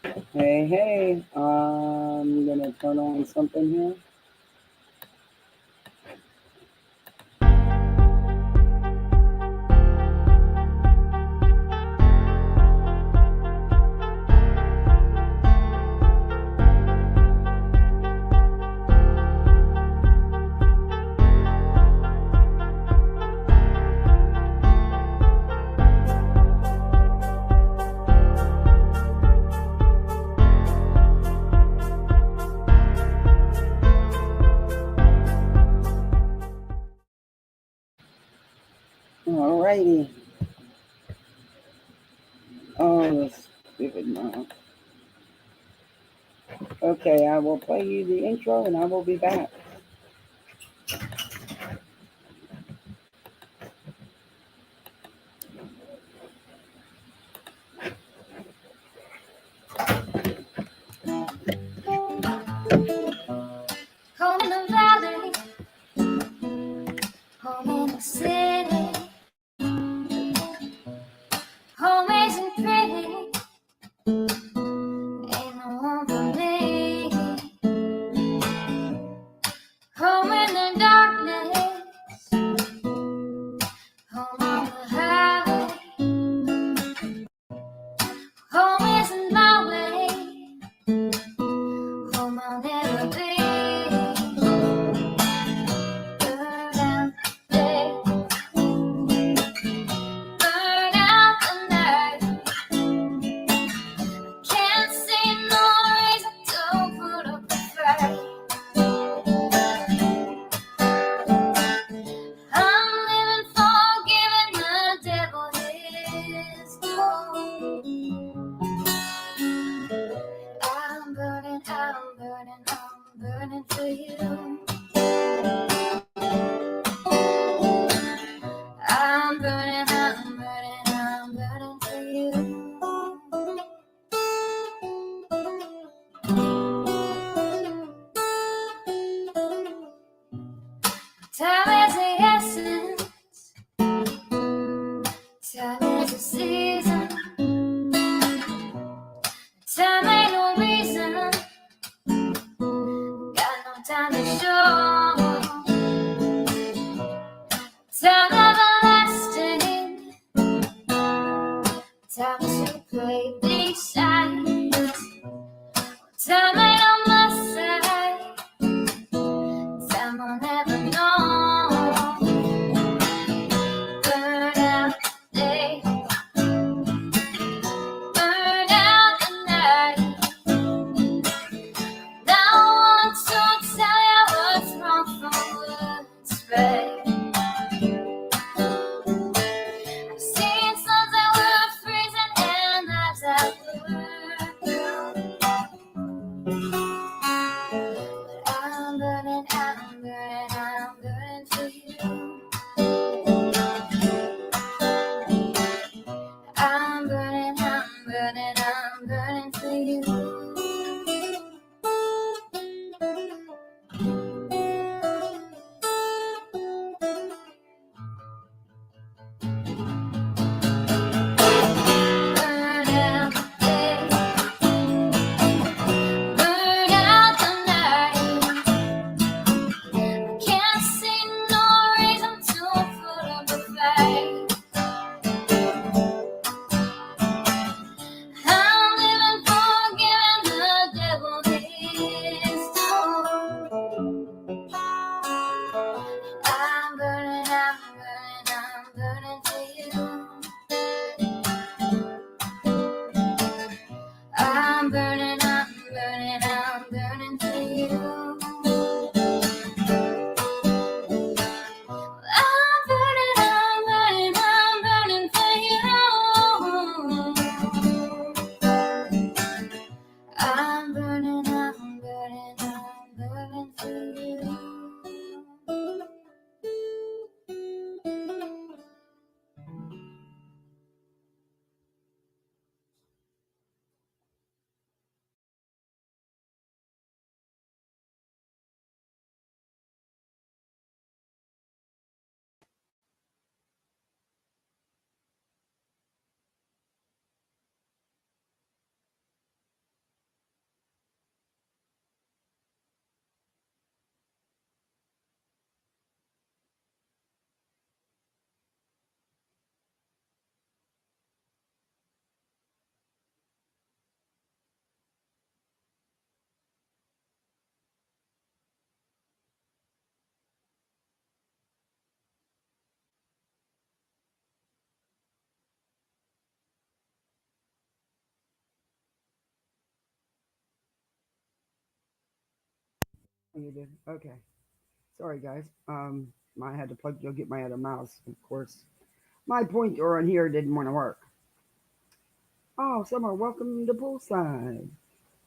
Hey, hey, I'm gonna turn on something here. Alrighty. Oh, this stupid mom. Okay, I will play you the intro and I will be back. Home in the valley, home in the city, home isn't pretty, ain't no home for me. Home in the darkness, home on the highway, home isn't my way, home I'll never be. Burn out the day, burn out the night. Can't see no reason to put up a fight. I'm living for giving the devil his due. I'm burning for you. I'm burning for you. Time is the essence, time is the season, time ain't no reason, got no time to show. Time everlasting, time to play these sides. Time ain't on my side, time I'll never know. Burn out the day, burn out the night. Now I want to tell you what's wrong from what's right. I've seen suns that were freezing and lives that were blue. But I'm burning for you. I'm burning for you. Burn out the day, burn out the night. Can't see no reason to put up a fight. I'm living for giving the devil his due. I'm burning for you. I'm burning for you. I'm burning for you. I'm burning for you. Oh, you did? Okay. Sorry, guys. I had to plug, go get my other mouse. Of course, my pointer on here didn't want to work. Oh, Summer, welcome to Poolside.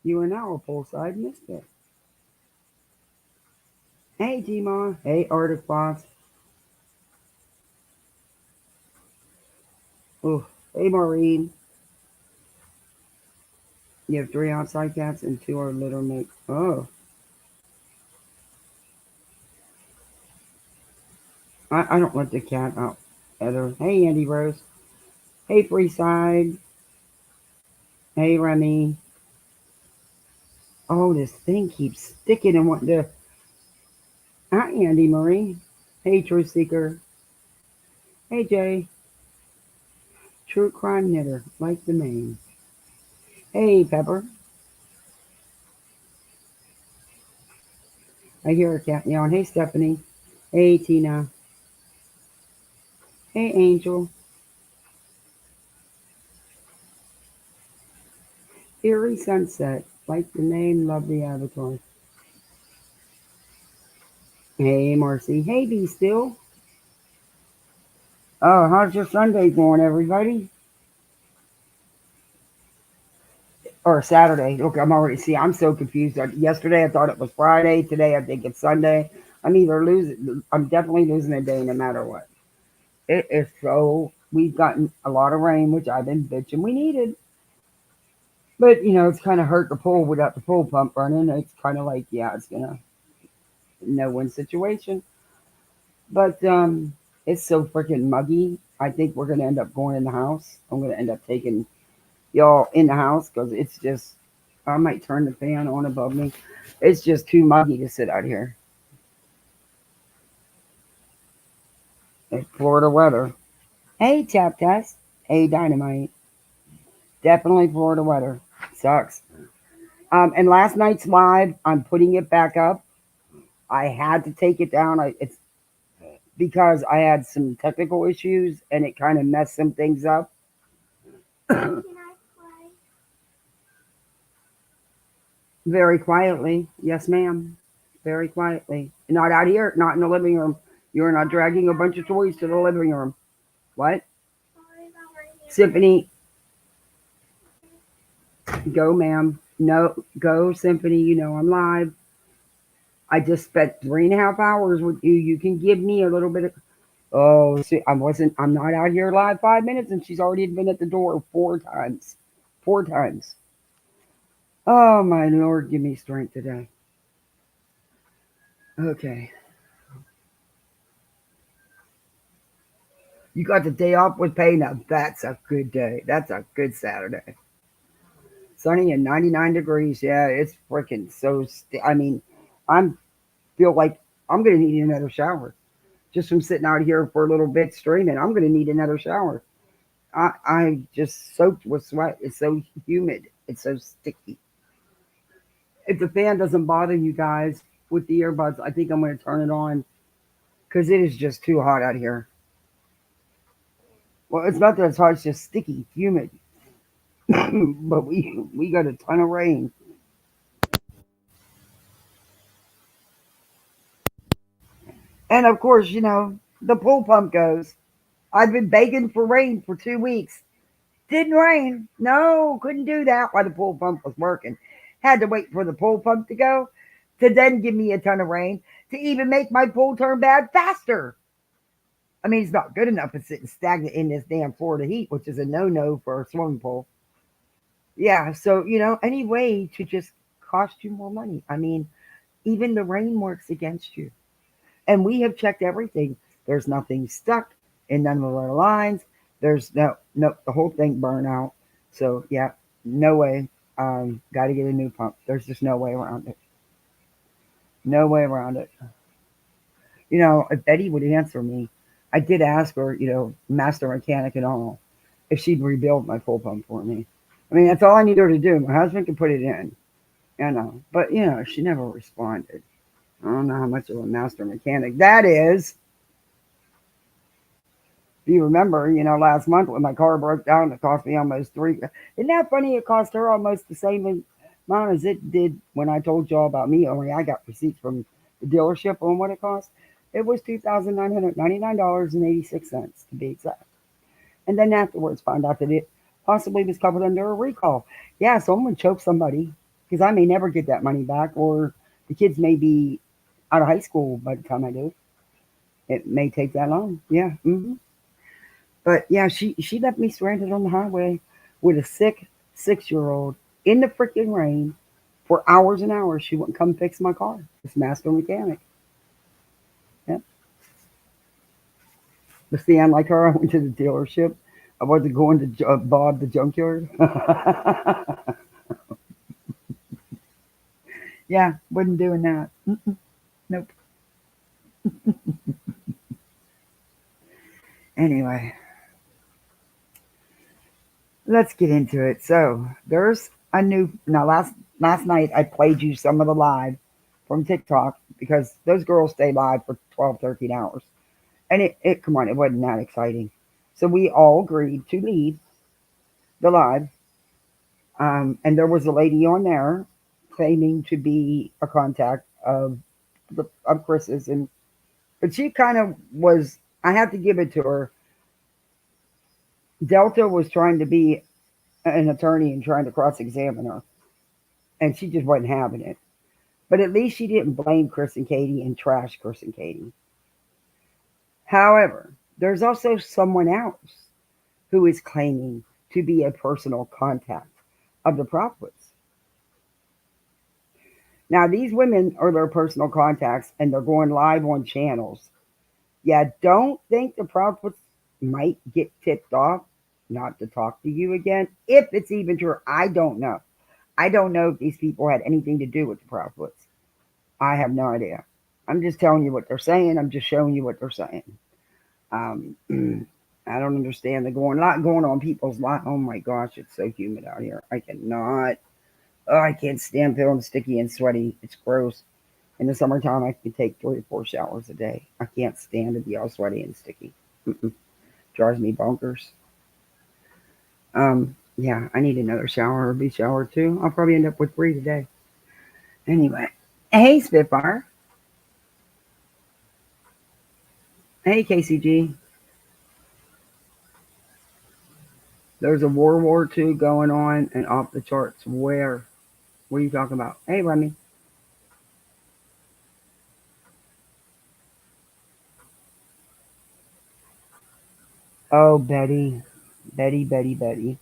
You are now a Poolside Misfit. Hey, Timon. Hey, Arctic Fox. Oh, hey, Maureen. You have three outside cats and two are litter mates. Oh, I don't let the cat out either. Hey, Andy Rose. Hey, Freeside. Hey, Remy. Oh, this thing keeps sticking and wanting to. Hi, Andy Marie. Hey, Truth Seeker. Hey, Jay. True crime knitter, like the name. Hey, Pepper. I hear a cat yawn. Hey, Stephanie. Hey, Tina. Hey, Angel. Eerie sunset, like the name, love the avatar. Hey, Marcy. Hey, Be Still. Oh, how's your Sunday going, everybody? Or Saturday. Look, I'm already, see, I'm so confused. Yesterday I thought it was Friday. Today I think it's Sunday. I'm definitely losing a day no matter what. It is so, we've gotten a lot of rain, which I've been bitching we needed. But, it's kind of hurt the pool without the pool pump running. It's kind of like, yeah, it's going to, no win situation. But it's so freaking muggy. I think we're going to end up going in the house. I'm going to end up taking y'all in the house because it's just, I might turn the fan on above me. It's just too muggy to sit out here. It's Florida weather. Hey, Tap Test. Hey, Dynamite. Definitely Florida weather. Sucks. And last night's live, I'm putting it back up. I had to take it down. It's because I had some technical issues and it kind of messed some things up. Very quietly. Yes, ma'am. Very quietly. Not out here, not in the living room. You're not dragging a bunch of toys to the living room. What? Symphony, go, ma'am. No, go, Symphony. I'm live. I just spent 3.5 hours with you. You can give me a little bit of. Oh, see, I'm not out here live 5 minutes, and she's already been at the door 4 times. 4 times. Oh, my Lord, give me strength today. Okay. You got the day off with pay. Now that's a good day. That's a good Saturday. Sunny and 99 degrees. Yeah, it's freaking so. I mean, I'm feel like I'm gonna need another shower just from sitting out here for a little bit streaming. I'm gonna need another shower. I just soaked with sweat. It's so humid. It's so sticky. If the fan doesn't bother you guys with the earbuds, I think I'm gonna turn it on because it is just too hot out here. Well, it's not that it's hot. It's just sticky, humid. But we got a ton of rain. And of course, the pool pump goes. I've been begging for rain for 2 weeks. Didn't rain. No, couldn't do that while the pool pump was working. Had to wait for the pool pump to go to then give me a ton of rain to even make my pool turn bad faster. I mean, it's not good enough to sit stagnant in this damn Florida heat, which is a no for a swimming pool. Yeah, so, any way to just cost you more money. I mean, even the rain works against you. And we have checked everything. There's nothing stuck in none of our lines. There's no, the whole thing burned out. So yeah, no way. Got to get a new pump. There's just no way around it. No way around it. If Betty would answer me, I did ask her, master mechanic and all, if she'd rebuild my full pump for me. I mean, that's all I need her to do. My husband can put it in, but she never responded. I don't know how much of a master mechanic that is. If you remember, last month when my car broke down, it cost me almost three. Isn't that funny? It cost her almost the same Mine as it did when I told y'all about me. Only I got receipts from the dealership on what it cost. It was $2,999.86 to be exact. And then afterwards found out that it possibly was covered under a recall. Yeah, someone choked somebody because I may never get that money back, or the kids may be out of high school by the time I do. It may take that long. Yeah. But yeah, she left me stranded on the highway with a sick 6 year old in the freaking rain for hours and hours. She wouldn't come fix my car. This master mechanic. Yep. But see, unlike her, I went to the dealership. I wasn't going to Bob the junkyard. Yeah, wasn't doing that. Nope. Anyway, let's get into it. So there's a new now. Last night I played you some of the live from TikTok because those girls stay live for 12, 13 hours, and it come on, it wasn't that exciting. So we all agreed to leave the live, and there was a lady on there claiming to be a contact of Chris's, and but she kind of was. I have to give it to her. Delta was trying to be an attorney and trying to cross examine her, and she just wasn't having it. But at least she didn't blame Chris and Katie and trash Chris and Katie. However, there's also someone else who is claiming to be a personal contact of the Proudfoots. Now, these women are their personal contacts and they're going live on channels. Yeah, don't think the Proudfoots might get tipped off not to talk to you again. If it's even true, I don't know. I don't know if these people had anything to do with the Proudfoots. I have no idea. I'm just telling you what they're saying. I'm just showing you what they're saying. Um, I don't understand the going lot going on people's life. Oh my gosh, it's so humid out here. I cannot. Oh, I can't stand feeling sticky and sweaty. It's gross. In the summertime, I can take 3 or 4 showers a day. I can't stand to be all sweaty and sticky. Mm-mm. Drives me bonkers. Yeah, I need another shower or be showered too. I'll probably end up with 3 today. Anyway, hey Spitfire. Hey KCG. There's a World War II going on and off the charts. Where? What are you talking about? Hey, Remy. Oh, Betty. Betty.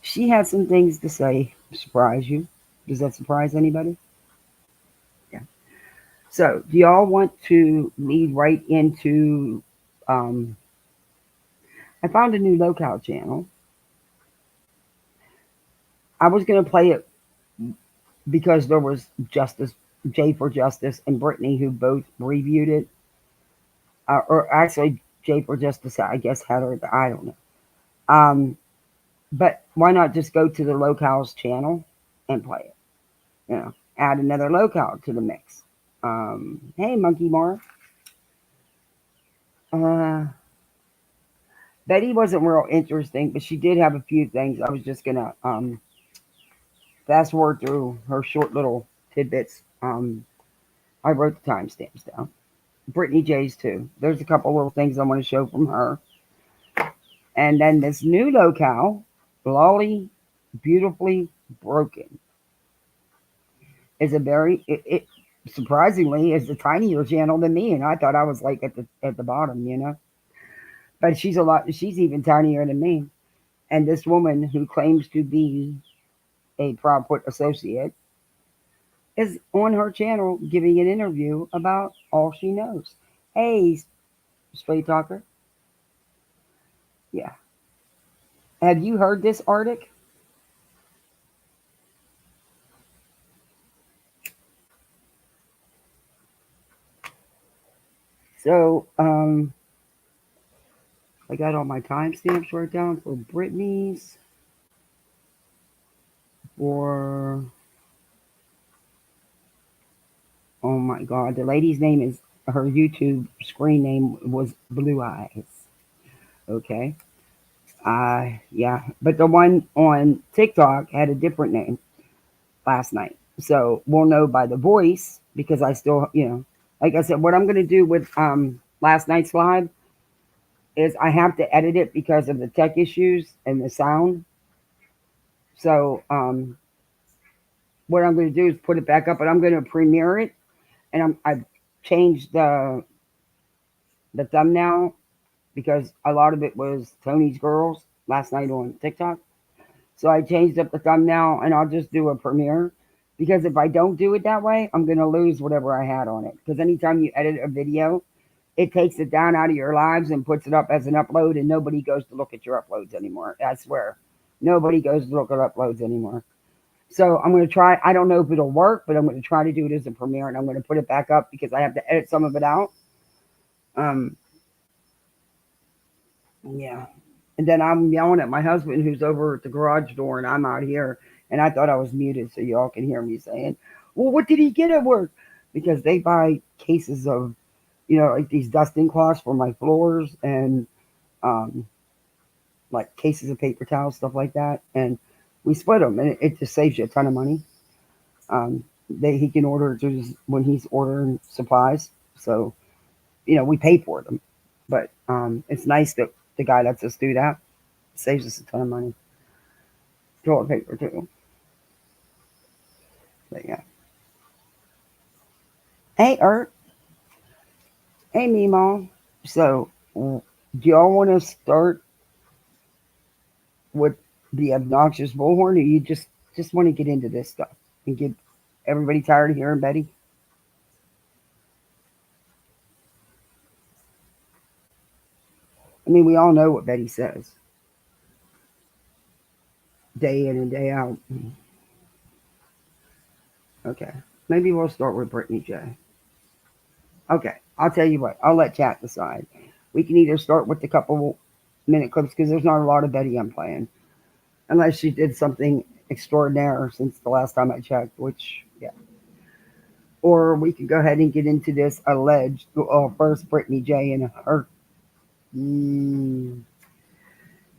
She had some things to say. Surprise you. Does that surprise anybody? Yeah. So, do y'all want to lead right into? Um, I found a new Lolcow channel. I was going to play it because there was Justice, J for Justice, and Brittany who both reviewed it. Or actually, J for Justice, I guess, had her. I don't know. Um, but why not just go to the Lolcow's channel and play it? Add another Lolcow to the mix. Hey, Monkey Mar. Uh, Betty wasn't real interesting, but she did have a few things. I was just gonna fast forward through her short little tidbits. I wrote the timestamps down. Brittany J's too. There's a couple little things I want to show from her, and then this new Lolcow, Lolly, beautifully broken, is a very it surprisingly is a tinier channel than me, and I thought I was like at the bottom, But she's a lot. She's even tinier than me. And this woman who claims to be a Proudfoot associate is on her channel giving an interview about all she knows. Hey, straight talker. Yeah. Have you heard this article? So, I got all my timestamps right down for Brittany's, for, oh my God, the lady's name is, her YouTube screen name was Blue Eyes. Okay. Yeah, but the one on TikTok had a different name last night. So we'll know by the voice because I still, like I said, what I'm going to do with last night's live is I have to edit it because of the tech issues and the sound. So what I'm going to do is put it back up, but I'm going to premiere it, and I've changed the thumbnail because a lot of it was Tony's girls last night on TikTok. So I changed up the thumbnail, and I'll just do a premiere because if I don't do it that way, I'm going to lose whatever I had on it. Because anytime you edit a video, it takes it down out of your lives and puts it up as an upload, and nobody goes to look at your uploads anymore. I swear. Nobody goes to look at uploads anymore. So I'm going to try. I don't know if it'll work, but I'm going to try to do it as a premiere, and I'm going to put it back up because I have to edit some of it out. Um, yeah. And then I'm yelling at my husband who's over at the garage door, and I'm out here, and I thought I was muted so y'all can hear me saying, "Well, what did he get at work?" Because they buy cases of, like these dusting cloths for my floors and um, like cases of paper towels, stuff like that, and we split them, and it just saves you a ton of money. He can order just when he's ordering supplies, so we pay for them, but it's nice that the guy lets us do that. It saves us a ton of money. Toilet paper too. But yeah. Hey Ert. Hey Mimo. So do y'all want to start with the obnoxious bullhorn, or you just want to get into this stuff and get everybody tired of hearing Betty? I mean, we all know what Betty says, day in and day out. Okay, maybe we'll start with Brittany J. Okay, I'll tell you what. I'll let chat decide. We can either start with the couple minute clips because there's not a lot of Betty I'm playing, unless she did something extraordinary since the last time I checked. Which, yeah. Or we could go ahead and get into this alleged first Brittany J and her.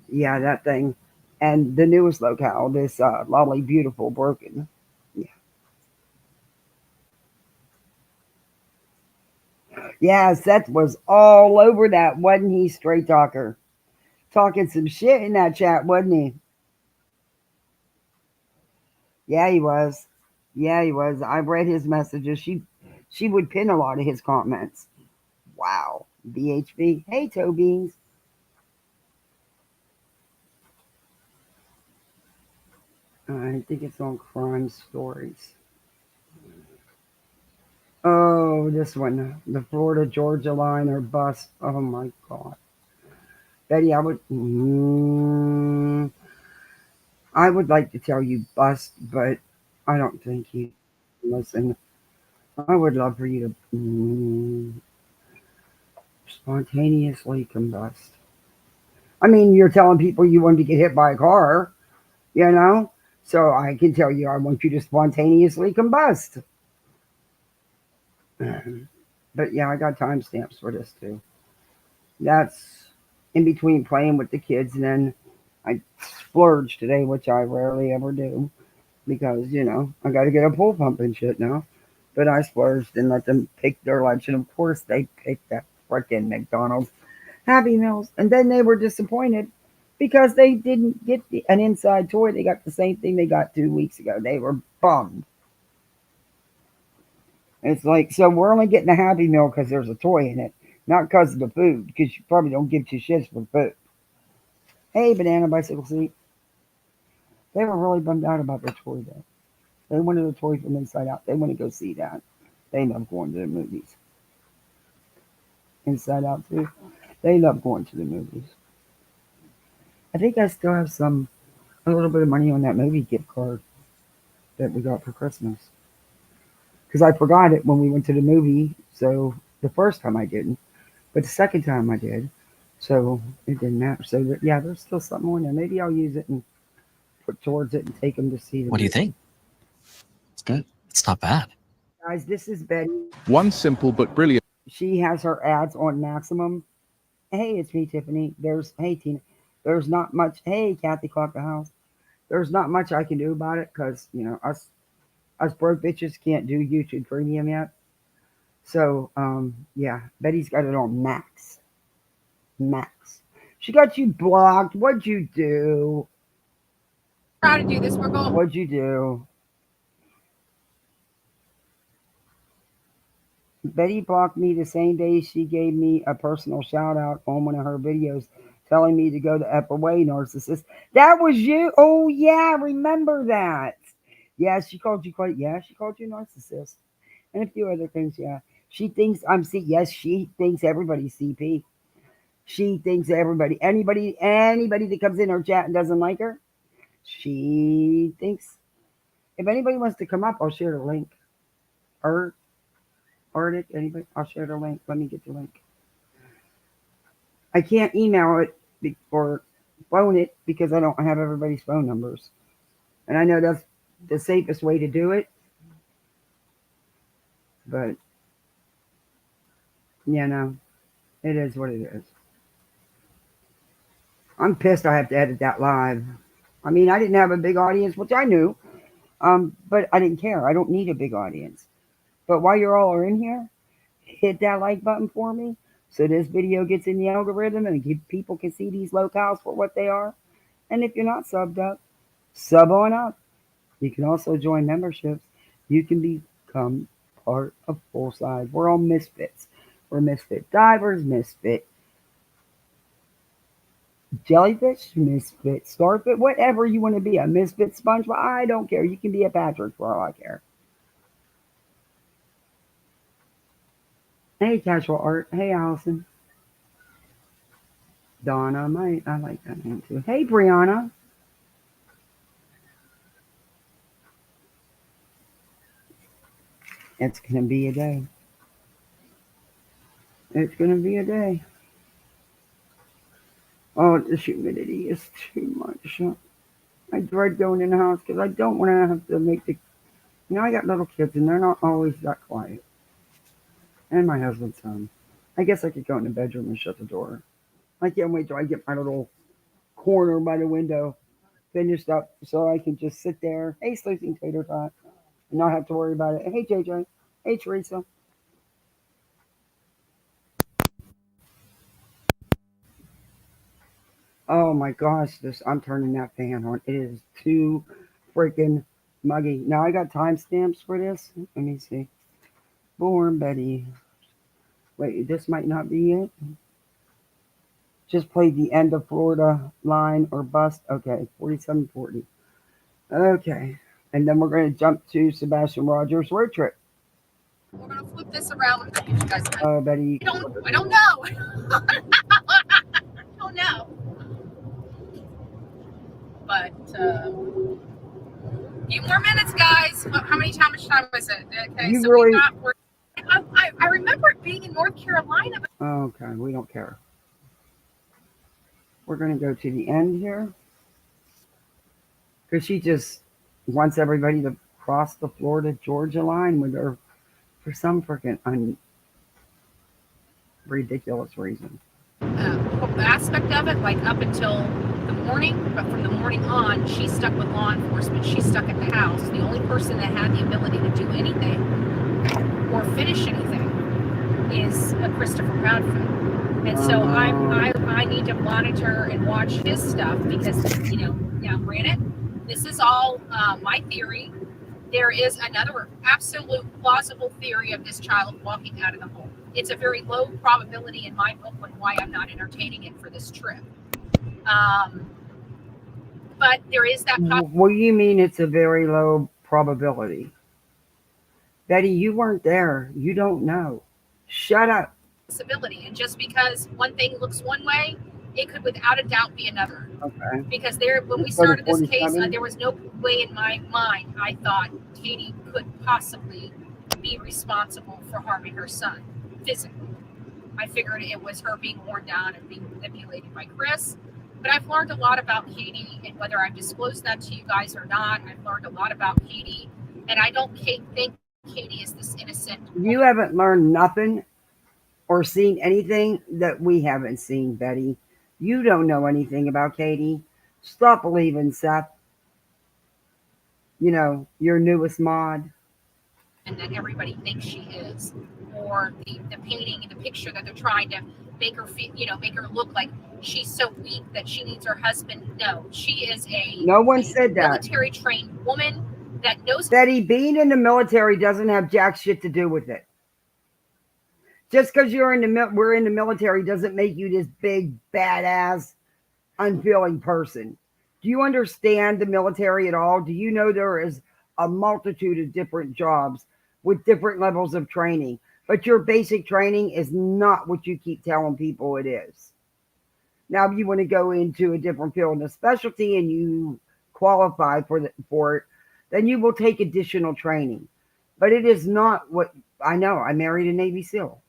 Yeah, that thing, and the newest locale, this Lolly Beautiful Broken. Yeah. Yeah, Seth was all over that, wasn't he? Straight talker, talking some shit in that chat, wasn't he? Yeah, he was. Yeah, he was. I read his messages. She would pin a lot of his comments. Wow. BHB. Hey, toe beans. I think it's on Crime Stories. Oh, this one. The Florida Georgia line or bus. Oh my God. Betty, I would like to tell you bust, but I don't think you listen. I would love for you to spontaneously combust. I mean, you're telling people you want to get hit by a car, you know? So I can tell you I want you to spontaneously combust. But yeah, I got timestamps for this too. That's in between playing with the kids, and then I splurge today, which I rarely ever do because, I got to get a pool pump and shit now. But I splurged and let them pick their lunch, and of course they picked that freaking McDonald's Happy Meals, and then they were disappointed because they didn't get an inside toy. They got the same thing they got 2 weeks ago. They were bummed. It's like, so we're only getting a Happy Meal because there's a toy in it, not because of the food, because you probably don't give two shits for food. Hey, Banana Bicycle Seat. They were really bummed out about their toy, though. They wanted a toy from Inside Out. They want to go see that. They love going to the movies. Inside Out, too. They love going to the movies. I think I still have a little bit of money on that movie gift card that we got for Christmas. Because I forgot it when we went to the movie. So the first time I didn't. But the second time I did. So it didn't matter. So yeah, there's still something on there. Maybe I'll use it and put towards it and take them to see the What do you think? It's good. It's not bad. Guys, this is Betty. One simple but brilliant. She has her ads on maximum. Hey, it's me, Tiffany. Hey, Tina. There's not much. Hey, Kathy clocked the house. There's not much I can do about it because us broke bitches can't do YouTube Premium yet. So yeah, Betty's got it on max. Max. She got you blocked. What'd you do? Try to do this. We're going. What'd you do? Betty blocked me the same day she gave me a personal shout out on one of her videos telling me to go the upper way, narcissist. That was you? Oh yeah, I remember that. Yeah, she called you narcissist. And a few other things, yeah. She thinks I'm C. Yes, she thinks everybody's CP. She thinks anybody that comes in her chat and doesn't like her, she thinks. If anybody wants to come up, I'll share the link. Or anybody, I'll share the link. Let me get the link. I can't email it or phone it because I don't have everybody's phone numbers. And I know that's the safest way to do it. But, it is what it is. I'm pissed I have to edit that live. I mean, I didn't have a big audience, which I knew. But I didn't care. I don't need a big audience. But while you all are in here, hit that like button for me so this video gets in the algorithm and people can see these locals for what they are. And if you're not subbed up, sub on up. You can also join memberships. You can become part of Full Size. We're all misfits. We're misfit divers, misfit jellyfish, misfit starfit, whatever you want to be. A misfit sponge, but I don't care. You can be a Patrick for all I care. Hey, Casual Art. Hey, Allison. Donna, I like that name too. Hey, Brianna. It's going to be a day. It's going to be a day. Oh, the humidity is too much. I dread going in the house because I don't want to have to make I got little kids and they're not always that quiet. And my husband's home. I guess I could go in the bedroom and shut the door. I can't wait till I get my little corner by the window finished up so I can just sit there. Hey, Sleeping Tater Tot. And not have to worry about it. Hey, JJ. Hey, Teresa. Oh my gosh, I'm turning that fan on. It is too freaking muggy. Now I got timestamps for this. Let me see. Bullhorn Betty. Wait, this might not be it. Just play the end of Florida line or bust. Okay, 4740. Okay. And then we're going to jump to Sebastian Rogers' road trip. We're going to flip this around and get you guys. Oh, Betty. I don't know. I don't know. But few more minutes, guys. How much time was it? Okay, you so really... I remember it being in North Carolina. Okay, we don't care. We're going to go to the end here. Because she just wants everybody to cross the Florida-Georgia line with her for some freaking ridiculous reason. Aspect of it, like up until the morning, but from the morning on, she's stuck with law enforcement. She's stuck at the house. The only person that had the ability to do anything or finish anything is Christopher Proudfoot. And so I need to monitor and watch his stuff because, granted, this is all my theory. There is another absolute plausible theory of this child walking out of the hole. It's a very low probability in my book and why I'm not entertaining it for this trip. But there is that possibility. What do you mean it's a very low probability? Betty, you weren't there. You don't know. Shut up. And just because one thing looks one way, it could without a doubt be another. Okay. Because when we started this case, there was no way in my mind I thought Katie could possibly be responsible for harming her son physically. I figured it was her being worn down and being manipulated by Chris. But I've learned a lot about Katie, and whether I've disclosed that to you guys or not, I've learned a lot about Katie. And I don't think Katie is this innocent woman. You haven't learned nothing or seen anything that we haven't seen, Betty. You don't know anything about Katie. Stop believing, Seth. You know, your newest mod. and that everybody thinks she is, or the painting and the picture that they're trying to make her feel, make her look like she's so weak that she needs her husband. No, she is No one said that. military trained woman that knows. Betty, being in the military doesn't have jack shit to do with it. Just because we're in the military doesn't make you this big, badass, unfeeling person. Do you understand the military at all? Do you know there is a multitude of different jobs with different levels of training? But your basic training is not what you keep telling people it is. Now, if you want to go into a different field and a specialty and you qualify for it, then you will take additional training. But it is not what I know. I married a Navy SEAL.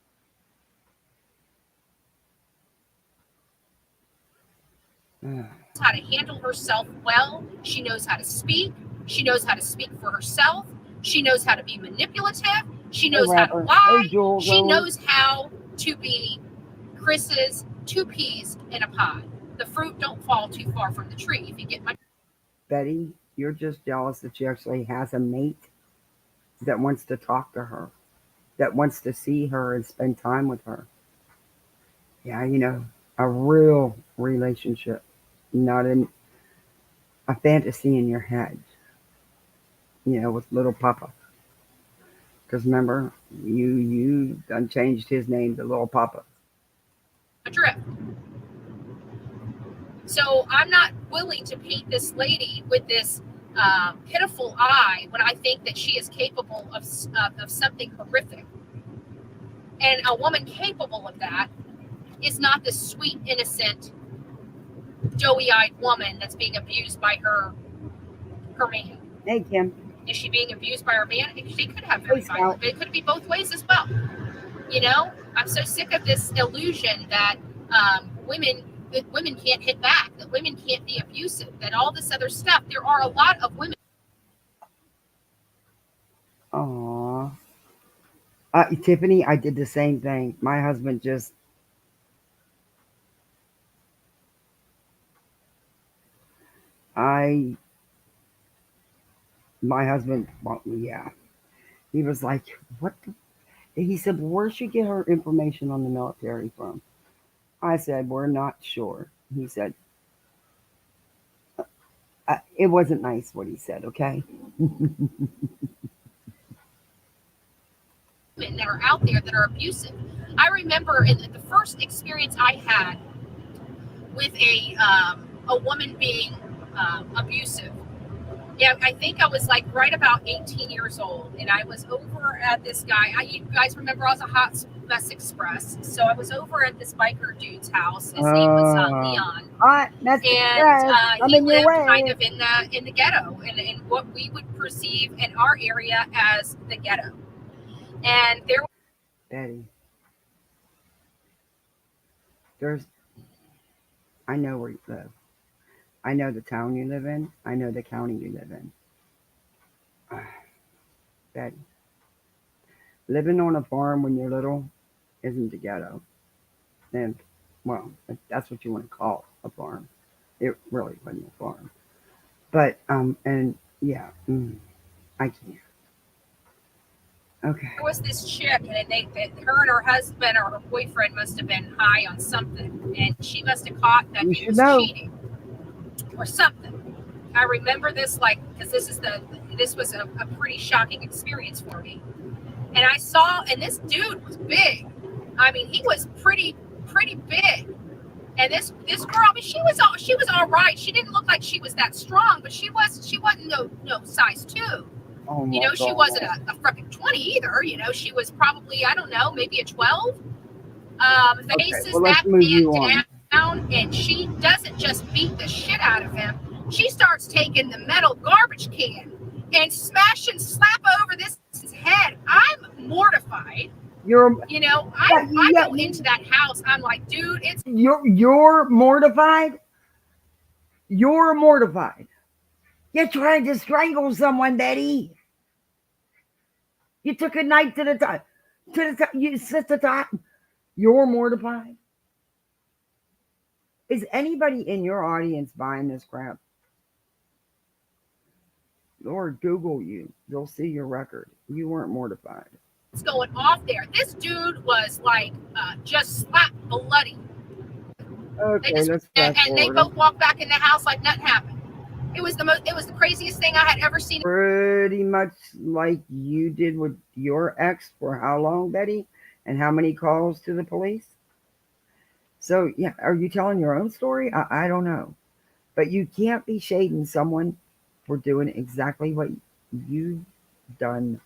How to handle herself well. She knows how to speak. She knows how to speak for herself. She knows how to be manipulative. She knows how to lie. She knows how to be Chris's 2 peas in a pod. The fruit don't fall too far from the tree. If you get my Betty, you're just jealous that she actually has a mate that wants to talk to her, that wants to see her and spend time with her. Yeah, a real relationship, not in a fantasy in your head, with little Papa. Because remember, you done changed his name to Little Papa. drift. So I'm not willing to paint this lady with this pitiful eye when I think that she is capable of something horrific. And a woman capable of that is not this sweet, innocent, doughy-eyed woman that's being abused by her man. Hey, Kim. Is she being abused by her man? She could have very violent, but it could be both ways as well. I'm so sick of this illusion that women can't hit back, that women can't be abusive, that all this other stuff. There are a lot of women. Aww. Tiffany, I did the same thing. My husband just... My husband, well, yeah. He was like, what the... He said, well, where should get her information on the military from? I said, we're not sure. He said, it wasn't nice what he said, okay? That are out there that are abusive. I remember in the first experience I had with a woman being abusive. Yeah, I think I was like right about 18 years old, and I was over at this guy. You guys remember I was a Hot Mess Express, so I was over at this biker dude's house. His name was Leon, Hot Mess Express. He lived kind of in the ghetto, in what we would perceive in our area as the ghetto. And there, Betty, I know where you live. I know the town you live in. I know the county you live in. Betty, living on a farm when you're little isn't the ghetto. And, well, that's what you want to call a farm. It really wasn't a farm. But, and, yeah, I can't. Okay. there was this chick, and her and her husband or her boyfriend must have been high on something, and she must have caught that he was cheating or something. I remember this because this was a pretty shocking experience for me. And I saw, and this dude was big. I mean, he was pretty big. And this girl, I mean, she was all right. She didn't look like she was that strong, but she wasn't no size 2. Oh she wasn't a freaking 20 either. She was probably, I don't know, maybe a 12. Faces that big down, and she doesn't just beat the shit out of him. She starts taking the metal garbage can and slap over this head. I'm mortified. I go into that house. I'm like, dude, it's you're mortified. You're mortified. You're trying to strangle someone, Betty. You took a knife to the top. You sit the top. You're mortified. Is anybody in your audience buying this crap? Lord, Google you. You'll see your record. You weren't mortified. It's going off there. This dude was like just slapped bloody. They Okay, just let's and, fast and they forward. both walked back in the house like nothing happened. It was the craziest thing I had ever seen. Pretty much like you did with your ex for how long, Betty? And how many calls to the police? So, yeah, are you telling your own story? I don't know. But you can't be shading someone for doing exactly what you've done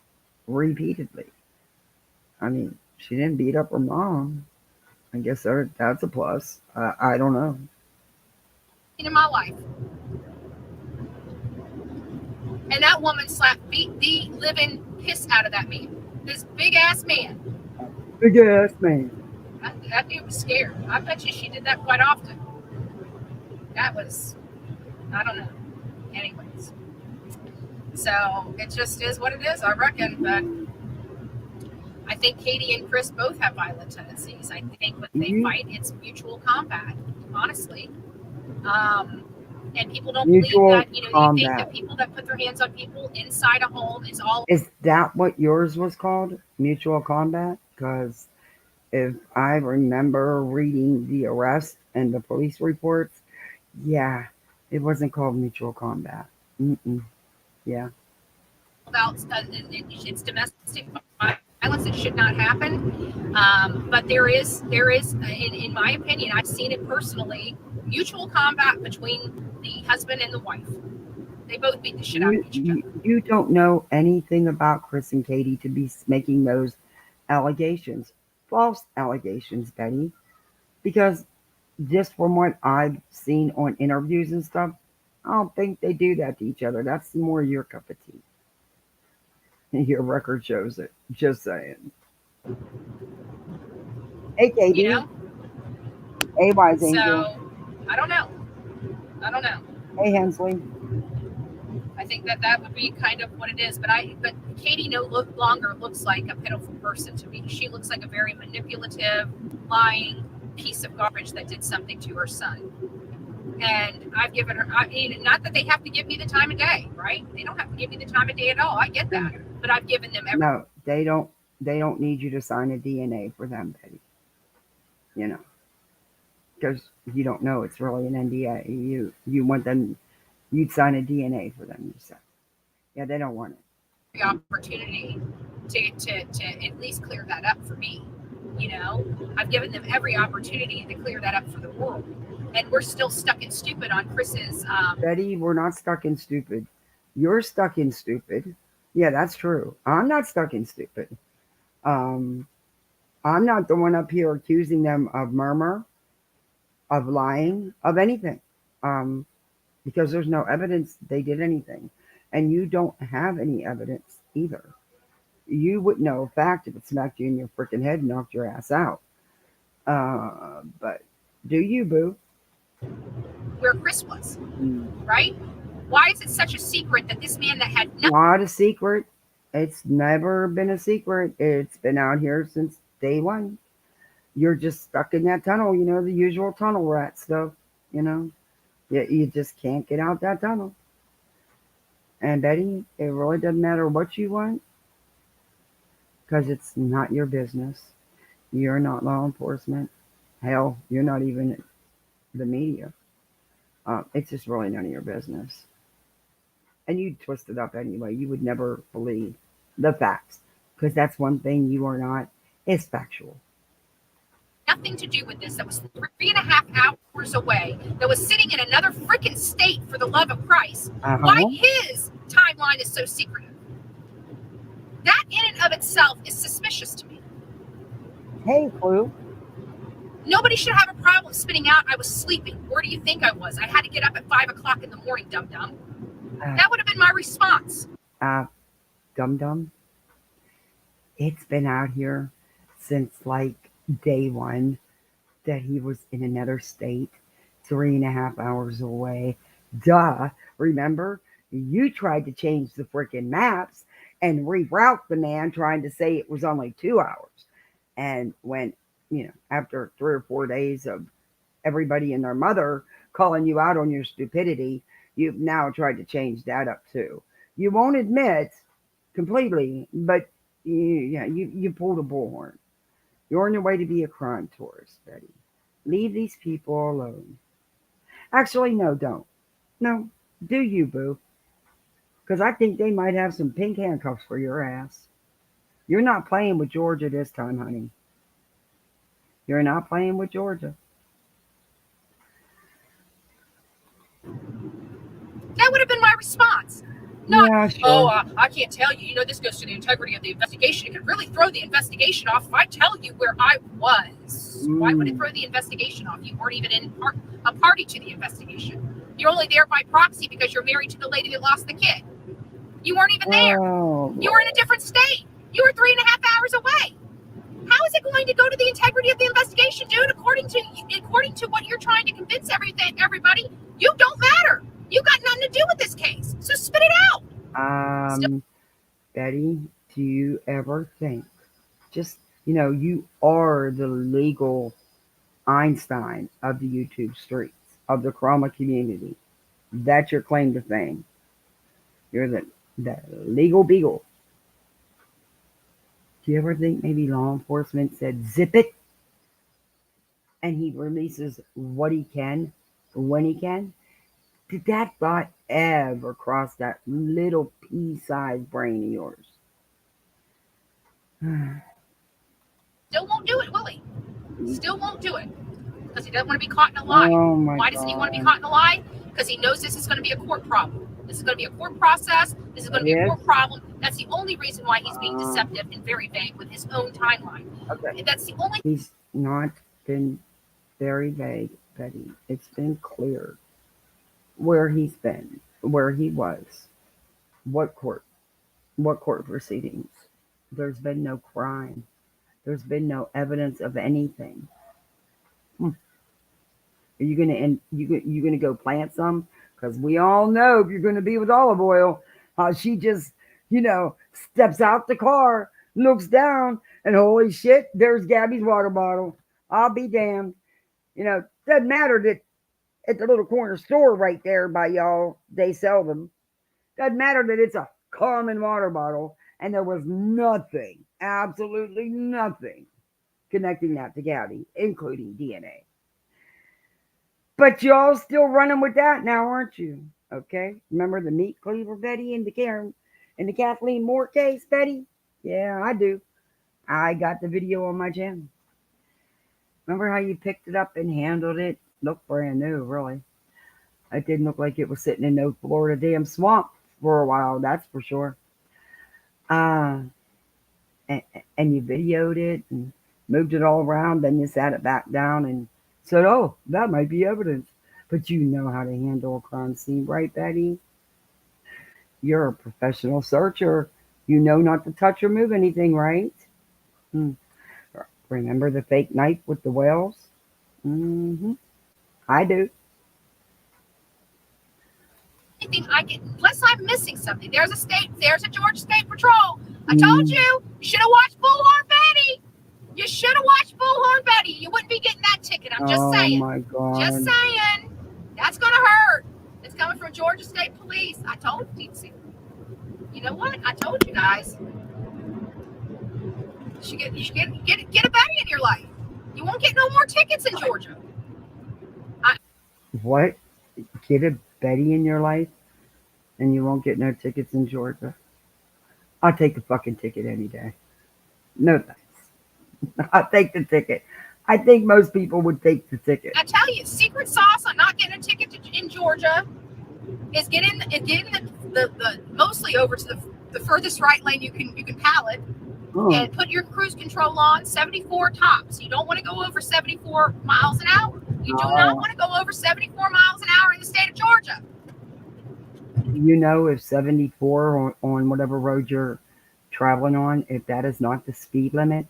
repeatedly. I mean, she didn't beat up her mom. I guess that's a plus. I don't know. In my life. And that woman beat the living piss out of that man. This big ass man. Big ass man. That dude was scared. I bet you she did that quite often. That was, I don't know. Anyways. So it just is what it is, I reckon. But I think Katie and Chris both have violent tendencies. I think when they fight, it's mutual combat, honestly. And people don't Mutual believe that, they think combat. that people that put their hands on people inside a home is all. Is that what yours was called? Mutual combat? Because if I remember reading the arrest and the police reports, yeah, it wasn't called mutual combat. Yeah. About it's domestic violence. It should not happen. But there is, in my opinion, I've seen it personally, mutual combat between the husband and the wife. They both beat the shit out of each other. You don't know anything about Chris and Katie to be making those allegations. False allegations, Betty. Because just from what I've seen on interviews and stuff, I don't think they do that to each other. That's more your cup of tea. Your record shows it. Just saying. Hey, Katie. Hey, Wise Angel. So, I don't know. Hey, Hensley. I think that would be kind of what it is. But Katie no longer looks like a pitiful person to me. She looks like a very manipulative, lying piece of garbage that did something to her son. And I've given her, not that they have to give me the time of day, right? They don't have to give me the time of day at all. I get that. But I've given them everything. No, they don't. They don't need you to sign a DNA for them, Betty. Because you don't know it's really an NDA. You want them. You'd sign a DNA for them. You said, yeah, they don't want it. The opportunity to at least clear that up for me. I've given them every opportunity to clear that up for the world. And we're still stuck in stupid on Chris's. Betty, we're not stuck in stupid. You're stuck in stupid. Yeah, that's true. I'm not stuck in stupid. I'm not the one up here accusing them of murder, of lying, of anything. Because there's no evidence they did anything. And you don't have any evidence either. You wouldn't know a fact if it smacked you in your freaking head and knocked your ass out. But do you, boo? Where Chris was, right? Why is it such a secret that this man that had nothing? Not a secret. It's never been a secret. It's been out here since day one. You're just stuck in that tunnel, the usual tunnel rat stuff, Yeah, you just can't get out that tunnel. And Betty, it really doesn't matter what you want, because it's not your business. You're not law enforcement. Hell, you're not even the media. It's just really none of your business. And you'd twist it up anyway. You would never believe the facts, because that's one thing you are not. It's factual. Nothing to do with this. That was 3.5 hours away. That was sitting in another freaking state, for the love of Christ. Why his timeline is so secretive? That in and of itself is suspicious to me. Hey, Clue. Nobody should have a problem spinning out. I was sleeping. Where do you think I was? I had to get up at 5 o'clock in the morning, dum-dum. That would have been my response. Dum-dum. It's been out here since day one that he was in another state, 3.5 hours away. Duh. Remember? You tried to change the freaking maps and reroute the man, trying to say it was only 2 hours. And when, after 3 or 4 days of everybody and their mother calling you out on your stupidity, you've now tried to change that up too. You won't admit completely, but you pulled a bullhorn. You're on your way to be a crime tourist, Betty. Leave these people alone. Actually, no, don't. No, do you, boo? Because I think they might have some pink handcuffs for your ass. You're not playing with Georgia this time, honey. You're not playing with Georgia. That would have been my response. Not, Yeah, sure. oh, I can't tell you. You know, this goes to the integrity of the investigation. It could really throw the investigation off if I tell you where I was. Why would it throw the investigation off? You weren't even a party to the investigation. You're only there by proxy because you're married to the lady that lost the kid. You weren't even there. Oh, You were in a different state. You were 3.5 hours away. How is it going to go to the integrity of the investigation, dude? According to what you're trying to convince everybody, you don't matter. You got nothing to do with this case. So spit it out. Betty, do you ever think, just, you are the legal Einstein of the YouTube streets, of the Chroma community. That's your claim to fame. You're the legal beagle. Do you ever think maybe law enforcement said, zip it, and he releases what he can, when he can? Did that thought ever cross that little pea-sized brain of yours? Still won't do it, will he? Still won't do it. Because he doesn't want to be caught in a lie. Oh my Why doesn't he want to be caught in a lie? Because he knows this is going to be a court problem. This is going to be a court process. This is going to be a court problem. That's the only reason why he's being deceptive and very vague with his own timeline. Okay. That's the only. He's not been very vague, Betty. It's been clear where he's been, where he was, what court proceedings. There's been no crime. There's been no evidence of anything. Are you gonna go plant some? Because we all know if you're gonna be with Olive Oil, she just steps out the car, looks down, and holy shit, there's Gabby's water bottle. I'll be damned. Doesn't matter that at the little corner store right there by y'all, they sell them. Doesn't matter that it's a common water bottle and there was nothing, absolutely nothing, connecting that to Gabby, including DNA. But y'all still running with that now, aren't you? Okay. Remember the meat cleaver, Betty, and the Kathleen Moore case, Betty? Yeah, I do. I got the video on my channel. Remember how you picked it up and handled it? Looked brand new, really. It didn't look like it was sitting in no Florida damn swamp for a while, that's for sure. And you videoed it and moved it all around, then you sat it back down and said, oh, that might be evidence. But you know how to handle a crime scene, right, Betty? You're a professional searcher. You know not to touch or move anything, right? Remember the fake knife with the whales? I do. I get, unless I'm missing something. There's a Georgia State Patrol. I told you, you should have watched Bullhorn Betty. You should have watched Bullhorn Betty. You wouldn't be getting that ticket. I'm just saying. Oh my God. Just saying. That's gonna hurt. It's coming from Georgia State Police. I told you. You know what? I told you guys. You should get a Betty in your life. You won't get no more tickets in Georgia. What? Get a Betty in your life and you won't get no tickets in Georgia? I'll take the fucking ticket any day. No thanks. I'll take the ticket. I think most people would take the ticket. I tell you, secret sauce on not getting a ticket in Georgia is getting the mostly over to the furthest right lane you can pallet and put your cruise control on 74 tops. You don't want to go over 74 miles an hour. You do not want to go over 74 miles an hour in the state of Georgia. If 74 on whatever road you're traveling on, if that is not the speed limit,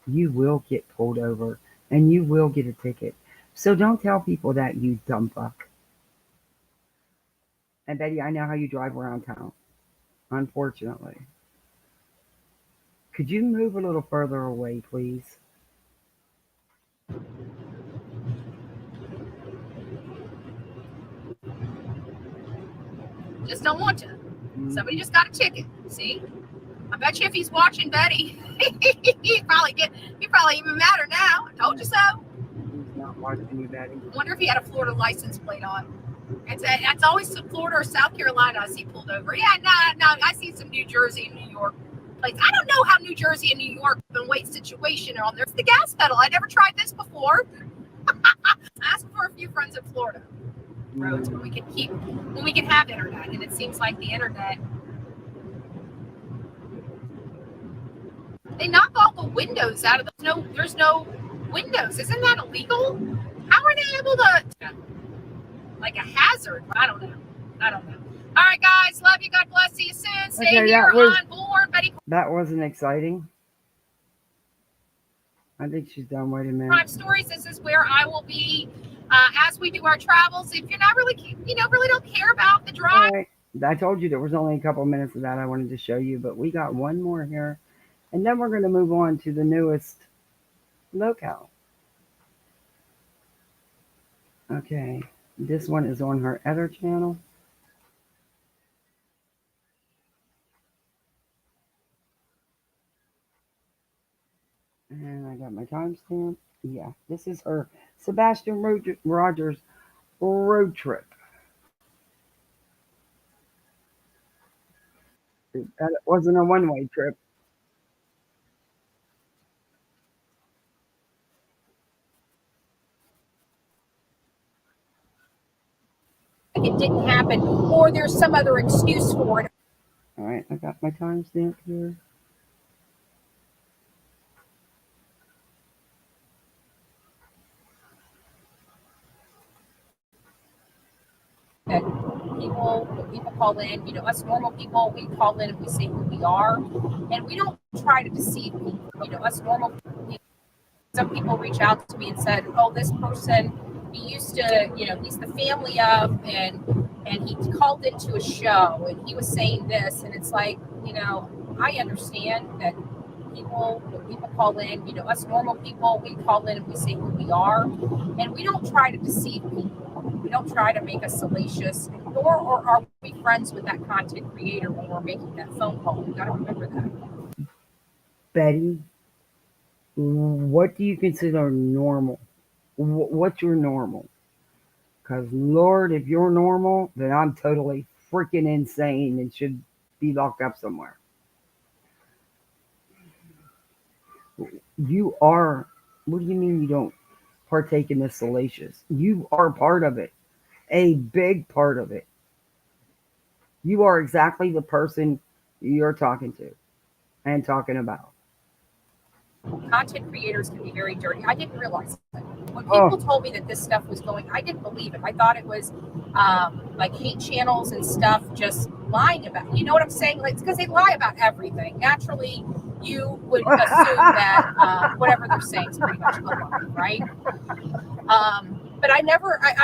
you will get pulled over and you will get a ticket. So don't tell people that, you dumb fuck. And Betty, I know how you drive around town, unfortunately. Could you move a little further away, please? Just don't want to. Somebody just got a ticket. See? I bet you if he's watching Betty, he'd probably even madder now. I told you so. He's not watching you, Betty. I wonder if he had a Florida license plate on. It's always Florida or South Carolina I see pulled over. Yeah, no, I see some New Jersey and New York plates. I don't know how New Jersey and New York and weight situation are on there. It's the gas pedal. I never tried this before. Ask for a few friends in Florida roads when we can have internet, and it seems like the internet. They knock all the windows out of there's no windows. Isn't that illegal? How are they able to, like a hazard? I don't know. All right, guys. Love you. God bless. See you soon. Stay here on Bullhorn Betty. That wasn't exciting. I think she's done. Wait a minute. Crime Stories. This is where I will be as we do our travels. If you're not really, really don't care about the drive. Right. I told you there was only a couple minutes of that I wanted to show you, but we got one more here. And then we're going to move on to the newest Lolcow. Okay, this one is on her other channel. And I got my timestamp. Yeah, this is her Sebastian Rogers road trip. That wasn't a one-way trip. It didn't happen, or there's some other excuse for it. All right, I got my timestamp here. That people call in, us normal people, we call in and we say who we are, and we don't try to deceive people. Us normal people, some people reach out to me and said, oh, this person, he used to, he's the family of, and he called into a show and he was saying this, and it's like, I understand that people call in, us normal people, we call in and we say who we are, and we don't try to deceive people. We don't try to make us salacious, nor are we friends with that content creator when we're making that phone call. We got to remember that. Betty, what do you consider normal? What's your normal? Because, Lord, if you're normal, then I'm totally freaking insane and should be locked up somewhere. You are, what do you mean you don't partake in the salacious? You are part of it, a big part of it. You are exactly the person you're talking to and talking about. Content creators can be very dirty. I didn't realize that. When people told me that this stuff was going, I didn't believe it. I thought it was like hate channels and stuff just lying about it. You know what I'm saying? Like, it's because they lie about everything. Naturally, you would assume that whatever they're saying is pretty much a lie, right? But I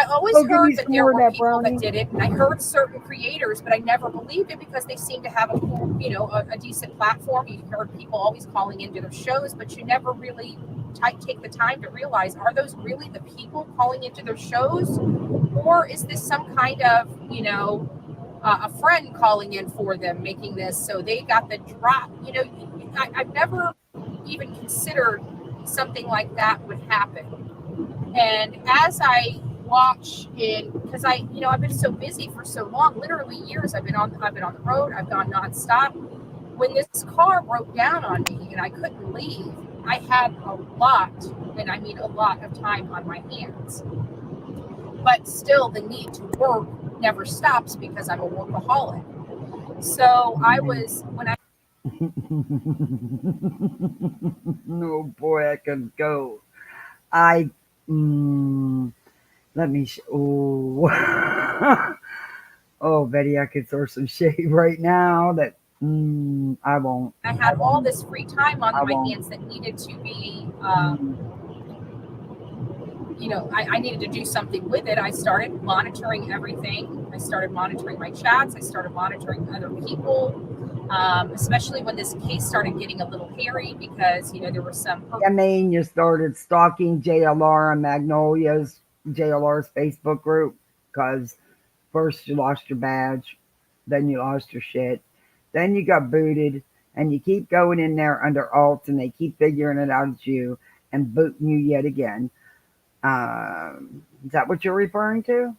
always heard that there were people that did it, and I heard certain creators, but I never believed it because they seemed to have a decent platform. You heard people always calling into their shows, but you never really take the time to realize, are those really the people calling into their shows, or is this some kind of a friend calling in for them, making this so they got the drop? I've never even considered something like that would happen. And as I watch because I've been so busy for so long, literally years, I've been on the road, I've gone nonstop. When this car broke down on me and I couldn't leave, I had a lot, and I mean a lot of time on my hands. But still, the need to work never stops because I'm a workaholic. So I was, when I No, boy, I can go. Let me oh, Betty, I could throw some shade right now that I won't. I had all this free time on my hands that needed to be I needed to do something with it. I started monitoring everything. I started monitoring my chats. I started monitoring other people, especially when this case started getting a little hairy because, there were some... You started stalking JLR and JLR's Facebook group because first you lost your badge. Then you lost your shit. Then you got booted, and you keep going in there under alt, and they keep figuring it out it's you and booting you yet again. Is that what you're referring to?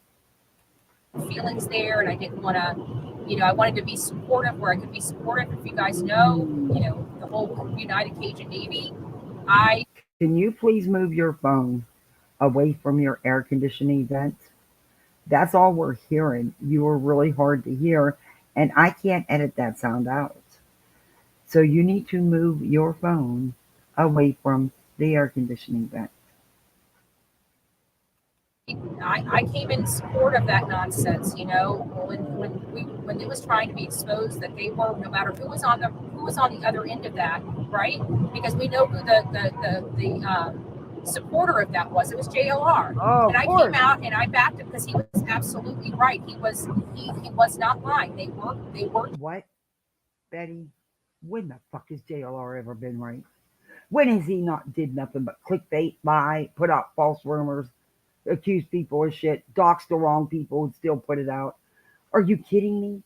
Feelings there, and I didn't want to, I wanted to be supportive where I could be supportive. If you guys know, the whole United Cajun Navy, Can you please move your phone away from your air conditioning vent? That's all we're hearing. You are really hard to hear, and I can't edit that sound out. So you need to move your phone away from the air conditioning vent. I came in support of that nonsense, when it was trying to be exposed that they were, no matter who was on the other end of that, right? Because we know who the supporter of that was. It was JLR. Oh, and I came out and I backed him because he was absolutely right. He was not lying. They were. What, Betty? When the fuck has JLR ever been right? When has he not did nothing but clickbait, lie, put out false rumors, accuse people of shit, dox the wrong people, and still put it out? Are you kidding me?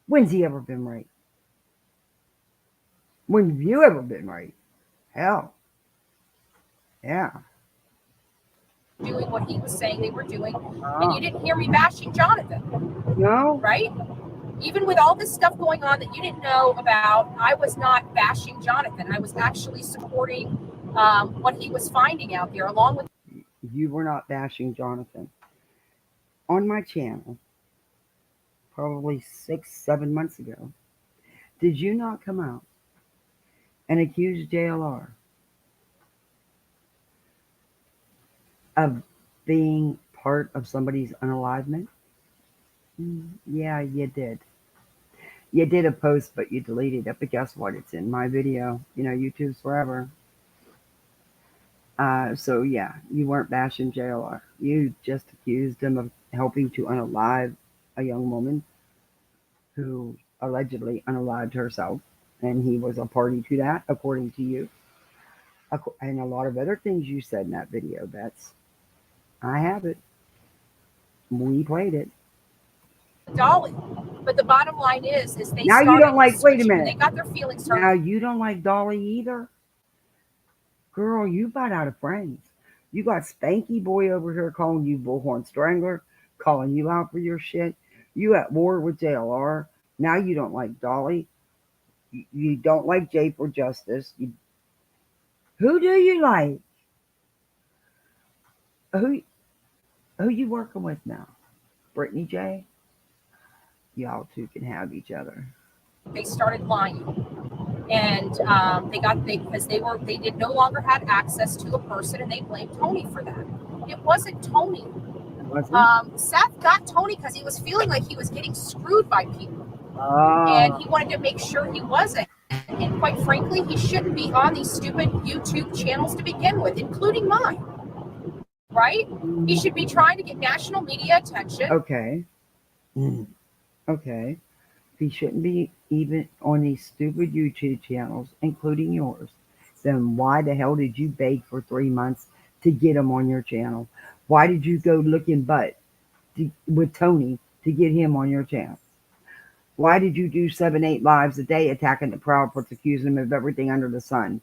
When's he ever been right? When have you ever been right? Hell. Yeah. Doing what he was saying they were doing, and you didn't hear me bashing Jonathan. No? Right? Even with all this stuff going on that you didn't know about, I was not bashing Jonathan. I was actually supporting what he was finding out there, along with. You were not bashing Jonathan. On my channel, probably 6-7 months ago, did you not come out and accuse JLR of being part of somebody's unalivement? Yeah, you did. You did a post, but you deleted it. But guess what? It's in my video. YouTube's forever. So yeah, you weren't bashing JLR. You just accused him of helping to unalive a young woman who allegedly unalived herself, and he was a party to that, according to you. And a lot of other things you said in that video, Bets. I have it. We played it. Dolly. But the bottom line is they now you don't like. Wait a minute. They got their feelings hurt. Now you don't like Dolly either, girl. You got out of friends. You got Spanky Boy over here calling you Bullhorn Strangler, calling you out for your shit. You at war with JLR. Now you don't like Dolly. You don't like Jay for Justice. Who do you like? Who you working with now? Brittany J? Y'all two can have each other. They started lying, and they did no longer have access to a person, and they blamed Tony for that. It wasn't Tony. Seth got Tony because he was feeling like he was getting screwed by people, and he wanted to make sure he wasn't. And quite frankly, he shouldn't be on these stupid YouTube channels to begin with, including mine. Right? He should be trying to get national media attention. Okay. Okay. He shouldn't be even on these stupid YouTube channels, including yours. Then why the hell did you beg for 3 months to get him on your channel? Why did you go looking butt with Tony to get him on your channel? Why did you do 7-8 lives a day attacking the Proudfoots, accusing him of everything under the sun,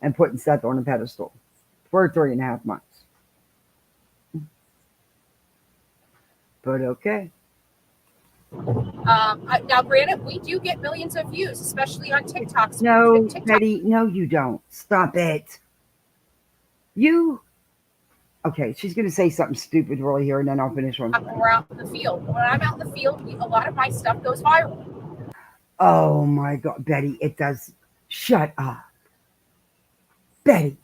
and putting Seth on a pedestal for 3.5 months? But okay. Now, granted, we do get millions of views, especially on TikTok. No, Betty, no, you don't. Stop it. Okay, she's going to say something stupid really here, and then I'll finish one. We're out in the field. When I'm out in the field, a lot of my stuff goes viral. Oh, my God, Betty, it does. Shut up. Betty,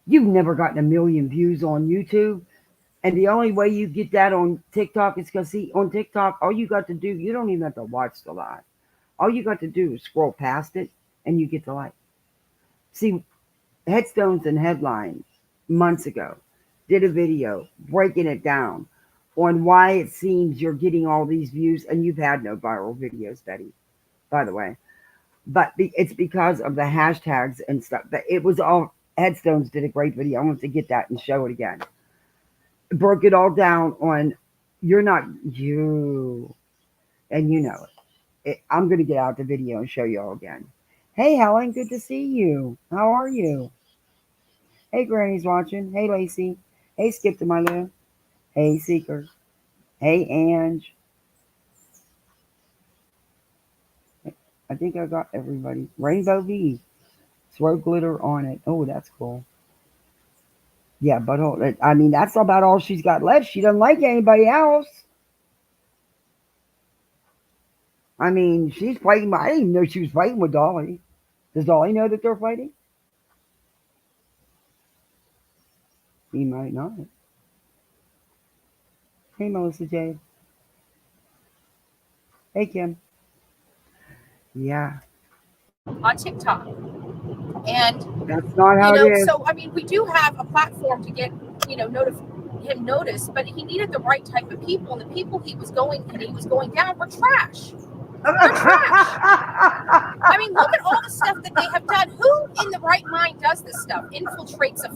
you've never gotten 1 million views on YouTube. And the only way you get that on TikTok is because, see, on TikTok, all you got to do, you don't even have to watch the live. All you got to do is scroll past it, and you get the like. See, Headstones and Headlines, months ago, did a video breaking it down on why it seems you're getting all these views, and you've had no viral videos, Betty, by the way. But it's because of the hashtags and stuff. But it was all, Headstones did a great video. I want to get that and show it again. Broke it all down on, you're not, you And you know it. I'm going to get out the video and show you all again. Hey, Helen, good to see you. How are you? Hey, Granny's watching. Hey, Lacey. Hey, Skip to my left. Hey, Seeker. Hey, Ange. I think I got everybody. Rainbow V. Throw glitter on it. Oh, that's cool. Yeah, but I mean, that's about all she's got left. She doesn't like anybody else. I mean, she's fighting. I didn't even know she was fighting with Dolly. Does Dolly know that they're fighting? He might not. Hey, Melissa Jade. Hey, Kim. Yeah. On TikTok. And That's not how it is. so I mean, we do have a platform to get, him noticed, but he needed the right type of people, and the people he was going down were trash. They're trash. I mean, look at all the stuff that they have done. Who in the right mind does this stuff? Infiltrates a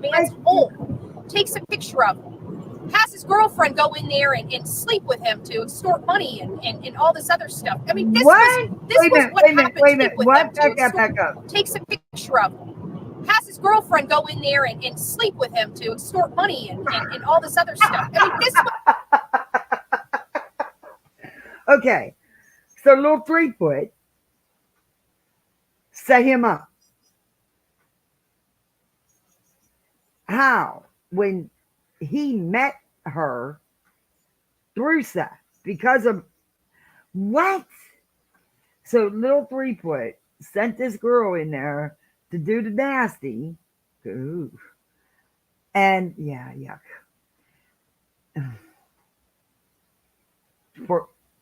man's home, takes a picture of him, has his girlfriend go in there and sleep with him to extort money and all this other stuff. I mean, this was what happened with them to extort. Takes a picture of him, has his girlfriend go in there and sleep with him to extort money and all this other stuff. I mean, this was. Okay, so little 3-foot set him up. How? When he met her through Seth, because of what? So little 3-foot sent this girl in there to do the nasty. Ooh. And yeah,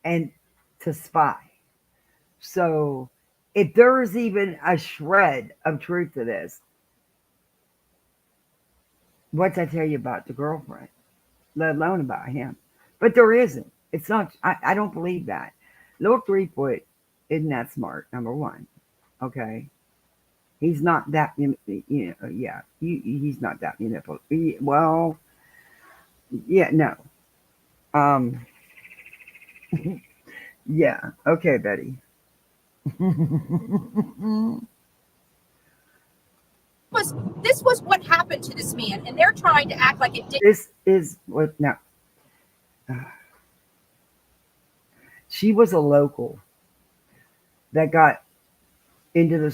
and to spy. So if there is even a shred of truth to this, what'd I tell you about the girlfriend, let alone about him? But there isn't. It's not. I don't believe that. Little 3-foot isn't that smart. Number one, okay. He's not that. Yeah. He's not that manipulative. Well, yeah. No. Yeah. Okay, Betty. This was what happened to this man, and they're trying to act like it didn't. This is what now. She was a local that got into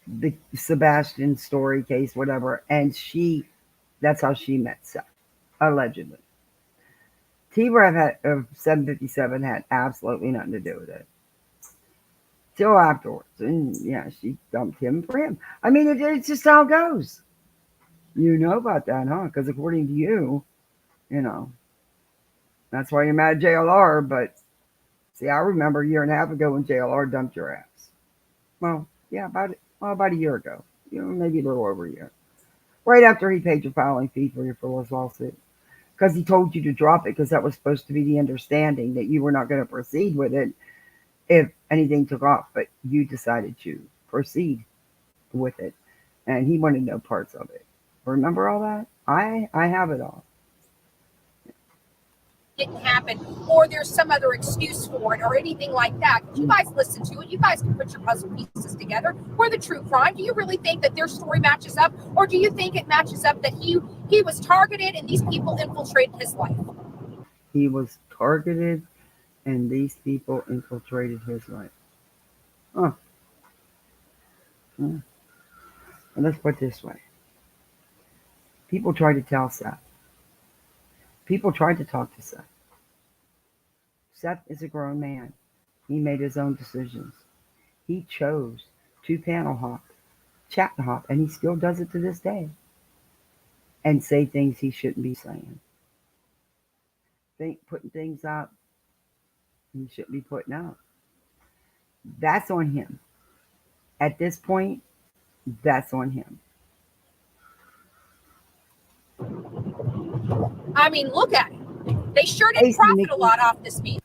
the Sebastian story case, whatever, and that's how she met Seth, allegedly. T-Rev of 757 had absolutely nothing to do with it. Till afterwards. And yeah, she dumped him for him. I mean, it's just how it goes. You know about that, huh? Because according to you, that's why you're mad at JLR. But see, I remember a year and a half ago when JLR dumped your ass. Well, yeah, about a year ago. Maybe a little over a year. Right after he paid your filing fee for your frivolous lawsuit. Because he told you to drop it because that was supposed to be the understanding that you were not going to proceed with it if anything took off. But you decided to proceed with it. And he wanted no parts of it. Remember all that? I have it all. Didn't happen, or there's some other excuse for it, or anything like that. You guys listen to it. You guys can put your puzzle pieces together. For the true crime, do you really think that their story matches up, or do you think it matches up that he was targeted and these people infiltrated his life? He was targeted, and these people infiltrated his life. Huh. And let's put it this way. People tried to tell Seth. People tried to talk to Seth. Seth is a grown man. He made his own decisions. He chose to panel hop, chat hop, and he still does it to this day. And say things he shouldn't be saying. Putting things out he shouldn't be putting out. That's on him. At this point, that's on him. I mean, look at it. They sure did profit a lot off this meeting.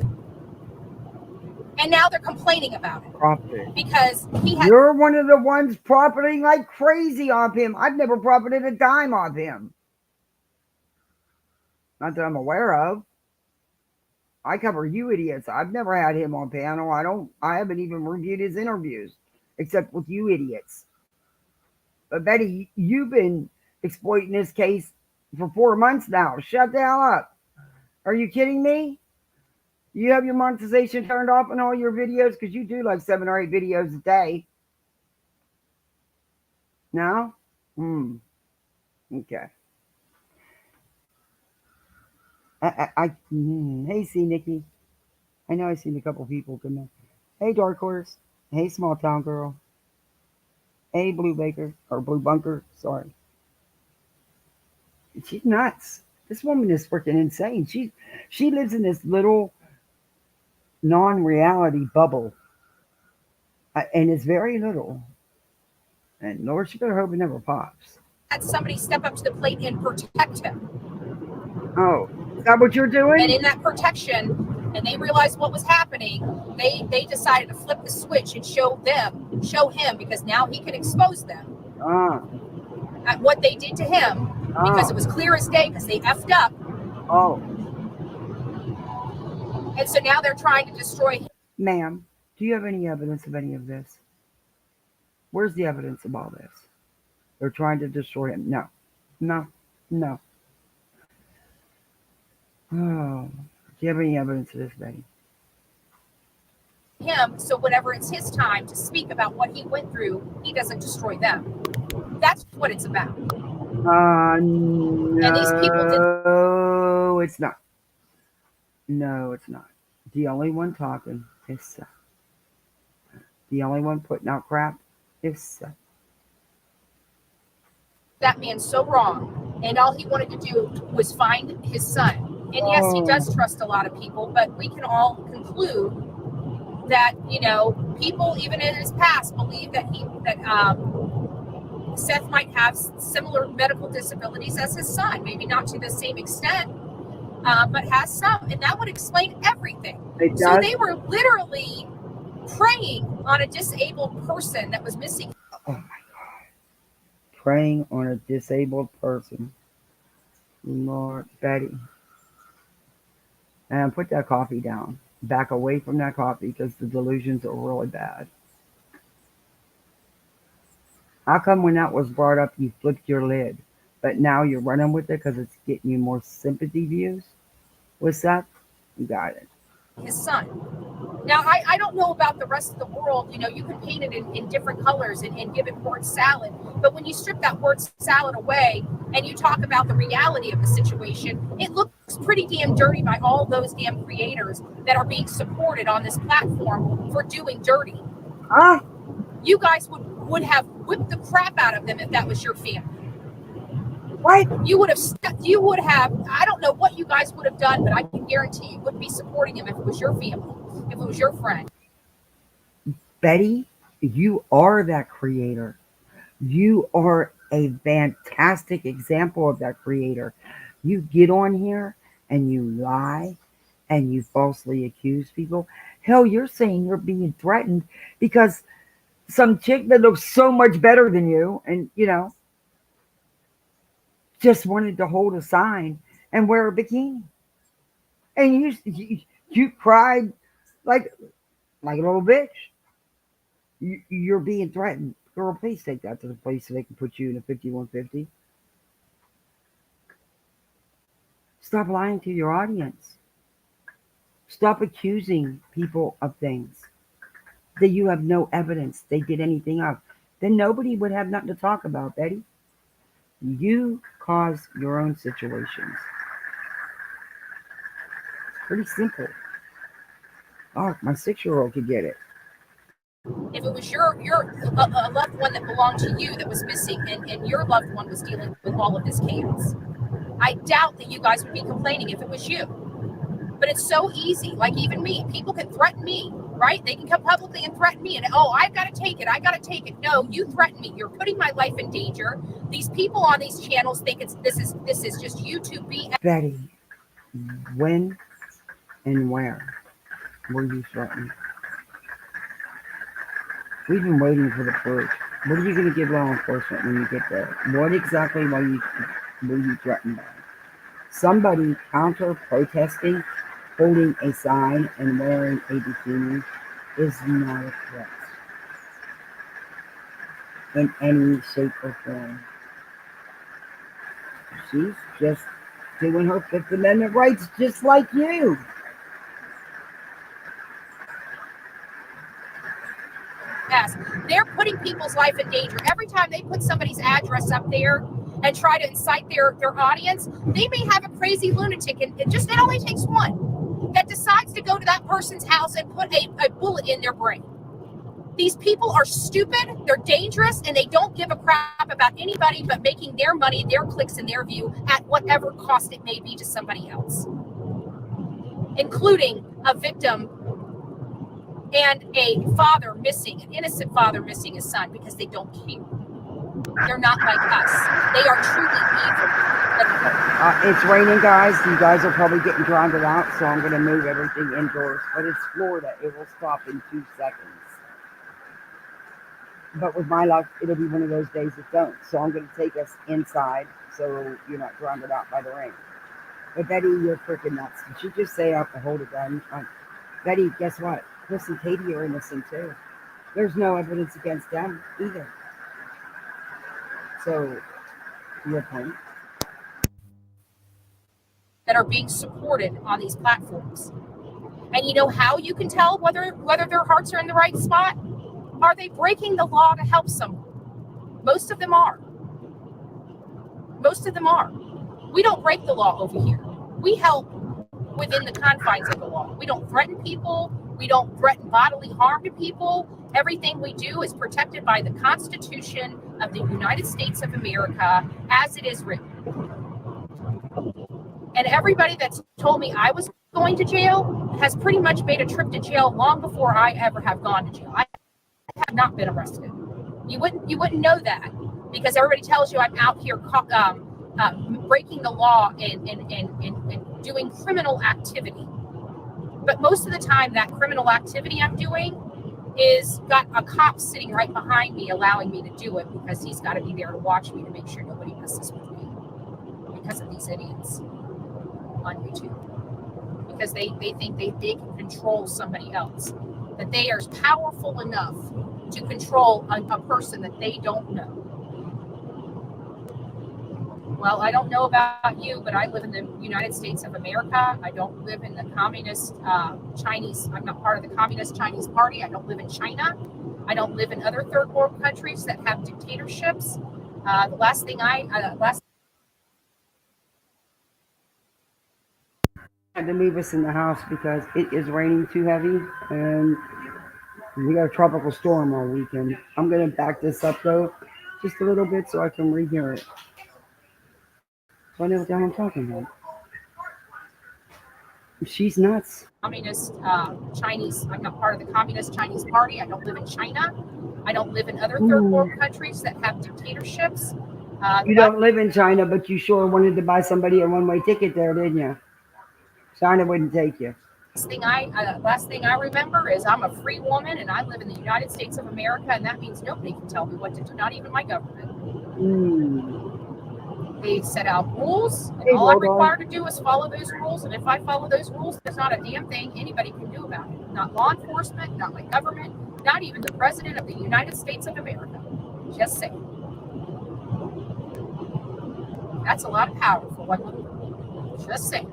And now they're complaining about it. Profit. Because You're one of the ones profiting like crazy off him. I've never profited a dime off him. Not that I'm aware of. I cover you idiots. I've never had him on panel. I haven't even reviewed his interviews, except with you idiots. But Betty, you've been exploiting this case for 4 months now. Shut the hell up. Are you kidding me? You have your monetization turned off on all your videos because you do like 7 or 8 videos a day. No? Okay. Hey, see Nikki. I know I've seen a couple people come in. Hey, Dark Horse. Hey, Small Town Girl. Hey, Blue Baker or Blue Bunker. Sorry. She's nuts. This woman is freaking insane. She lives in this little non-reality bubble, and it's very little. And Lord, she better hope it never pops. Had somebody step up to the plate and protect him. Oh, is that what you're doing? And in that protection, and they realized what was happening, they decided to flip the switch and show him, because now he can expose them at what they did to him, because it was clear as day, because they effed up. Oh. And so now they're trying to destroy him. Ma'am, do you have any evidence of any of this? Where's the evidence of all this? They're trying to destroy him. No. Oh, do you have any evidence of this, Betty? Him, so whenever it's his time to speak about what he went through, he doesn't destroy them. That's what it's about. No, and these people it's not. No, it's not. The only one talking is Seth. The only one putting out crap is Seth. That man's so wrong, and all he wanted to do was find his son. And yes, he does trust a lot of people, but we can all conclude that, people even in his past believe that Seth might have similar medical disabilities as his son, maybe not to the same extent, but has some, and that would explain everything. So they were literally preying on a disabled person that was missing. Oh my God. Preying on a disabled person. Lord, Betty. And put that coffee down. Back away from that coffee because the delusions are really bad. How come when that was brought up, you flipped your lid, but now you're running with it because it's getting you more sympathy views? What's that? You got it. His son. Now, I don't know about the rest of the world. You can paint it in different colors and give it word salad. But when you strip that word salad away and you talk about the reality of the situation, it looks pretty damn dirty by all those damn creators that are being supported on this platform for doing dirty. You guys would have whipped the crap out of them if that was your family. What? You would have, I don't know what you guys would have done, but I can guarantee you wouldn't be supporting him if it was your family, if it was your friend. Betty, you are that creator. You are a fantastic example of that creator. You get on here and you lie and you falsely accuse people. Hell, you're saying you're being threatened because some chick that looks so much better than you and, just wanted to hold a sign and wear a bikini. And you cried like a little bitch. You're being threatened. Girl, please take that to the place so they can put you in a 5150. Stop lying to your audience. Stop accusing people of things that you have no evidence they did anything of. Then nobody would have nothing to talk about, Betty. You cause your own situations. Pretty simple. Oh, my 6-year-old could get it. If it was your a loved one that belonged to you that was missing and your loved one was dealing with all of this chaos, I doubt that you guys would be complaining if it was you. But it's so easy. Like even me, people can threaten me, right? They can come publicly and threaten me and, I've got to take it. No, you threaten me. You're putting my life in danger. These people on these channels think this is just YouTube BS. Betty, when and where were you threatened? We've been waiting for the proof. What are you going to give law enforcement when you get there? What exactly were you threatened by? Somebody counter-protesting holding a sign and wearing a bikini is not a threat in any shape or form. She's just doing her Fifth Amendment rights just like you. Yes, they're putting people's life in danger. Every time they put somebody's address up there and try to incite their audience, they may have a crazy lunatic, and it only takes one that decides to go to that person's house and put a bullet in their brain. These people are stupid, they're dangerous, and they don't give a crap about anybody but making their money, their clicks, and their view at whatever cost it may be to somebody else, including a victim and a father missing, an innocent father missing his son, because they don't care. They're not like us. They are truly evil. It's raining, guys. You guys are probably getting drowned out, so I'm going to move everything indoors. But it's Florida. It will stop in 2 seconds. But with my luck, it'll be one of those days that don't. So I'm going to take us inside so you're not drowned out by the rain. But Betty, you're freaking nuts. Did you just say I have to hold a gun? Betty, guess what? Chris and Katie are innocent too. There's no evidence against them either. So, your point. That are being supported on these platforms. And you know how you can tell whether their hearts are in the right spot? Are they breaking the law to help someone? Most of them are. Most of them are. We don't break the law over here. We help within the confines of the law. We don't threaten people. We don't threaten bodily harm to people. Everything we do is protected by the Constitution of the United States of America as it is written. And everybody that's told me I was going to jail has pretty much made a trip to jail long before I ever have gone to jail. I have not been arrested. You wouldn't know that, because everybody tells you I'm out here breaking the law and doing criminal activity. But most of the time, that criminal activity I'm doing is got a cop sitting right behind me allowing me to do it, because he's got to be there to watch me to make sure nobody messes with me because of these idiots on YouTube. Because they think they can control somebody else, that they are powerful enough to control a person that they don't know. Well, I don't know about you, but I live in the United States of America. I don't live in the communist Chinese. I'm not part of the communist Chinese party. I don't live in China. I don't live in other third world countries that have dictatorships. The last thing I had to leave us in the house because it is raining too heavy, and we got a tropical storm all weekend. I'm going to back this up, though, just a little bit so I can rehear it. So I know what the hell I'm talking about. She's nuts. Communist Chinese. I'm not part of the communist Chinese party. I don't live in China. I don't live in other third world countries that have dictatorships. You don't live in China, but you sure wanted to buy somebody a one-way ticket there, didn't you? China wouldn't take you. Last thing I remember is I'm a free woman and I live in the United States of America, and that means nobody can tell me what to do, not even my government. They set out rules, and all I'm required to do is follow those rules, and if I follow those rules, there's not a damn thing anybody can do about it. Not law enforcement, not my government, not even the President of the United States of America. Just saying. That's a lot of power for one little girl. Just saying.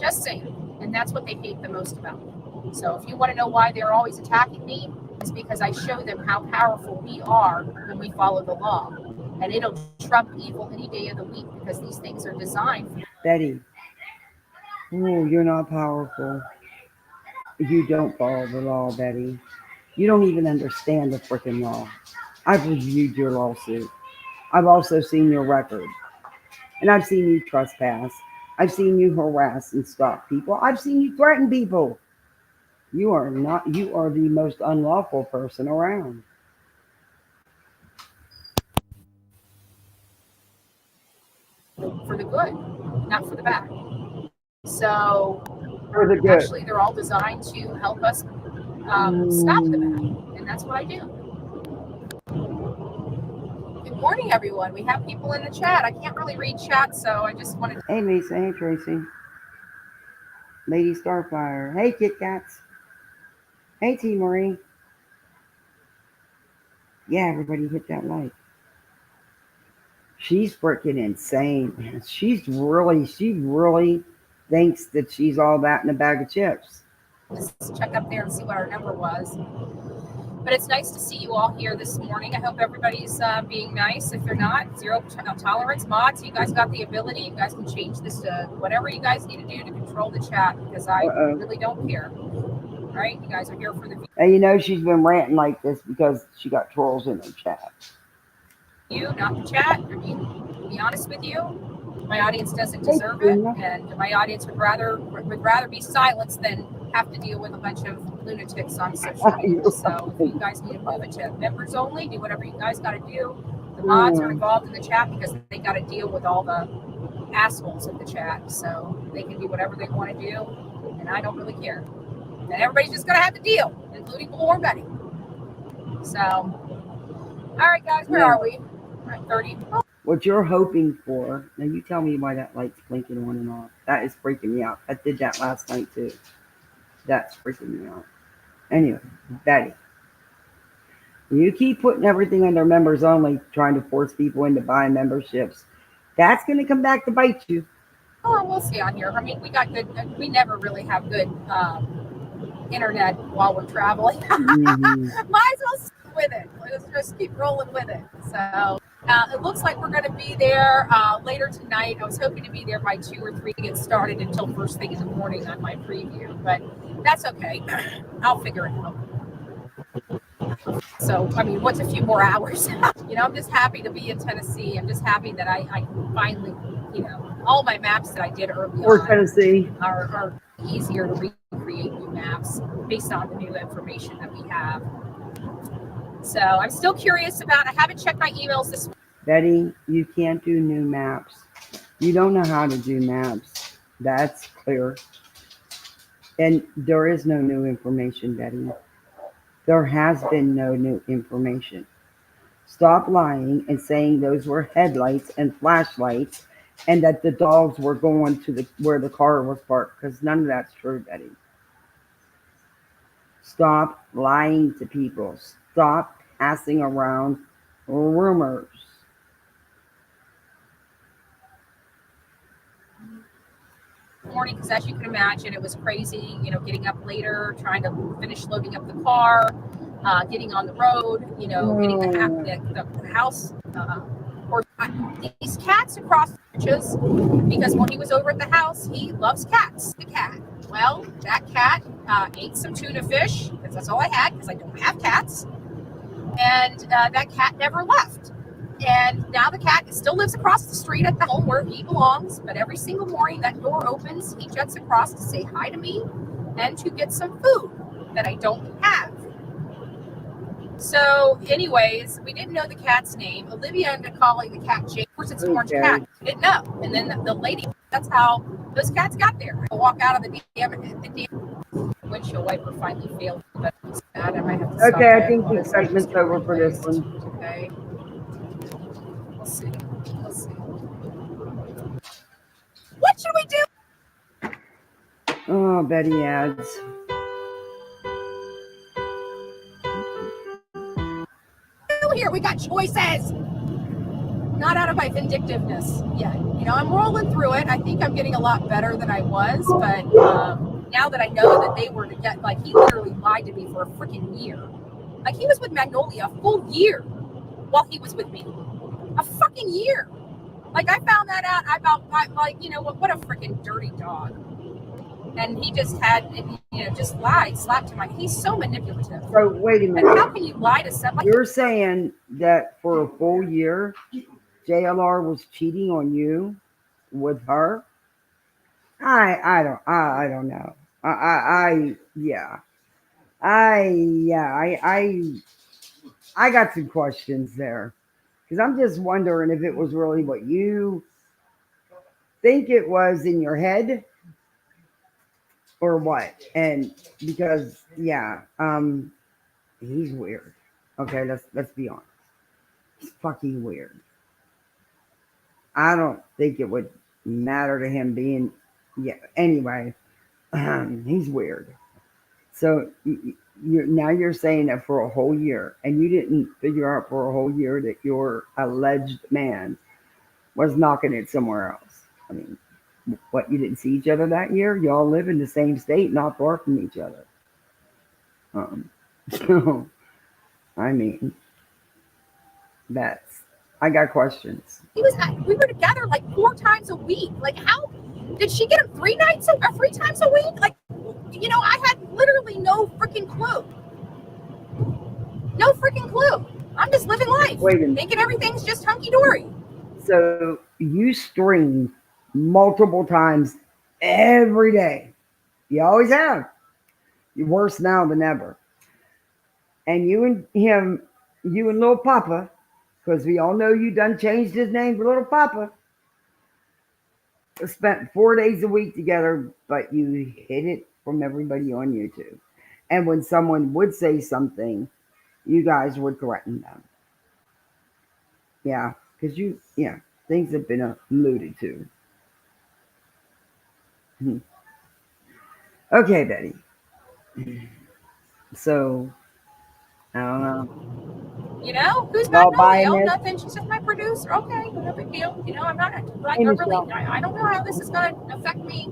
Just saying. And that's what they hate the most about me. So if you want to know why they're always attacking me, it's because I show them how powerful we are when we follow the law. And it'll trump evil any day of the week, because these things are designed for Betty. Oh, you're not powerful. You don't follow the law, Betty. You don't even understand the freaking law. I've reviewed your lawsuit. I've also seen your record. And I've seen you trespass. I've seen you harass and stalk people. I've seen you threaten people. You are the most unlawful person around. for the good, not for the bad. So For the good. actually, they're all designed to help us stop the bad, and that's what I do. Good morning, everyone. We have people in the chat. I can't really read chat, so I just wanted to... Hey, Lisa. Hey, Tracy. Lady Starfire. Hey, Kit Kats. Hey, T Marie. Yeah, everybody hit that like. She's freaking insane. She really thinks that she's all that in a bag of chips. Let's check up there and see what our number was. But it's nice to see you all here this morning. I hope everybody's being nice. If they're not, zero tolerance mods. You guys got the ability. You guys can change this to whatever you guys need to do to control the chat, because I really don't care. All right? You guys are here for the view. And you know she's been ranting like this because she got trolls in her chat. You, not the chat. I mean, to be honest with you, my audience doesn't deserve it, and my audience would rather be silenced than have to deal with a bunch of lunatics on social media. So if you guys need to move it to members only, do whatever you guys got to do. The mods are involved in the chat because they got to deal with all the assholes in the chat. So they can do whatever they want to do, and I don't really care. And everybody's just going to have to deal, including Bullhorn Betty. So, all right, guys, where are we? We're at 30. Oh. What you're hoping for, now you tell me why that light's blinking on and off. That is freaking me out. I did that last night too. That's freaking me out. Anyway, Betty, you keep putting everything under members only, trying to force people into buying memberships. That's going to come back to bite you. Oh, we'll see on here. I mean, we never really have good internet while we're traveling. Might as well stick with it. Let's just keep rolling with it. So it looks like we're going to be there later tonight. I was hoping to be there by 2 or 3 to get started until first thing in the morning on my preview, but that's okay. I'll figure it out. So, I mean, what's a few more hours? I'm just happy to be in Tennessee. I'm just happy that I finally, all my maps that I did early on Tennessee are easier to recreate new maps based on the new information that we have. So I'm still curious about, I haven't checked my emails this week. Betty, you can't do new maps. You don't know how to do maps. That's clear. And there is no new information, Betty. There has been no new information. Stop lying and saying those were headlights and flashlights and that the dogs were going to where the car was parked, because none of that's true, Betty. Stop lying to people. Stop passing around rumors. Morning, because as you can imagine, it was crazy, getting up later, trying to finish loading up the car, getting on the road, getting the house, or these cats across the bridges, because when he was over at the house, he loves cats, the cat. Well, that cat ate some tuna fish, because that's all I had, because I don't have cats, and that cat never left. And now the cat still lives across the street at the home where he belongs, but every single morning that door opens, he jets across to say hi to me and to get some food that I don't have. So anyways, we didn't know the cat's name. Olivia ended up calling the cat Jane. Of course, it's an orange cat. I didn't know. And then the lady, that's how those cats got there. I walk out of the damn windshield wiper finally failed. But it's bad. I might have to stop. Okay, I think the segment's over for this one. Okay. We'll see. What should we do? Oh, Betty adds. Here we got choices. Not out of my vindictiveness yet. I'm rolling through it. I think I'm getting a lot better than I was, but now that I know that they were to get, he literally lied to me for a freaking year. He was with Magnolia a full year while he was with me. A fucking year. I found that out what a freaking dirty dog. And he just had, just lied, slapped him. He's so manipulative. So wait a minute. And how can you lie to somebody? You're saying that for a full year, JLR was cheating on you with her? I don't know. I got some questions there, because I'm just wondering if it was really what you think it was in your head or what. And because he's weird. Okay, let's be honest. He's fucking weird. I don't think it would matter to him being anyway. He's weird. So you're saying that for a whole year, and you didn't figure out for a whole year that your alleged man was knocking it somewhere else. I mean, what, you didn't see each other that year? Y'all live in the same state, not far from each other. So, I mean, that's, I got questions. We were together like 4 times a week. Like, how did she get him 3 times a week? Like, I had literally no freaking clue. No freaking clue. I'm just living life, thinking everything's just hunky dory. So you stream multiple times every day. You always have. You're worse now than ever. And you and Little Papa, because we all know you done changed his name for Little Papa, spent 4 days a week together, but you hid it from everybody on YouTube. And when someone would say something, you guys would threaten them. Yeah, because things have been alluded to. Okay, Betty. So, I don't know. Who's Y'all Magnolia? buying Oh, this? nothing. She's just my producer. Okay, no big deal. I'm not like, Hey, I Michelle. don't know how this is going to affect me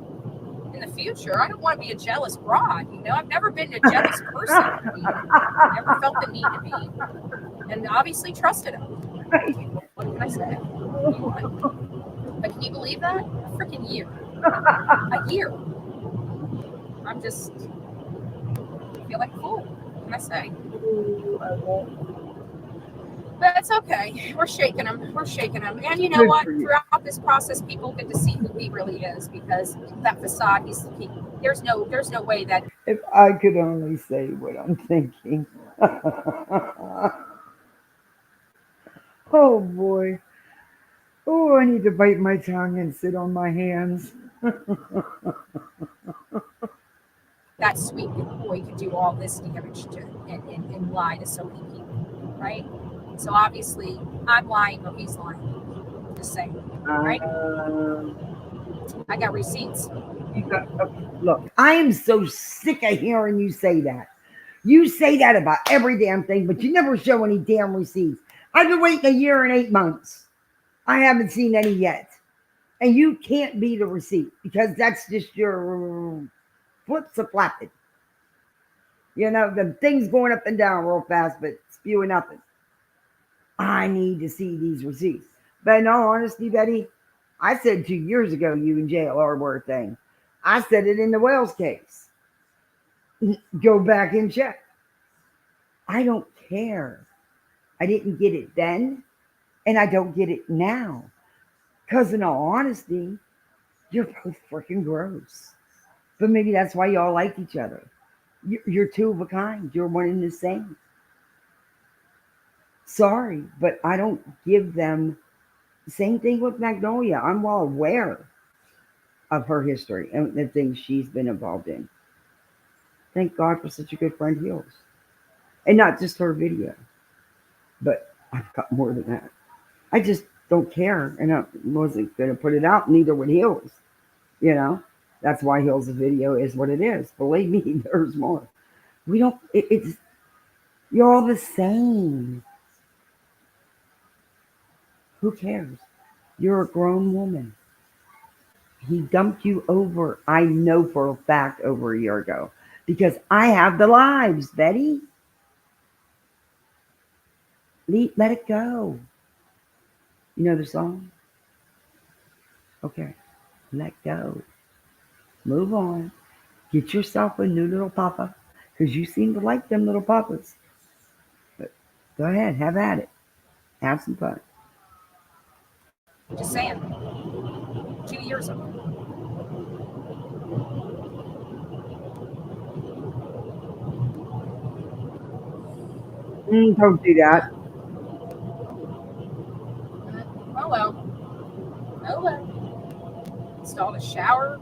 in the future. I don't want to be a jealous broad. I've never been a jealous person. Never felt the need to be, and obviously trusted him. What can I say? But can you believe that? A freaking year. A year. I'm just feel like a fool. What can I say? But it's okay. We're shaking him. And you know Good what? for you. Throughout this process, people get to see who he really is, because that facade, there's no way that. If I could only say what I'm thinking. Oh boy. Oh, I need to bite my tongue and sit on my hands. That sweet boy could do all this damage to and lie to so many people, right? So obviously, I'm lying or he's lying. Just saying, right? I got receipts. Look, I am so sick of hearing you say that. You say that about every damn thing, but you never show any damn receipts. I've been waiting a year and 8 months. I haven't seen any yet. And you can't be the receipt, because that's just your flips a flapping. The things going up and down real fast, but spewing nothing. I need to see these receipts. But in all honesty, Betty, I said 2 years ago you and JLR were a thing. I said it in the Wells case. Go back and check. I don't care. I didn't get it then, and I don't get it now. Because in all honesty, you're both freaking gross. But maybe that's why y'all like each other. You're two of a kind. You're one and the same. Sorry, but I don't give them. Same thing with Magnolia. I'm well aware of her history and the things she's been involved in. Thank God for such a good friend, Heels. And not just her video, but I've got more than that. I just don't care, and I wasn't going to put it out, neither would Heels. That's why Heels' video is what it is. Believe me, there's more. We don't, you're all the same. Who cares? You're a grown woman. He dumped you over, I know for a fact, over a year ago. Because I have the lives, Betty. Let it go. You know the song? Okay. Let go. Move on. Get yourself a new little papa. Because you seem to like them little papas. But go ahead. Have at it. Have some fun. Just saying. 2 years ago. Don't do that. Oh well. Installed a shower.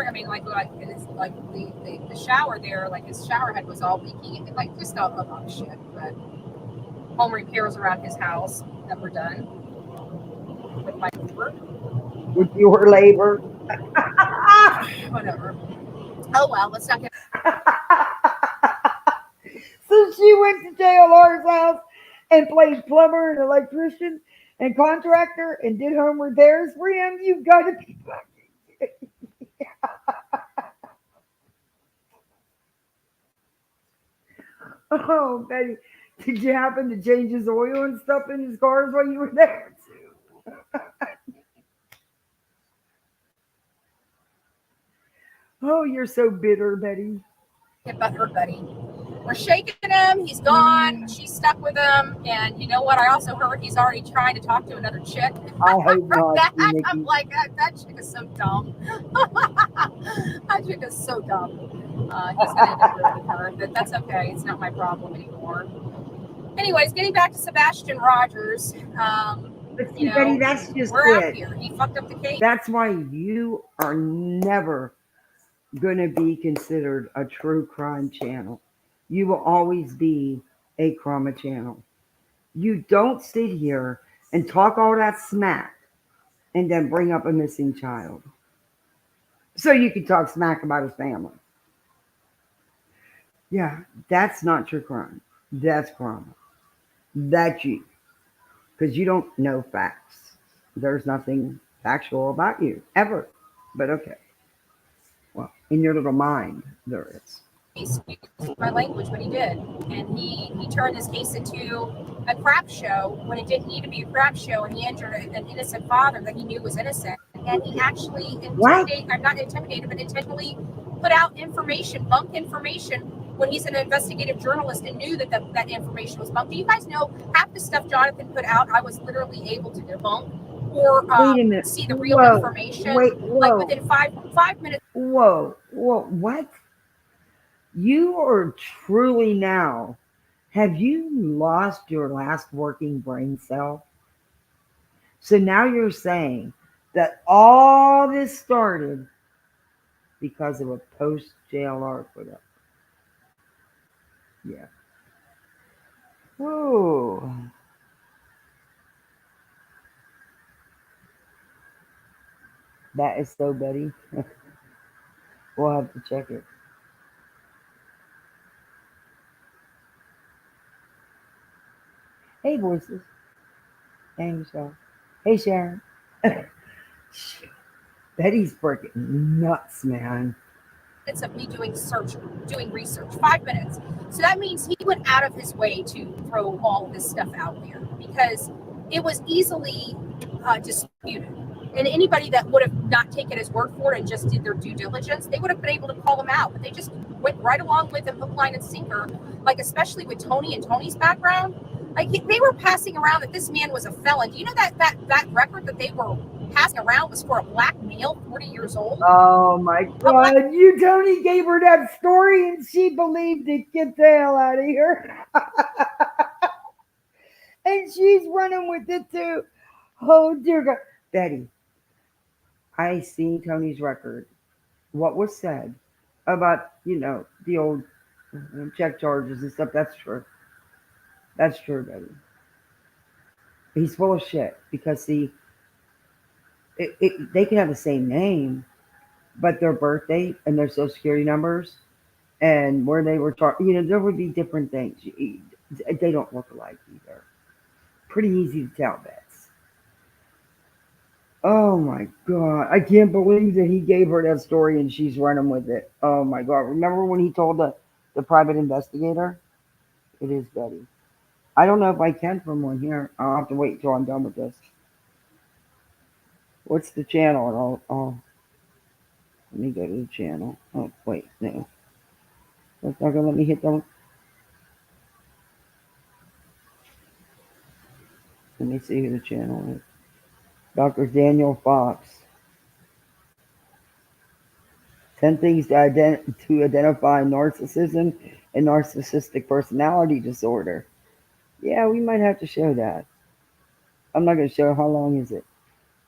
I mean, and it's like the shower there, like his shower head was all leaky, and like just a lot of shit. But home repairs around his house that were done with my labor. With your labor. Whatever. Oh well, let's not get. So she went to JLR's house and played plumber and electrician and contractor and did home repairs for him. You've got to be. Oh, Betty, did you happen to change his oil and stuff in his cars while you were there? Oh, you're so bitter, Betty. Get butthurt, buddy. We're shaking him. He's gone. She's stuck with him. And you know what? I also heard he's already trying to talk to another chick. I hope From not. that, Nikki. I'm like, that chick is so dumb. That chick is so dumb. He's going to end up ruining her. But that's okay. It's not my problem anymore. Anyways, getting back to Sebastian Rogers. But see, You know, Betty, that's just we're out it. here. He fucked up the case. That's why you are never going to be considered a true crime channel. You will always be a trauma channel. You don't sit here and talk all that smack and then bring up a missing child. So you can talk smack about his family. Yeah, that's not true crime. That's trauma. That's you. Because you don't know facts. There's nothing factual about you, ever. But okay. Well, in your little mind, there is. My language, but he did, and he turned this case into a crap show when it didn't need to be a crap show, and he injured an innocent father that he knew was innocent, and he actually I'm not intimidated, but intentionally put out information, bunk information, when he's an investigative journalist and knew that information was bunked. Do you guys know half the stuff Jonathan put out, I was literally able to debunk or Wait a minute. see the real information, like within five minutes. Whoa, what? You are truly now, have you lost your last working brain cell? So now you're saying that all this started because of a post JLR put up. Yeah. Ooh. That is so Betty. We'll have to check it. Hey, voices. Hey, Michelle. Hey, Sharon. Betty's freaking nuts, man. Minutes of me doing research, 5 minutes. So that means he went out of his way to throw all this stuff out there because it was easily disputed. And anybody that would have not taken his word for it and just did their due diligence, they would have been able to call him out. But they just went right along with him, hook, line, and sinker. Like especially with Tony and Tony's background, like they were passing around that this man was a felon. Do you know that record that they were passing around was for a black male, 40 years old? Oh my God! You Tony gave her that story and she believed it. Get the hell out of here! And she's running with it too. Oh dear God, Betty. I seen Tony's record. What was said about, the old check charges and stuff, that's true. That's true, Betty. He's full of shit because, see, they can have the same name, but their birth date and their social security numbers and where they were there would be different things. They don't look alike either. Pretty easy to tell, Bets. Oh my God. I can't believe that he gave her that story and she's running with it. Oh my God. Remember when he told the private investigator? It is Betty. I don't know if I can from one here. I'll have to wait until I'm done with this. What's the channel? And let me go to the channel. Oh, wait, no. That's not going to let me hit them. Let me see who the channel is. Dr. Daniel Fox. 10 things to identify narcissism and narcissistic personality disorder. Yeah, we might have to show that. I'm not going to show how long is it.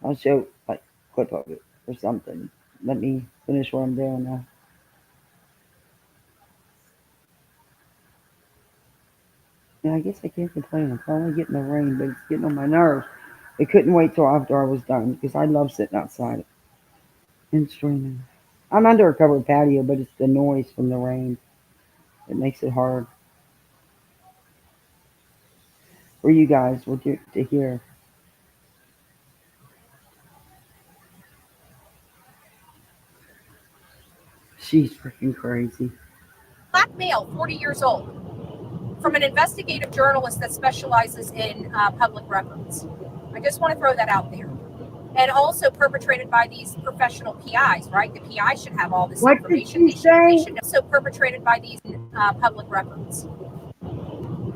I'll show like a clip of it or something. Let me finish what I'm doing now. Yeah, I guess I can't complain. I'm finally getting the rain, but it's getting on my nerves. It couldn't wait till after I was done because I love sitting outside and streaming. I'm under a covered patio, but it's the noise from the rain that makes it hard for you guys to hear. She's freaking crazy. Black male, 40 years old, from an investigative journalist that specializes in public records. I just want to throw that out there. And also perpetrated by these professional PIs, right? The PI should have all this What did information. she say? They should also perpetrated by these public records.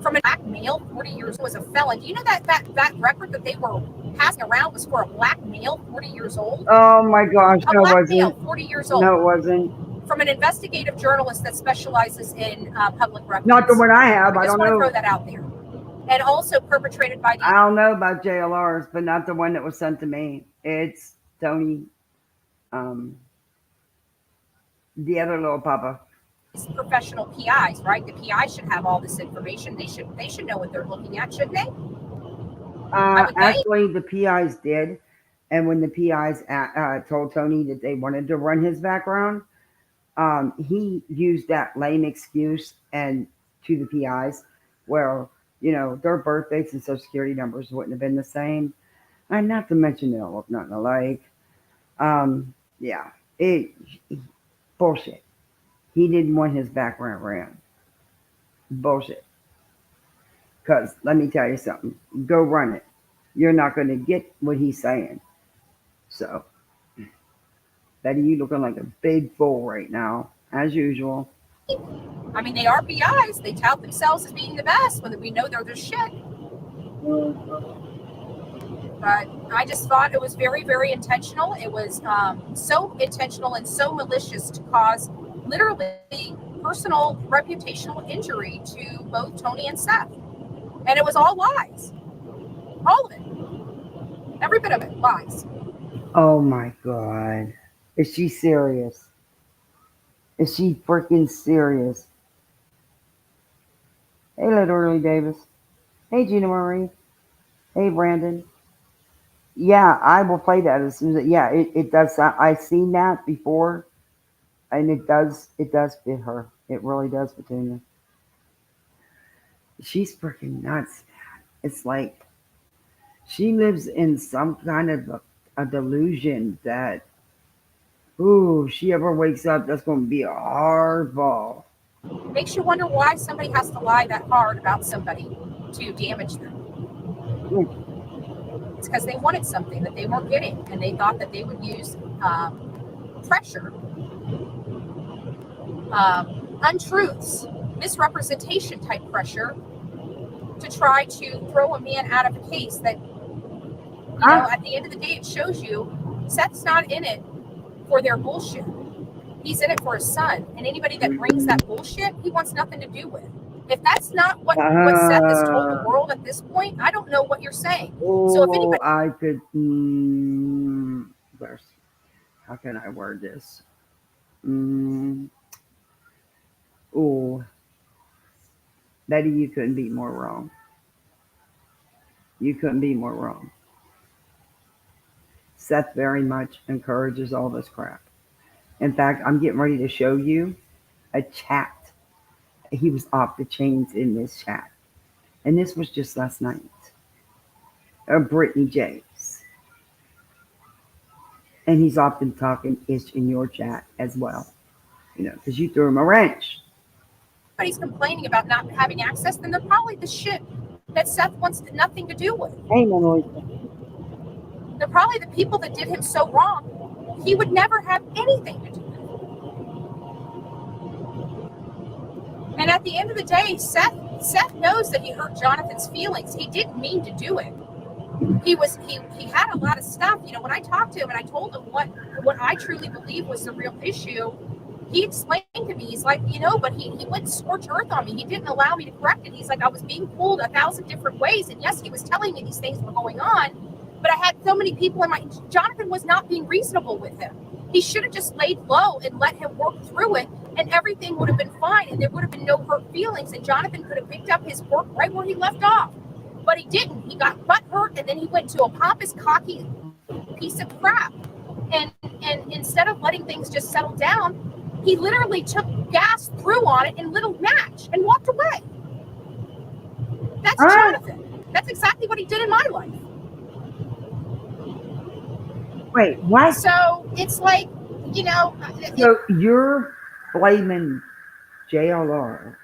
From a black male, 40 years old, was a felon. Do you know that record that they were passing around was for a black male, 40 years old? Oh my gosh, A no, it black wasn't. male, 40 years old. No, it wasn't. From an investigative journalist that specializes in public records. Not the one I have. I just don't want to know. throw that out there. And also perpetrated by I don't know about JLRs, but not the one that was sent to me. It's Tony, the other little papa. these professional PIs, right? The PI should have all this information. They should know what they're looking at, shouldn't they? Actually, the PIs did, and when the PIs told Tony that they wanted to run his background, he used that lame excuse and to the PIs, well, their birth dates and social security numbers wouldn't have been the same, and not to mention they all look nothing alike. Yeah, bullshit. He didn't want his background ran. Bullshit. Because let me tell you something. Go run it. You're not going to get what he's saying. So, Betty, you looking like a big fool right now, as usual. I mean, they are PIs. They tout themselves as being the best, whether we know they're the shit. But I just thought it was very, very intentional. It was so intentional and so malicious to cause literally personal reputational injury to both Tony and Seth. And it was all lies. All of it. Every bit of it, lies. Oh my God. Is she serious? Is she freaking serious? Hey, Literally Davis. Hey, Gina Marie. Hey, Brandon. Yeah, I will play that as soon as it does. I've seen that before, and it does fit her. It really does, Petunia. She's freaking nuts. It's like she lives in some kind of a delusion that, she ever wakes up, that's going to be a hard fall. Makes you wonder why somebody has to lie that hard about somebody to damage them. It's because they wanted something that they weren't getting, and they thought that they would use pressure, untruths, misrepresentation type pressure to try to throw a man out of a case that, at the end of the day, it shows you Seth's not in it for their bullshit. He's in it for his son, and anybody that brings that bullshit, he wants nothing to do with. If that's not what Seth has told the world at this point, I don't know what you're saying. So if anybody, I could. How can I word this? Betty, you couldn't be more wrong. You couldn't be more wrong. Seth very much encourages all this crap. In fact, I'm getting ready to show you a chat. He was off the chains in this chat. And this was just last night. Brittany James. And he's often talking ish in your chat as well. Because you threw him a wrench. Everybody's complaining about not having access, then they're probably the shit that Seth wants nothing to do with. Hey, Melissa. They're probably the people that did him so wrong, he would never have anything to do with. And at the end of the day, Seth knows that he hurt Jonathan's feelings. He didn't mean to do it. He had a lot of stuff. When I talked to him and I told him what I truly believe was the real issue, he explained to me, he's like, but he went scorched earth on me. He didn't allow me to correct it. He's like, I was being pulled 1,000 different ways. And yes, he was telling me these things were going on. But I had so many people Jonathan was not being reasonable with him. He should have just laid low and let him work through it, and everything would have been fine, and there would have been no hurt feelings, and Jonathan could have picked up his work right where he left off. But he didn't. He got butt hurt, and then he went to a pompous, cocky piece of crap. And And instead of letting things just settle down, he literally took gas, threw on it, and lit a match and walked away. That's Jonathan. That's exactly what he did in my life. Wait, what? So it's like, you know. So you're blaming JLR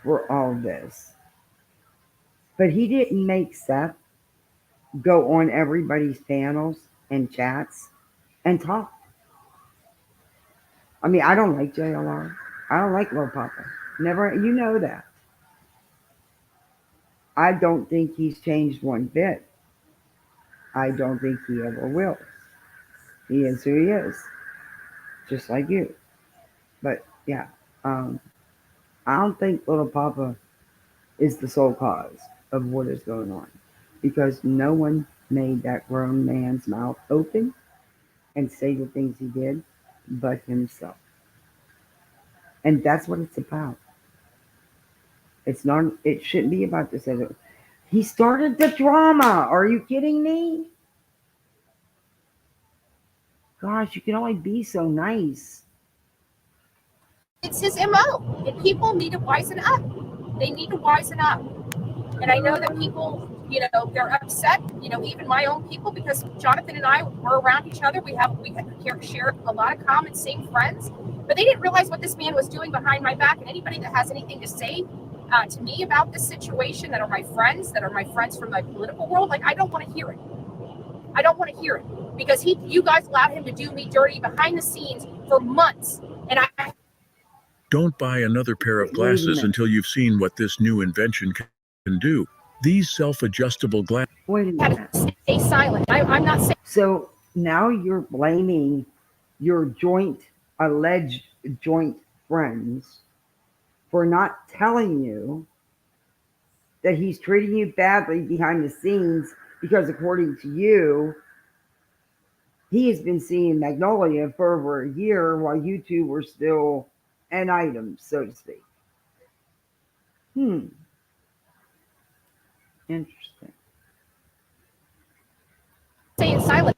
for all this, but he didn't make Seth go on everybody's panels and chats and talk. I mean, I don't like JLR. I don't like Lil Papa. Never, you know that. I don't think he's changed one bit. I don't think he ever will. He is who he is, just like you. But yeah, I don't think Little Papa is the sole cause of what is going on, because no one made that grown man's mouth open and say the things he did but himself. And that's what it's about. It's not, it shouldn't be about this. He started the drama. Are you kidding me? Gosh, you can only be so nice. It's his MO, and people need to wisen up. They need to wisen up. And I know that people, you know, they're upset, you know, even my own people, because Jonathan and I were around each other. We shared a lot of common, same friends, but they didn't realize what this man was doing behind my back. And anybody that has anything to say to me about this situation, that are my friends from my political world, like, I don't want to hear it. I don't want to hear it, because you guys allowed him to do me dirty behind the scenes for months. And I Don't buy another pair of glasses until you've seen what this new invention can do. These self-adjustable glasses. Wait a had minute. to stay silent. I'm not saying. So now you're blaming your alleged joint friends for not telling you that he's treating you badly behind the scenes, because according to you, he has been seeing Magnolia for over a year while you two were still an item, so to speak. Interesting. Staying silent.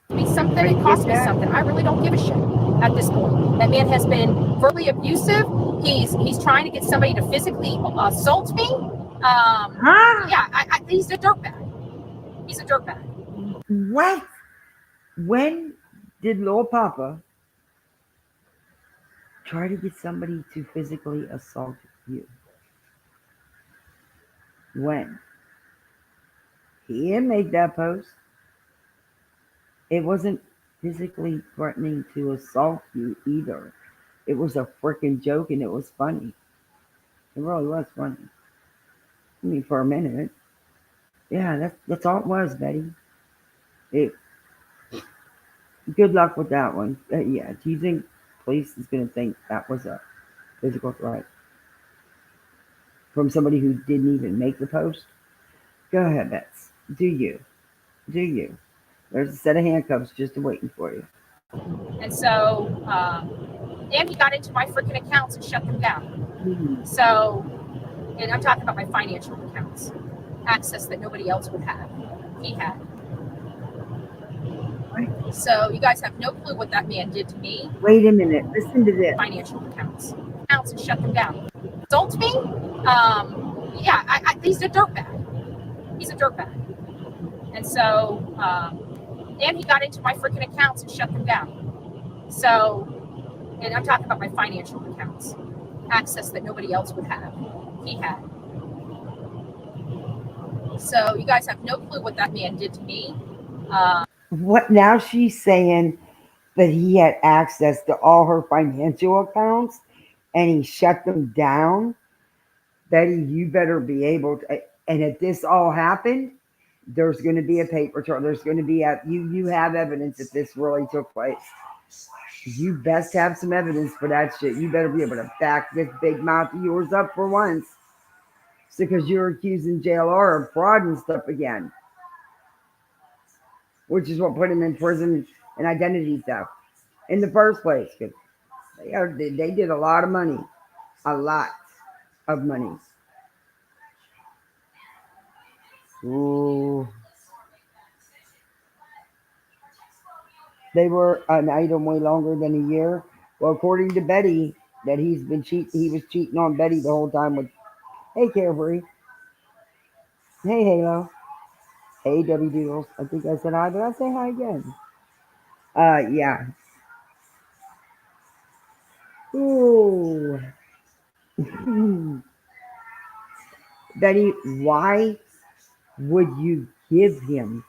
Me something, it cost me something. I really don't give a shit at this point. That man has been verbally abusive. He's trying to get somebody to physically assault me. Yeah, he's a dirtbag. He's a dirtbag. What? When did Lil Papa try to get somebody to physically assault you? When? He didn't make that post. It wasn't physically threatening to assault you either. It was a freaking joke, and it was funny. It really was funny. I mean, for a minute. Yeah, that's all it was, Betty. Good luck with that one. Yeah, do you think police is going to think that was a physical threat from somebody who didn't even make the post? Go ahead, Bets. Do you? There's a set of handcuffs just waiting for you. And so, and he got into my freaking accounts and shut them down. So, and I'm talking about my financial accounts, access that nobody else would have. He had. So you guys have no clue what that man did to me. Wait a minute. Listen to this. Financial accounts and shut them down. Assault me? Yeah, he's a dirtbag. He's a dirtbag. And so, and he got into my freaking accounts and shut them down. So, and I'm talking about my financial accounts, access that nobody else would have. He had. So you guys have no clue what that man did to me. What now? She's saying that he had access to all her financial accounts and he shut them down. Betty, you better be able to. And if this all happened, there's going to be a paper trail. There's going to be you have evidence that this really took place. You best have some evidence for that shit. You better be able to back this big mouth of yours up for once. It's because you're accusing JLR of fraud and stuff again, which is what put him in prison and identity theft in the first place. Because they did a lot of money. A lot of money. Ooh. They were an item way longer than a year. Well, according to Betty, that he was cheating on Betty the whole time with, hey, Carefree. Hey, Halo. Hey, Debbie Doodles. I think I said hi, but I'll say hi again. Yeah. Ooh. Betty, why would you give him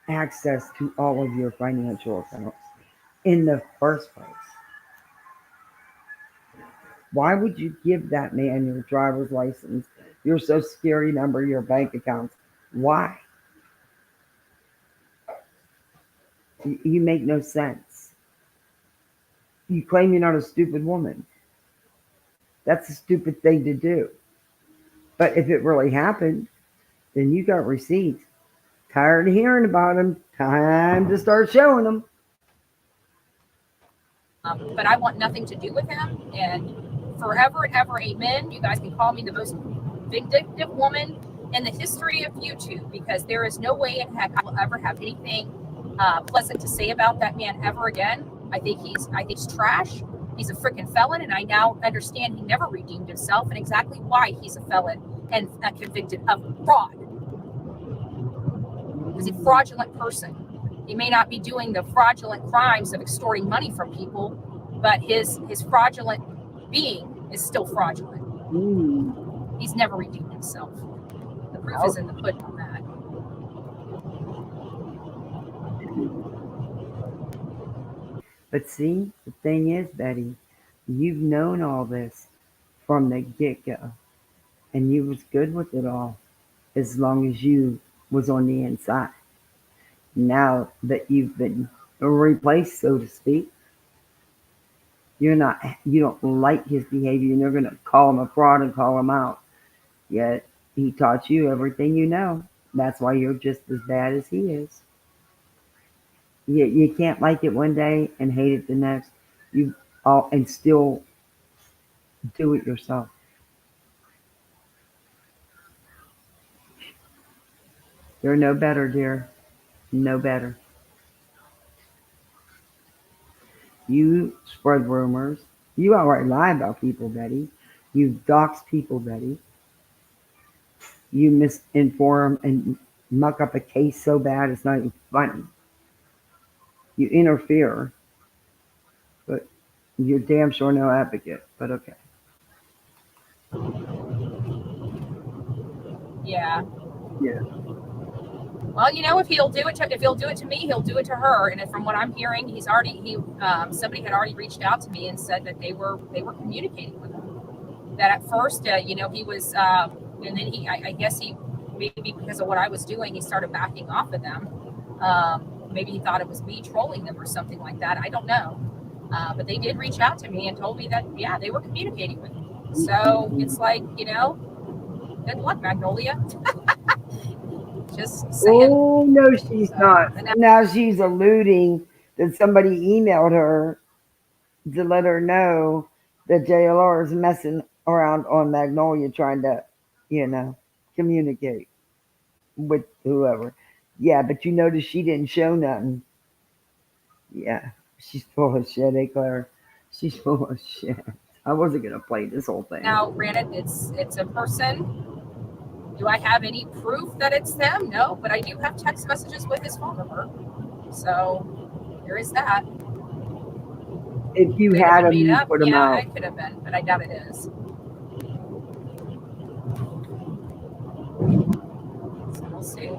access to all of your financial accounts in the first place? Why would you give that man your driver's license, your social security number, your bank accounts? Why? You make no sense. You claim you're not a stupid woman. That's a stupid thing to do. But if it really happened, then you got receipts. Tired of hearing about them. Time to start showing them. But I want nothing to do with him. And forever and ever, amen. You guys can call me the most vindictive woman in the history of YouTube, because there is no way in heck I will ever have anything pleasant to say about that man ever again. I think he's trash. He's a freaking felon, and I now understand he never redeemed himself and exactly why he's a felon and convicted of fraud. He's a fraudulent person. He may not be doing the fraudulent crimes of extorting money from people, but his fraudulent being is still fraudulent. He's never redeemed himself. The proof is in the pudding on that. But see, the thing is, Betty, you've known all this from the get-go, and you was good with it all as long as you was on the inside. Now that you've been replaced, so to speak, you don't like his behavior, and you're going to call him a fraud and call him out. Yet he taught you everything you know. That's why you're just as bad as he is. You can't like it one day and hate it the next. And still do it yourself. You're no better, dear. No better. You spread rumors. You outright lie about people, Betty. You dox people, Betty. You misinform and muck up a case so bad it's not even funny. You interfere, but you're damn sure no advocate. But okay. Yeah. Yeah. Well, if he'll do it to me, he'll do it to her. And from what I'm hearing, somebody had already reached out to me and said that they were communicating with him. That at first, he was, and then I guess he, maybe because of what I was doing, he started backing off of them. Maybe he thought it was me trolling them or something like that. I don't know. But they did reach out to me and told me that, yeah, they were communicating with me. So it's like, good luck, Magnolia. Just saying. Oh, no, she's not. Now she's alluding that somebody emailed her to let her know that JLR is messing around on Magnolia trying to, communicate with whoever. Yeah, but you notice she didn't show nothing. Yeah, she's full of shit, eh, Claire? She's full of shit. I wasn't going to play this whole thing. Now, granted, it's a person. Do I have any proof that it's them? No, but I do have text messages with his phone number. So there is that. If you had them, you put them out. Yeah, it could have been, but I doubt it is. So we'll see.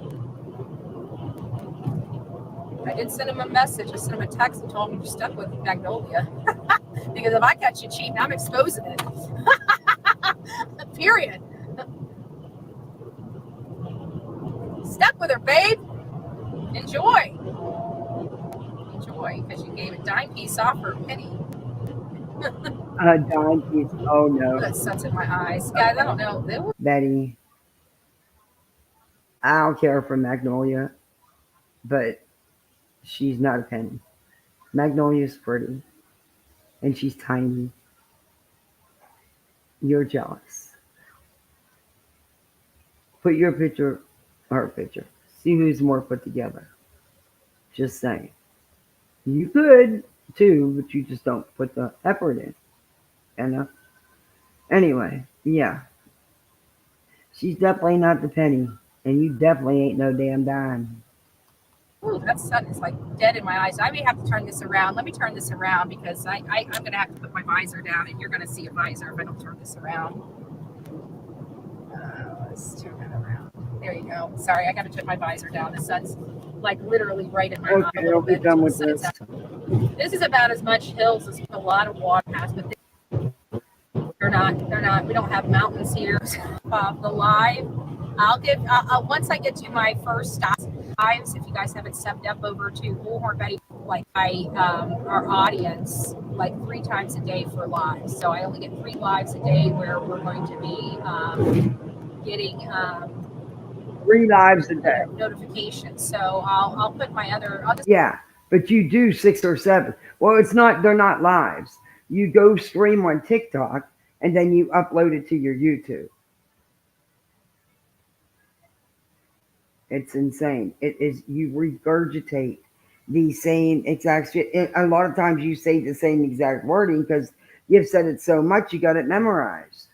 I did send him a message. I sent him a text and told him you're stuck with Magnolia. Because if I catch you cheating, I'm exposing it. Period. Stuck with her, babe. Enjoy, because you gave a dime piece off for a penny. A dime piece. Oh no. That sun's in my eyes, guys. I don't know. Betty, I don't care for Magnolia, but she's not a penny. Magnolia's pretty, and she's tiny. You're jealous. Put your picture, her picture. See who's more put together. Just saying. You could too, but you just don't put the effort in. You know. Anyway, yeah, she's definitely not the penny, and you definitely ain't no damn dime. Ooh, that sun is like dead in my eyes. I may have to turn this around. Let me turn this around because I'm going to have to put my visor down, and you're going to see a visor if I don't turn this around. Let's turn that around. There you go. Sorry, I got to put my visor down. The sun's like literally right in my eye a Okay, little I'll be bit. done Until the with sun's this. out. This is about as much hills as a lot of water has, but they're not. They're not. We don't have mountains here. The live. Once I get to my first lives. If you guys haven't stepped up over to Bullhorn Betty, like our audience, like 3 times a day for lives. So I only get 3 lives a day where we're going to be getting 3 lives a day. notifications. So I'll put my other. I'll just Yeah, but you do 6 or 7. Well, it's not. They're not lives. You go stream on TikTok and then you upload it to your YouTube. It's insane. It is. You regurgitate the same exact shit. A lot of times you say the same exact wording because you've said it so much you got it memorized.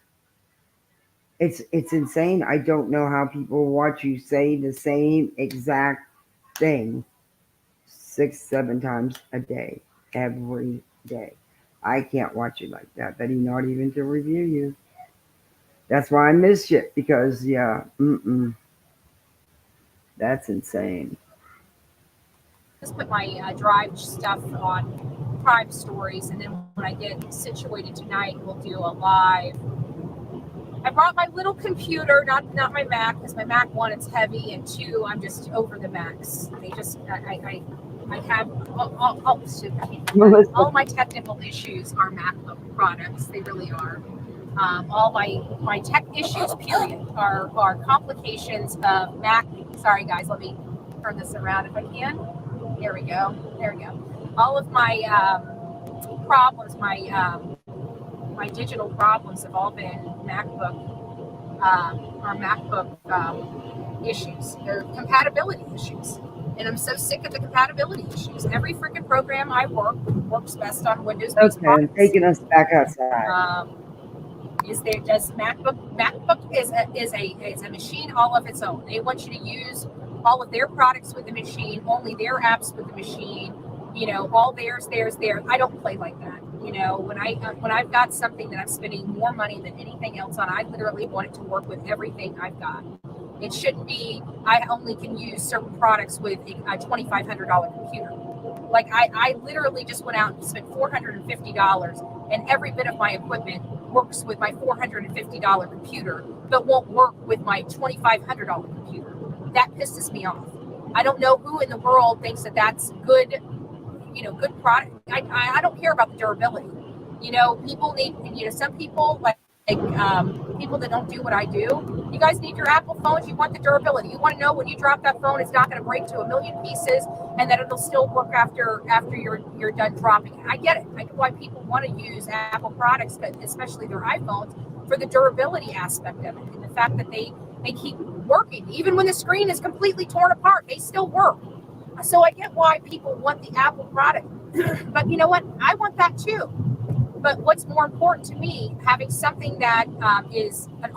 It's insane. I don't know how people watch you say the same exact thing 6, 7 times a day, every day. I can't watch you like that, Betty. Not even to review you. That's why I miss you because yeah, that's insane. put my drive stuff on Prime Stories, and then when I get situated tonight, we'll do a live. I brought my little computer, not my Mac, because my Mac, 1, it's heavy, and 2, I'm just over the Macs. They just I have all my technical issues are MacBook products. They really are. All my tech issues, period, are complications of Mac. Sorry, guys, let me turn this around if I can. There we go. There we go. All of my problems, my digital problems have all been MacBook issues. They're compatibility issues. And I'm so sick of the compatibility issues. Every freaking program I works best on Windows-based Okay, I'm products. taking us back outside. Does MacBook is a machine all of its own. They want you to use all of their products with the machine, only their apps with the machine, all theirs. I don't play like that. When I've got something that I'm spending more money than anything else on, I literally want it to work with everything I've got. It shouldn't be I only can use certain products with a $2,500 computer. Like I literally just went out and spent $450, and every bit of my equipment works with my $450 computer, but won't work with my $2,500 computer. That pisses me off. I don't know who in the world thinks that that's good, good product. I don't care about the durability. People need, some people like people that don't do what I do. You guys need your Apple phones. You want the durability. You want to know when you drop that phone, it's not going to break to a million pieces, and that it'll still work after you're done dropping it. I get it. I get why people want to use Apple products, but especially their iPhones, for the durability aspect of it and the fact that they keep working even when the screen is completely torn apart. They still work. So I get why people want the Apple product, but you know what? I want that too. But what's more important to me, having something that is an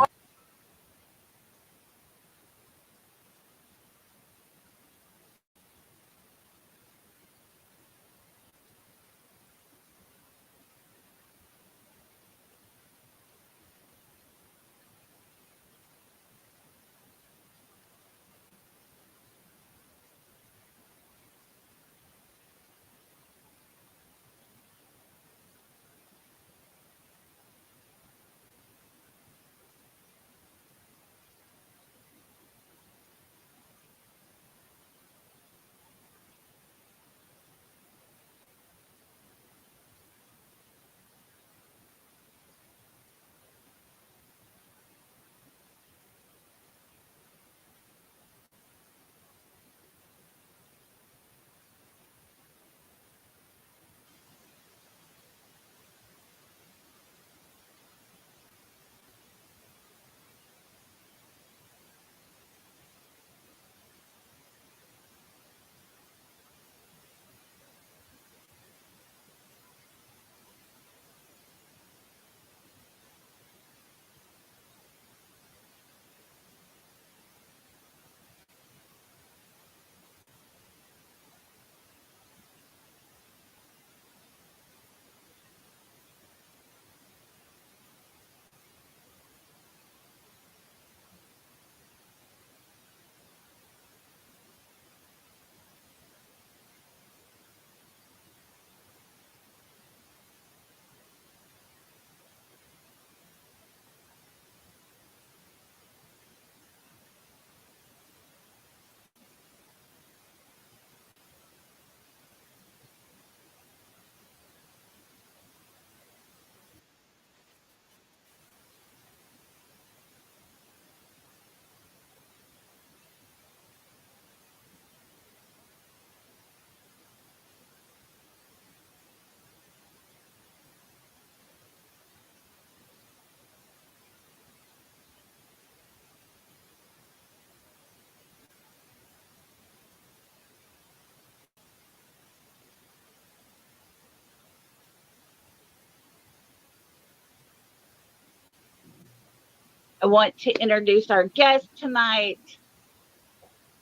I want to introduce our guest tonight.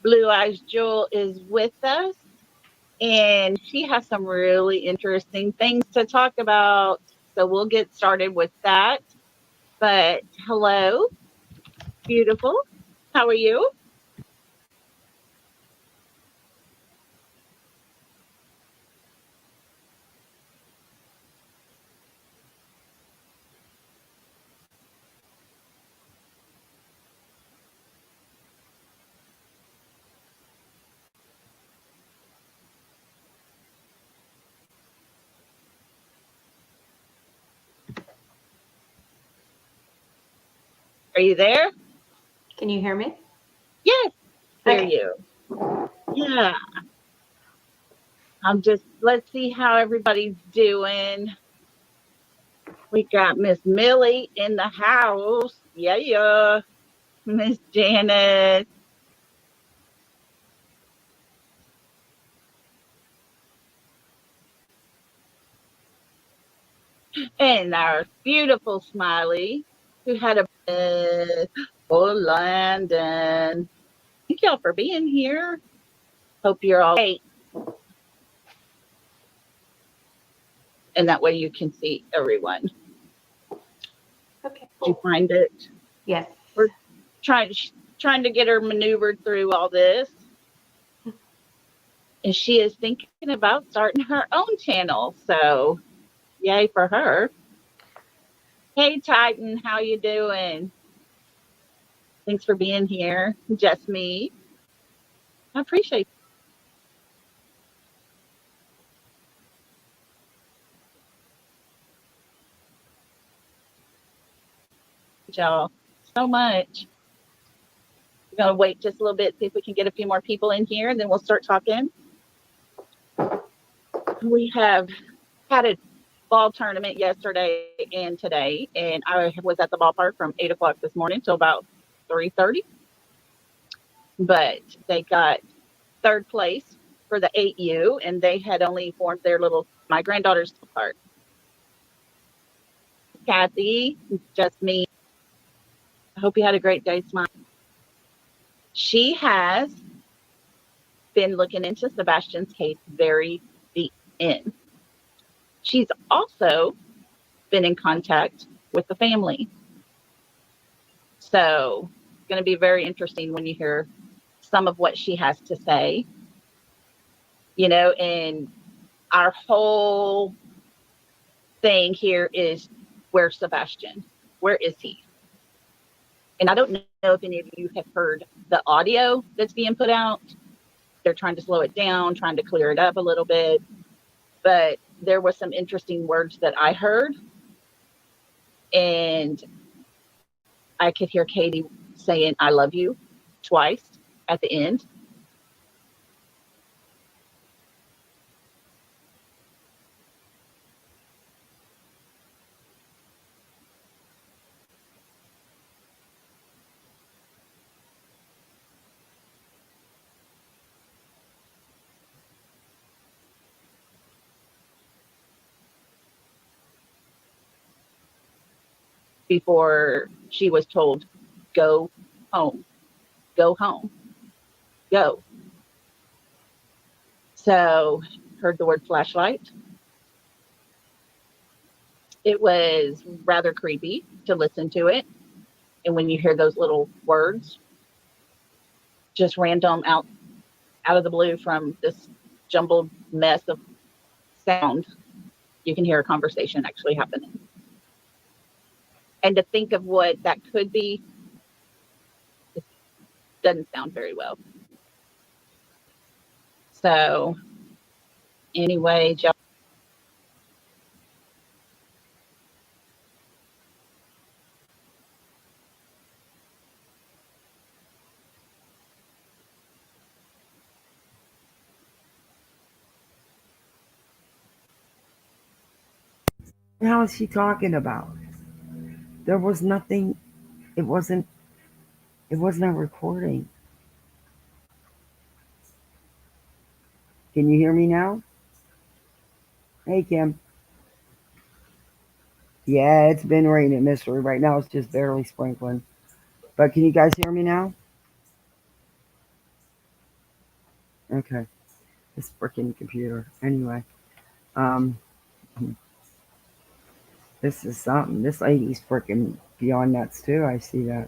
Blue Eyes Jewel is with us, and she has some really interesting things to talk about. So we'll get started with that. But hello, beautiful. How are you? Are you there? Can you hear me? Yes, hear Okay. you. Yeah. Let's see how everybody's doing. We got Miss Millie in the house. Yeah. Miss Janet. And our beautiful Smiley, who had a oh Landon. Thank y'all for being here. Hope you're all right. And that way you can see everyone. Okay. Did you find it? Yes. We're trying to get her maneuvered through all this. And she is thinking about starting her own channel. So yay for her. Hey Titan, how you doing? Thanks for being here. Just me. I appreciate y'all so much. We're gonna wait just a little bit, see if we can get a few more people in here, and then we'll start talking. We have had a ball tournament yesterday and today, and I was at the ballpark from 8 o'clock this morning till about 3:30. But they got third place for the 8U, and they had only formed my granddaughter's part. Kathy, just me. I hope you had a great day, Smile. She has been looking into Sebastian's case very deep in. She's also been in contact with the family. So it's going to be very interesting when you hear some of what she has to say. And our whole thing here is, where's Sebastian? Where is he? And I don't know if any of you have heard the audio that's being put out. They're trying to slow it down, trying to clear it up a little bit. But there were some interesting words that I heard. And I could hear Katie saying, I love you twice at the end. Before she was told, go home, go home, go. So heard the word flashlight. It was rather creepy to listen to it. And when you hear those little words, just random out of the blue from this jumbled mess of sound, you can hear a conversation actually happening. And to think of what that could be, it doesn't sound very well. So anyway, How is she talking about? There was nothing. It wasn't. It wasn't a recording. Can you hear me now? Hey, Kim. Yeah, it's been raining, Mystery. Right now, it's just barely sprinkling. But can you guys hear me now? Okay. This freaking computer. Anyway, um, this is something. This lady's freaking beyond nuts too. I see that.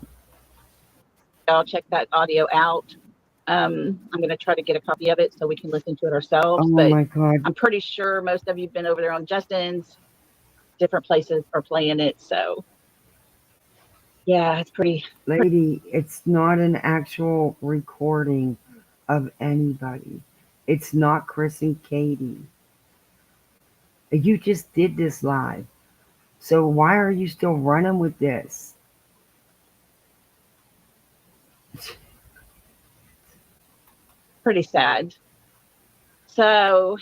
I'll check that audio out. I'm going to try to get a copy of it so we can listen to it ourselves. Oh But my God. I'm pretty sure most of you've been over there on Justin's. Different places are playing it. So, yeah, it's pretty. Lady, it's not an actual recording of anybody. It's not Chris and Katie. You just did this live. So why are you still running with this? Pretty sad. So,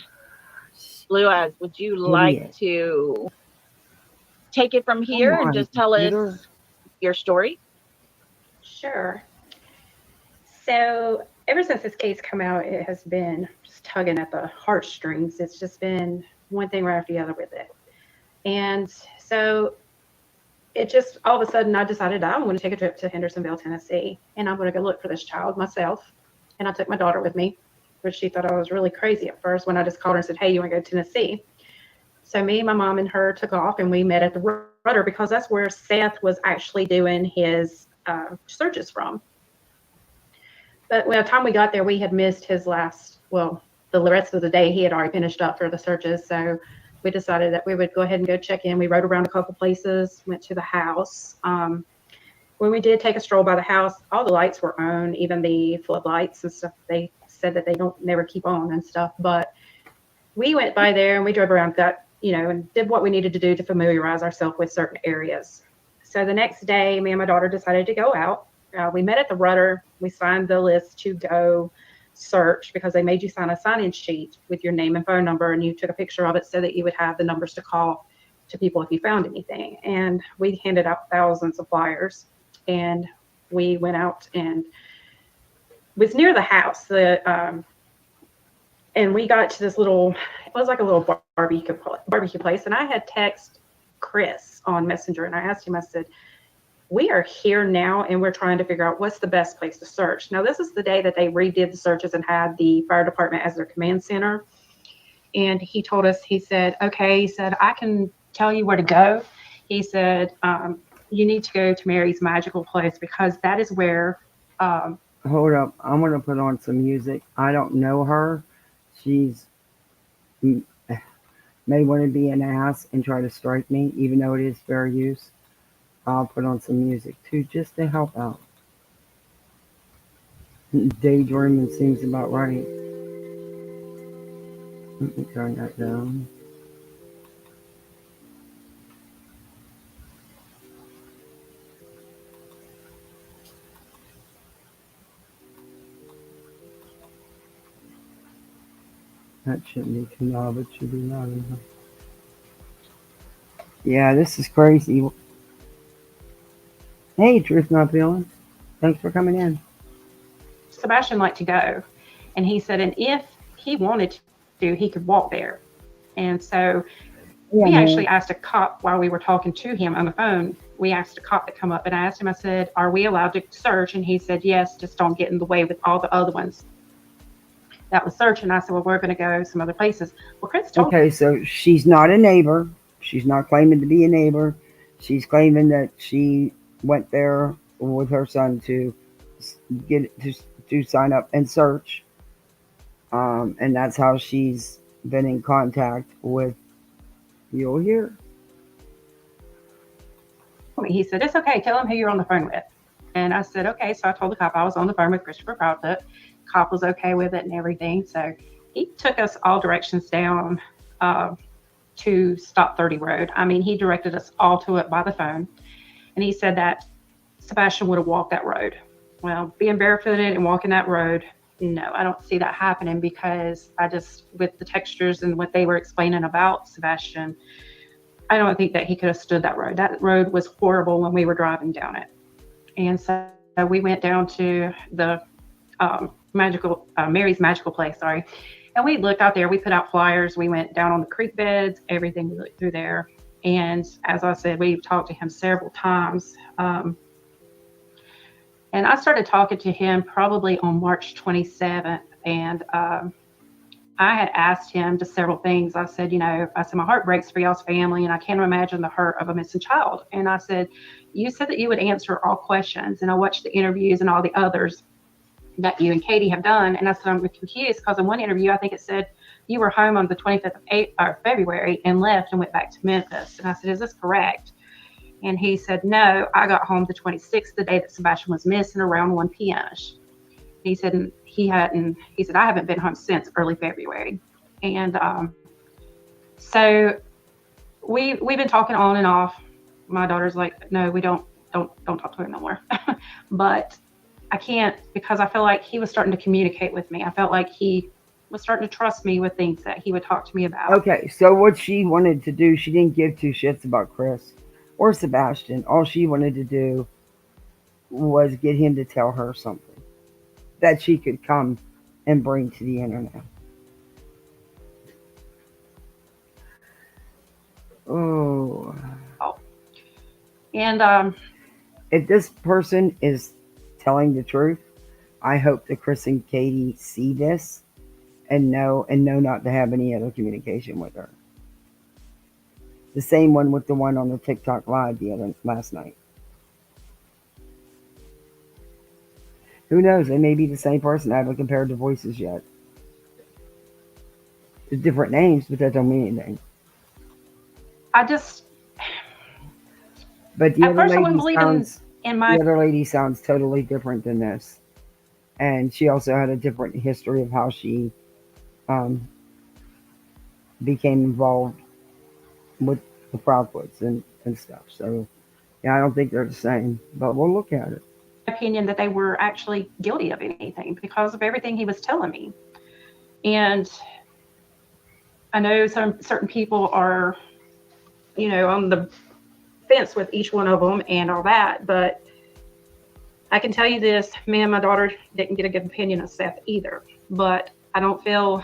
Blue Eyes, would you like Idiot. to take it from Come here and on, just tell computer. us your story? Sure. So ever since this case come out, it has been just tugging at the heartstrings. It's just been one thing right after the other with it. And so it just all of a sudden I decided I'm going to take a trip to Hendersonville, Tennessee, and I'm going to go look for this child myself. And I took my daughter with me, which she thought I was really crazy at first when I just called her and said, hey, you want to go to Tennessee? So me, my mom, and her took off, and we met at the Rudder because that's where Seth was actually doing his searches from. But by the time we got there, we had missed his the rest of the day he had already finished up for the searches. So we decided that we would go ahead and go check in. We rode around a couple places, went to the house. When we did take a stroll by the house, all the lights were on, even the floodlights and stuff. They said that they don't never keep on and stuff. But we went by there and we drove around, and did what we needed to do to familiarize ourselves with certain areas. So the next day, me and my daughter decided to go out. We met at the Rudder. We signed the list to go search because they made you sign a sign-in sheet with your name and phone number, and you took a picture of it so that you would have the numbers to call to people if you found anything. And we handed out thousands of flyers, and we went out and was near the house. And we got to this it was like a little barbecue place. And I had texted Chris on Messenger, and I asked him, I said, we are here now and we're trying to figure out what's the best place to search. Now, this is the day that they redid the searches and had the fire department as their command center. And he told us, he said, okay, he said, I can tell you where to go. He said, you need to go to Mary's Magical Place because that is where. Hold up. I'm going to put on some music. I don't know her. She's may want to be an ass and try to strike me, even though it is fair use. I'll put on some music too, just to help out. Daydreaming seems about right. Let me turn that down. That shouldn't be too loud, but should be loud enough. Yeah, this is crazy. Hey, Truth Not Feeling. Thanks for coming in. Sebastian liked to go, and he said, and if he wanted to, he could walk there. And so we actually asked a cop while we were talking to him on the phone. We asked a cop to come up, and I asked him, I said, are we allowed to search? And he said, yes, just don't get in the way with all the other ones that was searching. I said, well, we're going to go some other places. Well, Chris told Okay, so she's not a neighbor. She's not claiming to be a neighbor. She's claiming that she went there with her son to sign up and search. And that's how she's been in contact with, you'll hear. He said, it's okay. Tell him who you're on the phone with. And I said, okay. So I told the cop I was on the phone with Christopher Proudfoot. Cop was okay with it and everything. So he took us all directions down to Stop 30 Road. I mean, he directed us all to it by the phone. And he said that Sebastian would have walked that road. Well, being barefooted and walking that road, no, I don't see that happening because with the textures and what they were explaining about Sebastian, I don't think that he could have stood that road. That road was horrible when we were driving down it. And so we went down to the Mary's Magical Place, and we looked out there. We put out flyers. We went down on the creek beds, everything. We looked through there. And as I said, we talked to him several times. And I started talking to him probably on March 27th. And I had asked him just several things. I said, my heart breaks for y'all's family, and I can't imagine the hurt of a missing child. And I said, you said that you would answer all questions. And I watched the interviews and all the others that you and Katie have done. And I said, I'm confused because in one interview, I think it said you were home on the 25th of February and left and went back to Memphis. And I said, is this correct? And he said, no, I got home the 26th, the day that Sebastian was missing, around 1 p.m. He said I haven't been home since early February. And so we've been talking on and off. My daughter's like, no, we don't talk to him no more. But I can't, because I feel like he was starting to communicate with me. I felt like he was starting to trust me with things that he would talk to me about. Okay, so what she wanted to do, she didn't give two shits about Chris or Sebastian. All she wanted to do was get him to tell her something that she could come and bring to the internet. Oh. And if this person is telling the truth, I hope that Chris and Katie see this and know not to have any other communication with her. The same one with the one on the TikTok live last night. Who knows? They may be the same person. I haven't compared the voices yet. It's different names, but that don't mean anything. But the other lady sounds totally different than this. And she also had a different history of how she became involved with the Proudfoots and stuff. So, yeah, I don't think they're the same, but we'll look at it. Opinion that they were actually guilty of anything because of everything he was telling me. And I know certain people are, on the fence with each one of them and all that, but I can tell you this, me and my daughter didn't get a good opinion of Seth either, but I don't know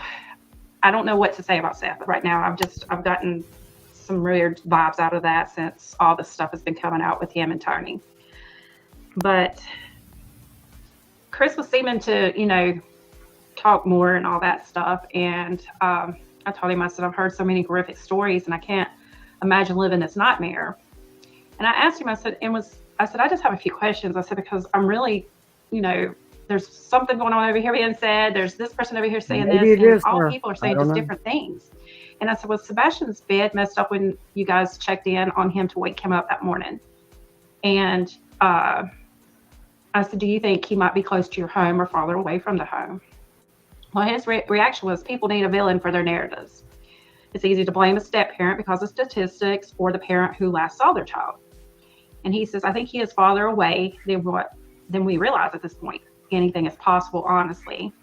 what to say about Seth right now. I've gotten some weird vibes out of that since all this stuff has been coming out with him and Tony. But Chris was seeming to, talk more and all that stuff. And I told him, I said, I've heard so many horrific stories and I can't imagine living this nightmare. And I asked him, I said, I just have a few questions. I said, because I'm really, there's something going on over here being said. There's this person over here saying this. And all people are saying just different things. And I said, was Sebastian's bed messed up when you guys checked in on him to wake him up that morning? And I said, do you think he might be close to your home or farther away from the home? Well, his reaction was, people need a villain for their narratives. It's easy to blame a step-parent because of statistics or the parent who last saw their child. And he says, I think he is farther away than we realize at this point. Anything is possible, honestly.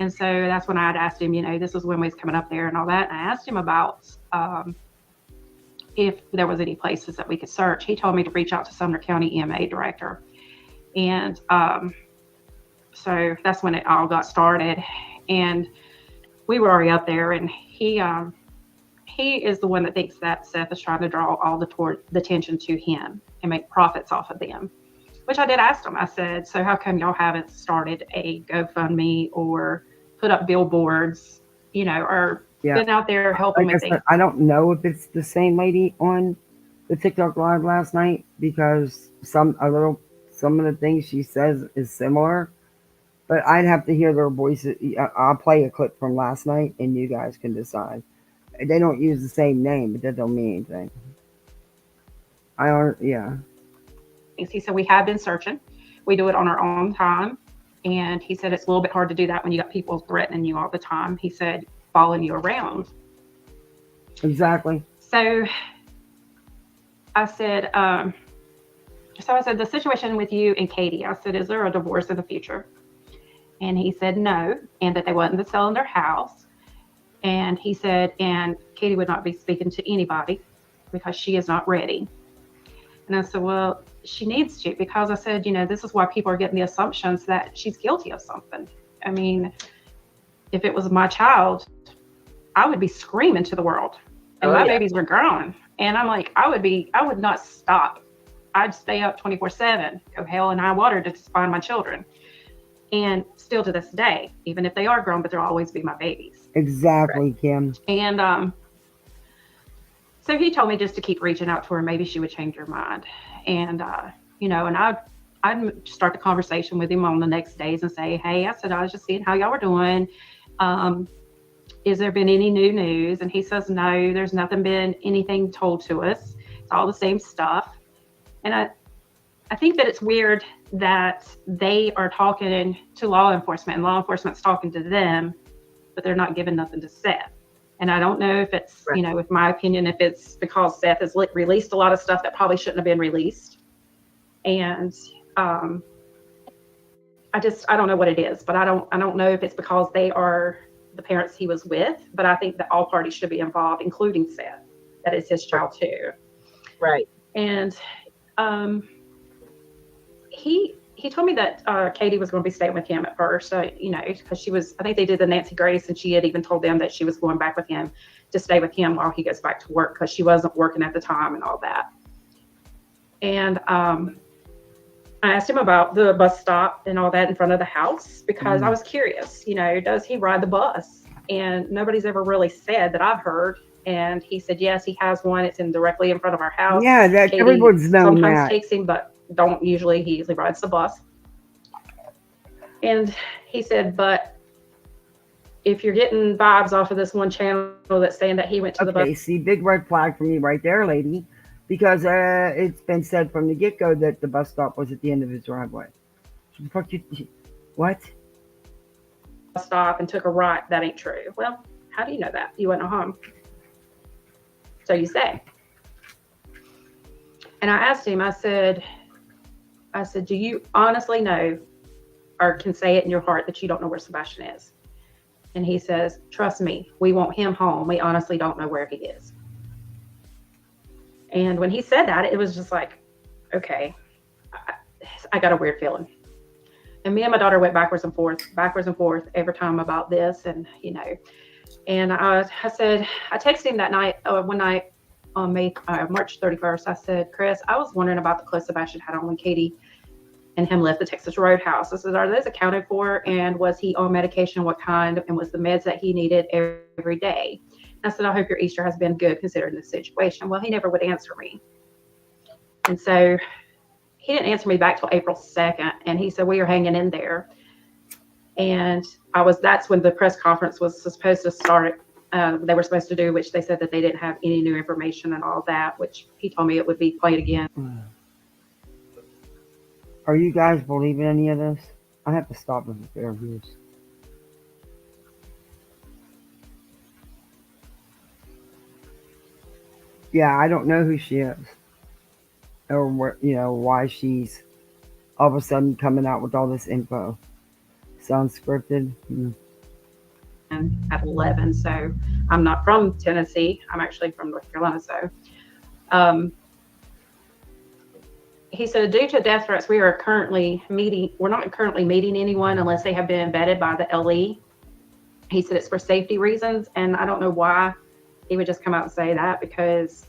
And so that's when I had asked him, this was when we was coming up there and all that. And I asked him about if there was any places that we could search. He told me to reach out to Sumner County EMA director. And so that's when it all got started. And we were already up there, and he is the one that thinks that Seth is trying to draw all the attention to him and make profits off of them, which I did ask him. I said, so how come y'all haven't started a GoFundMe or put up billboards, or been out there helping with things? I don't know if it's the same lady on the TikTok live last night, because some of the things she says is similar, but I'd have to hear their voices. I'll play a clip from last night and you guys can decide. They don't use the same name, but that don't mean anything. He said, we have been searching. We do it on our own time. And he said, it's a little bit hard to do that when you got people threatening you all the time. He said, following you around. Exactly. So I said, the situation with you and Katie, I said, is there a divorce in the future? And he said, no, and that they wasn't selling their house. And he said, and Katie would not be speaking to anybody because she is not ready. And I said, well, she needs to, because I said, this is why people are getting the assumptions that she's guilty of something. I mean, if it was my child, I would be screaming to the world. And my babies were grown. And I'm like, I would not stop I'd stay up 24/7, go hell and high water to find my children. And still to this day, even if they are grown, but they'll always be my babies. Exactly, Kim. And so he told me just to keep reaching out to her. Maybe she would change her mind. And, you know, and I'd start the conversation with him on the next days and say, hey, I said, I was just seeing how y'all were doing. Is there been any new news? And he says, no, there's nothing been anything told to us. It's all the same stuff. And I think that it's weird that they are talking to law enforcement and law enforcement's talking to them, but they're not giving nothing to Seth. And I don't know if it's, you know, with my opinion, if it's because Seth has released a lot of stuff that probably shouldn't have been released. And I don't know what it is, but I don't know if it's because they are the parents he was with, but I think that all parties should be involved, including Seth. That is his child too. Right. And he told me that Katie was going to be staying with him at first, you know, because I think they did the Nancy Grace, and she had even told them that she was going back with him to stay with him while he goes back to work, because she wasn't working at the time and all that. And I asked him about the bus stop and all that in front of the house, because I was curious, you know, does he ride the bus? And nobody's ever really said that I've heard. And he said, yes, he has one. It's directly in front of our house. Yeah, that Katie everyone's known sometimes that. takes him, but he usually rides the bus. And he said, but if you're getting vibes off of this one channel that's saying that he went to the bus. See, big red flag for me right there, lady, because it's been said from the get-go that the bus stop was at the end of his driveway. What? Stop and took a right. That ain't true. Well, how do you know that? You went home. So you say. And I asked him, I said, do you honestly know or can say it in your heart that you don't know where Sebastian is? And he says, trust me, we want him home. We honestly don't know where he is. And when he said that, it was just like, okay, I got a weird feeling. And me and my daughter went backwards and forth every time about this. And, you know, and I said, I texted him that night, one night on March 31st. I said, Chris, I was wondering about the clothes Sebastian had on when Katie and him left the Texas Roadhouse. I said, are those accounted for? And was he on medication? What kind? And was the meds that he needed every day? I said, I hope your Easter has been good considering the situation. Well, he never would answer me. And so he didn't answer me back till April 2nd. And he said, we are hanging in there. And that's when the press conference was supposed to start. They were supposed to do, which they said that they didn't have any new information and all that, which he told me it would be played again. Are you guys believing any of this? I have to stop with the interviews. Yeah, I don't know who she is, or where, you know, why she's all of a sudden coming out with all this info. Sounds scripted. And at 11, so I'm not from Tennessee. I'm actually from North Carolina. So he said, due to death threats, we're not currently meeting anyone unless they have been vetted by the LE. He said it's for safety reasons, and I don't know why he would just come out and say that, because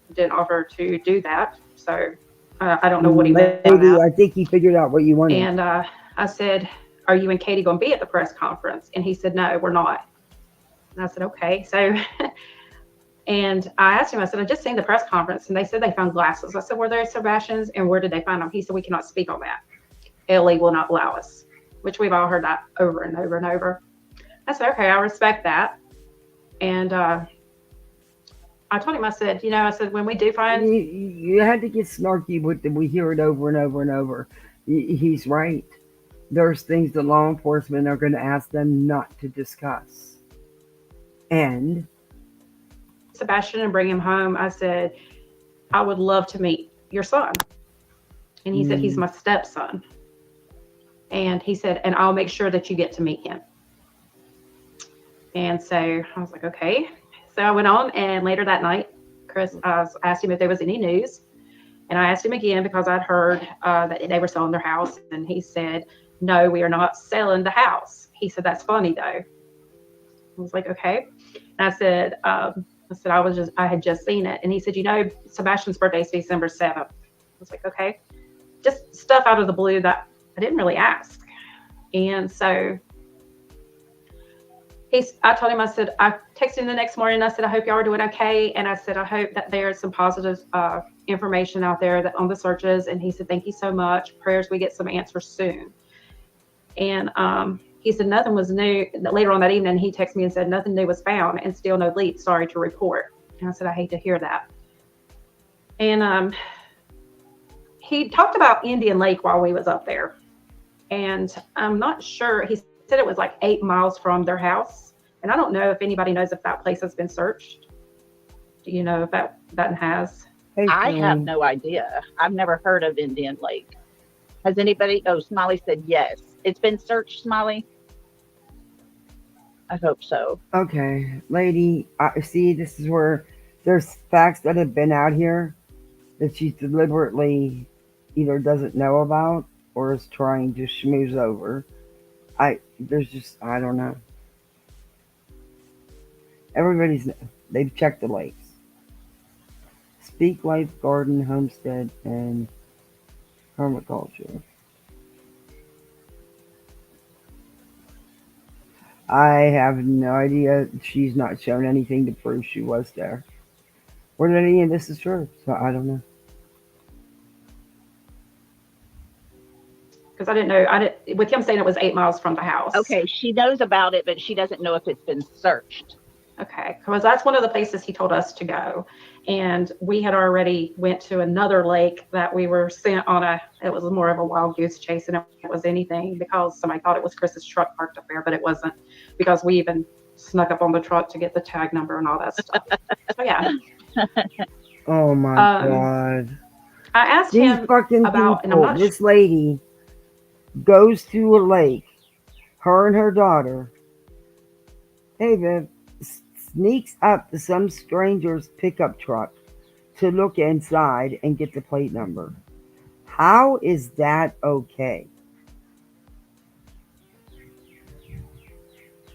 he didn't offer to do that. So I don't know what he meant. I think he figured out what you wanted. And I said, are you and Katie going to be at the press conference? And he said, no, we're not. And I said, okay. So, and I asked him, I said, I just seen the press conference and they said they found glasses. I said, were they Sebastian's and where did they find them? He said, we cannot speak on that. LE will not allow us, which we've all heard that over and over and over. I said, okay, I respect that. And I told him, I said, when we do find. You had to get snarky with them. We hear it over and over and over. He's right. There's things that law enforcement are going to ask them not to discuss. And Sebastian and bring him home, I said, I would love to meet your son. And he said, he's my stepson. And he said, and I'll make sure that you get to meet him. And so I was like, okay. So I went on, and later that night, Chris asked him if there was any news. And I asked him again because I'd heard that they were selling their house. And he said, no, we are not selling the house. He said, that's funny, though. I was like, okay. And I said, I had just seen it. And he said, Sebastian's birthday is December 7th. I was like, okay, just stuff out of the blue that I didn't really ask. And so I told him, I said, I texted him the next morning. I said, I hope y'all are doing okay. And I said, I hope that there's some positive information out there that on the searches. And he said, thank you so much. Prayers we get some answers soon. And he said, nothing was new. Later on that evening, he texted me and said, nothing new was found and still no leads. Sorry to report. And I said, I hate to hear that. And he talked about Indian Lake while we was up there. And I'm not sure. He said it was like 8 miles from their house. And I don't know if anybody knows if that place has been searched. Do you know if that has? I have no idea. I've never heard of Indian Lake. Has anybody? Oh, Smiley said yes. It's been searched, Smiley? I hope so. Okay, lady, see, this is where there's facts that have been out here that she deliberately either doesn't know about or is trying to schmooze over. I don't know. They've checked the lakes. Speak Life Garden, Homestead, and Permaculture. I have no idea. She's not shown anything to prove she was there. Or that any of this is true. So I don't know. Because I didn't know. With him saying it was 8 miles from the house. Okay, she knows about it, but she doesn't know if it's been searched. Okay, because that's one of the places he told us to go. And we had already went to another lake that we were sent on it was more of a wild goose chase than it was anything, because somebody thought it was Chris's truck parked up there, but it wasn't, because we even snuck up on the truck to get the tag number and all that stuff. So yeah. Oh my God. I asked These him fucking about, people, and I'm not this lady goes to a lake, her and her daughter, hey Viv, sneaks up to some stranger's pickup truck to look inside and get the plate number. How is that okay?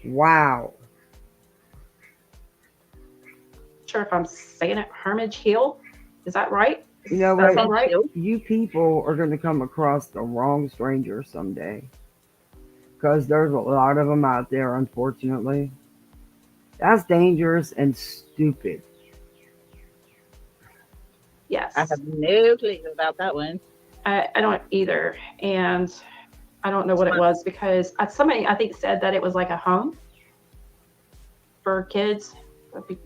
Wow. sure if I'm saying it, Hermitage Hill. Is that right? You know Does that what? sound right? You people are going to come across the wrong stranger someday. Because there's a lot of them out there, unfortunately. That's dangerous and stupid. Yes. I have no clue about that one. I don't either. And I don't know what it was, because somebody, I think, said that it was like a home for kids.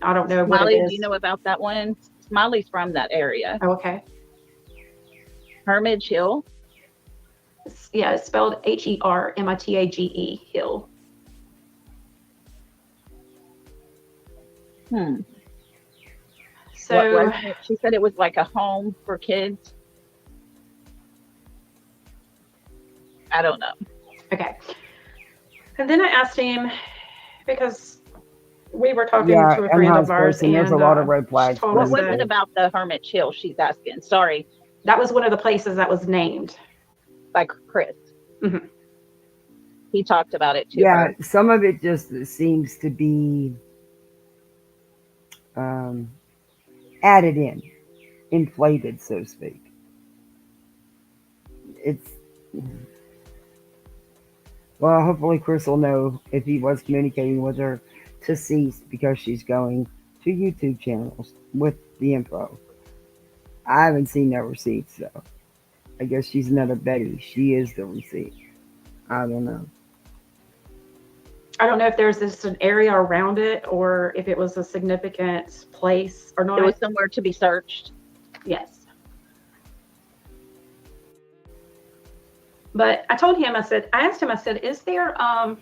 I don't know what Smiley, it is. do you know about that one? Smiley's from that area. Oh, okay. Hermitage Hill. Yeah, it's spelled Hermitage Hill. So She said it was like a home for kids. I don't know. Okay. And then I asked him, because we were talking to a friend of ours, and there's a lot of red flags. What was it about the Hermitage Hill she's asking? Sorry. That was one of the places that was named by Chris. Mm-hmm. He talked about it too. Yeah, some of it just seems to be added in, inflated, so to speak. Well, hopefully Chris will know if he was communicating with her to cease, because she's going to YouTube channels with the info. I haven't seen no receipts, so I guess she's another Betty. She is the receipt. I don't know. I don't know if there's just an area around it, or if it was a significant place or not. It was somewhere to be searched. Yes. But I told him, I asked him, is there, I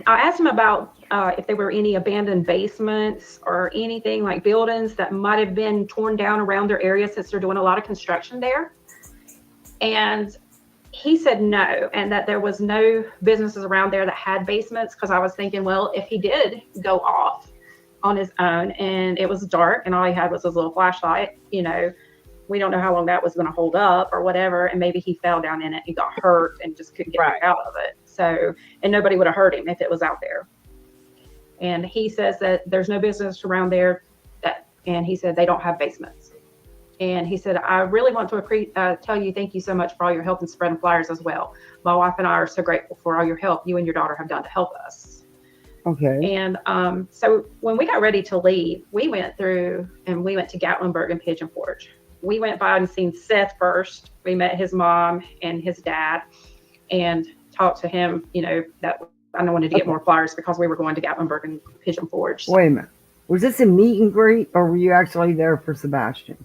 asked him about if there were any abandoned basements or anything like buildings that might have been torn down around their area, since they're doing a lot of construction there. And he said no, and that there was no businesses around there that had basements, because I was thinking, well, if he did go off on his own and it was dark and all he had was his little flashlight, we don't know how long that was going to hold up or whatever, and maybe he fell down in it, he got hurt and just couldn't get back out of it. So, and nobody would have hurt him if it was out there. And he says that there's no business around there and he said they don't have basements. And he said, I really want to tell you thank you so much for all your help in spreading flyers as well. My wife and I are so grateful for all your help you and your daughter have done to help us. Okay. And so when we got ready to leave, we went to Gatlinburg and Pigeon Forge. We went by and seen Seth first. We met his mom and his dad and talked to him, that I wanted to get more flyers because we were going to Gatlinburg and Pigeon Forge. Wait a minute. Was this a meet and greet, or were you actually there for Sebastian?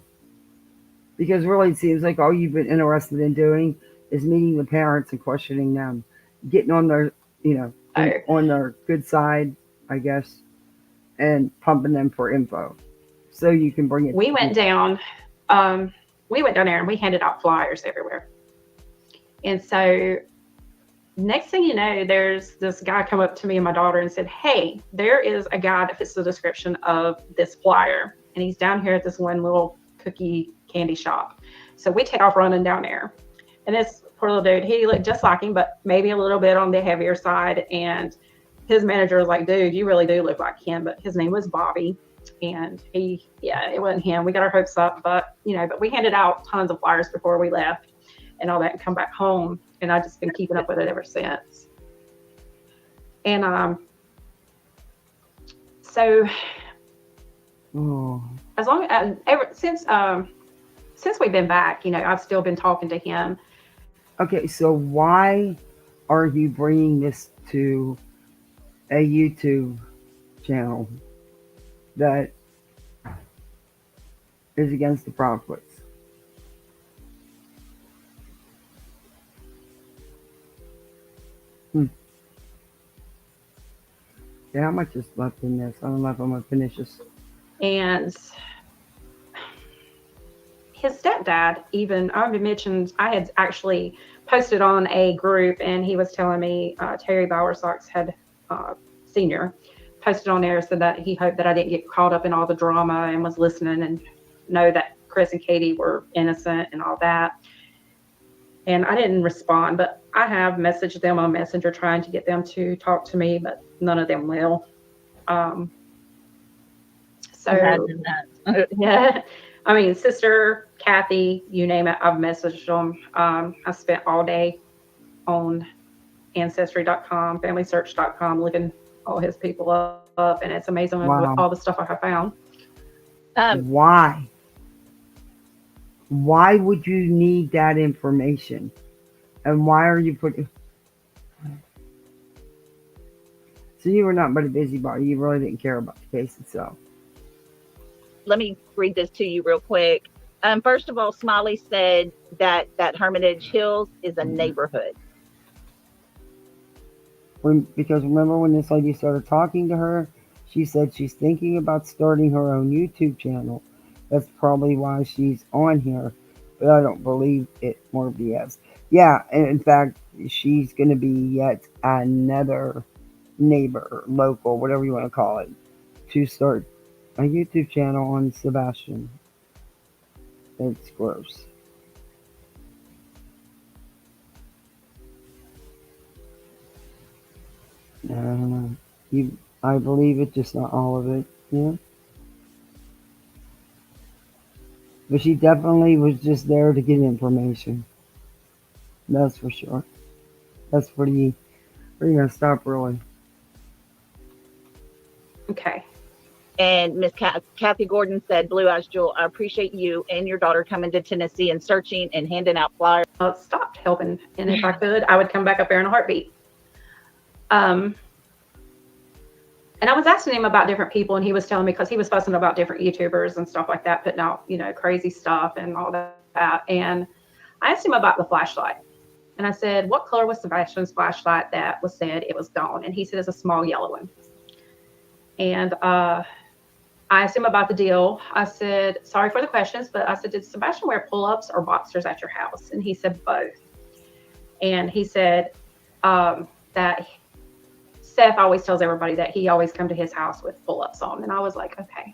Because really, it seems like all you've been interested in doing is meeting the parents and questioning them, getting on their, on their good side, I guess, and pumping them for info, so you can bring it. We went down there and we handed out flyers everywhere. And so next thing you know, there's this guy come up to me and my daughter and said, hey, there is a guy that fits the description of this flyer. And he's down here at this one little cookie candy shop. So we take off running down there. And this poor little dude, he looked just like him, but maybe a little bit on the heavier side. And his manager was like, dude, you really do look like him. But his name was Bobby. And it wasn't him. We got our hopes up, but we handed out tons of flyers before we left and all that and come back home. And I've just been keeping up with it ever since. And so as long as since we've been back, I've still been talking to him. Okay, so why are you bringing this to a YouTube channel that is against the Proudfoots? Yeah, how much is left in this? I don't know if I'm gonna finish this. And his stepdad, even I mentioned, I had actually posted on a group, and he was telling me Terry Bowersox had senior posted on there, said that he hoped that I didn't get caught up in all the drama and was listening and know that Chris and Katie were innocent and all that. And I didn't respond, but I have messaged them on Messenger trying to get them to talk to me, but none of them will. Imagine that. Yeah, I mean, Sister Kathy, you name it, I've messaged them. I spent all day on Ancestry.com, FamilySearch.com, looking all his people up, and it's amazing with all the stuff I have found. Why? Why would you need that information? And why are you putting... So you were not but a busybody. You really didn't care about the case itself. Let me read this to you real quick. First of all, Smiley said that Hermitage Hills is a neighborhood. Because remember when this lady started talking to her, she said she's thinking about starting her own YouTube channel. That's probably why she's on here. But I don't believe it. More BS. Yeah, and in fact, she's going to be yet another neighbor, local, whatever you want to call it, to start a YouTube channel on Sebastian. It's gross. I don't know. I believe it, just not all of it. Yeah. But she definitely was just there to get information. That's for sure. That's pretty messed up, really. Okay. And Miss Kathy Gordon said, Blue Eyes Jewel, I appreciate you and your daughter coming to Tennessee and searching and handing out flyers. I stopped helping, and if I could, I would come back up there in a heartbeat. And I was asking him about different people, and he was telling me, because he was fussing about different YouTubers and stuff like that, putting out, crazy stuff and all that. And I asked him about the flashlight. And I said, what color was Sebastian's flashlight that was said it was gone? And he said it's a small yellow one. And I asked him about the deal. I said, sorry for the questions, but I said, did Sebastian wear pull-ups or boxers at your house? And he said both. And he said that Seth always tells everybody that he always come to his house with pull-ups on. And I was like, okay.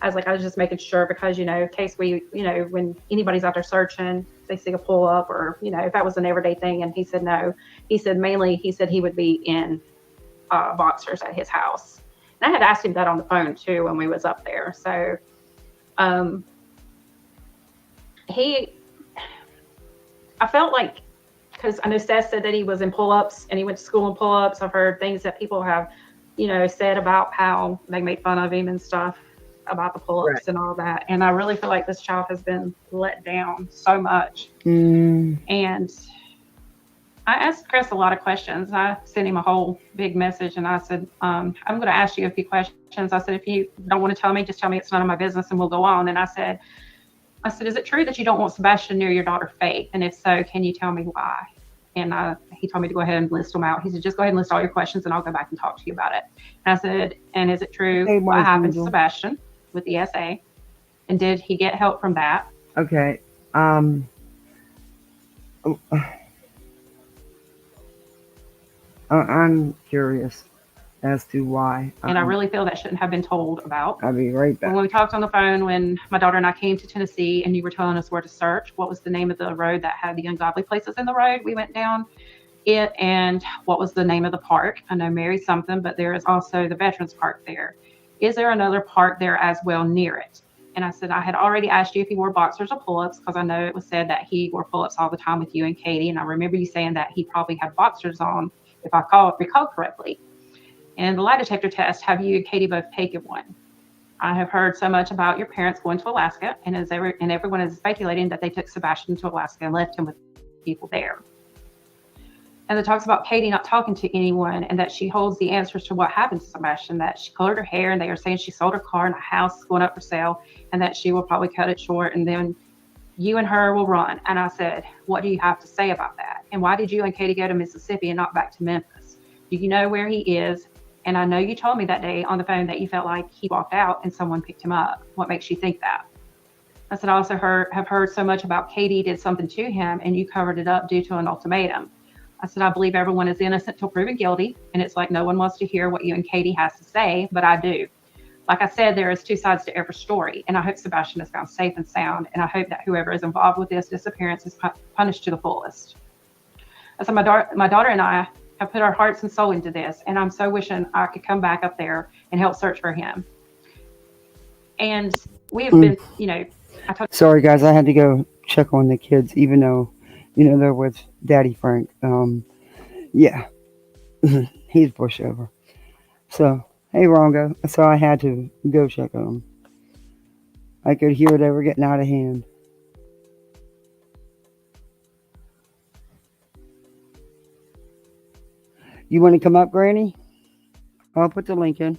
I was just making sure, because, in case we, when anybody's out there searching, they see a pull-up, or, if that was an everyday thing. And he said no. He said mainly, he would be in boxers at his house. And I had asked him that on the phone too when we was up there. So I felt like, because I know Seth said that he was in pull-ups and he went to school in pull-ups. I've heard things that people have, said about how they made fun of him and stuff about the pull-ups and all that. And I really feel like this child has been let down so much. And I asked Chris a lot of questions. I sent him a whole big message and I said, I'm going to ask you a few questions. I said, if you don't want to tell me, just tell me it's none of my business and we'll go on. And I said, is it true that you don't want Sebastian near your daughter Faith? And if so, can you tell me why? And he told me to go ahead and list them out. He said, just go ahead and list all your questions and I'll go back and talk to you about it. And I said, and is it true what happened to Sebastian with the SA? And did he get help from that? Okay. I'm curious as to why. And I really feel that shouldn't have been told about. I'll be right back. When we talked on the phone, when my daughter and I came to Tennessee and you were telling us where to search, what was the name of the road that had the ungodly places in the road? We went down it, and what was the name of the park? I know Mary something, but there is also the Veterans Park there. Is there another park there as well near it? And I said, I had already asked you if he wore boxers or pull-ups because I know it was said that he wore pull-ups all the time with you and Katie. And I remember you saying that he probably had boxers on, if I recall correctly. And the lie detector test, have you and Katie both taken one? I have heard so much about your parents going to Alaska, and everyone is speculating that they took Sebastian to Alaska and left him with people there. And it talks about Katie not talking to anyone and that she holds the answers to what happened to Sebastian, that she colored her hair and they are saying she sold her car and a house is going up for sale and that she will probably cut it short and then you and her will run. And I said, what do you have to say about that? And why did you and Katie go to Mississippi and not back to Memphis? Do you know where he is? And I know you told me that day on the phone that you felt like he walked out and someone picked him up. What makes you think that? I said, I also have heard so much about Katie did something to him and you covered it up due to an ultimatum. I said, I believe everyone is innocent till proven guilty. And it's like no one wants to hear what you and Katie has to say, but I do. Like I said, there is two sides to every story. And I hope Sebastian is found safe and sound. And I hope that whoever is involved with this disappearance is punished to the fullest. I said, my daughter and I have put our hearts and soul into this. And I'm so wishing I could come back up there and help search for him. And we have been, Sorry, guys, I had to go check on the kids, even though, they're with Daddy Frank. Yeah, he's pushover. So, hey, Rongo. So I had to go check on them. I could hear they were getting out of hand. You want to come up, Granny? I'll put the link in.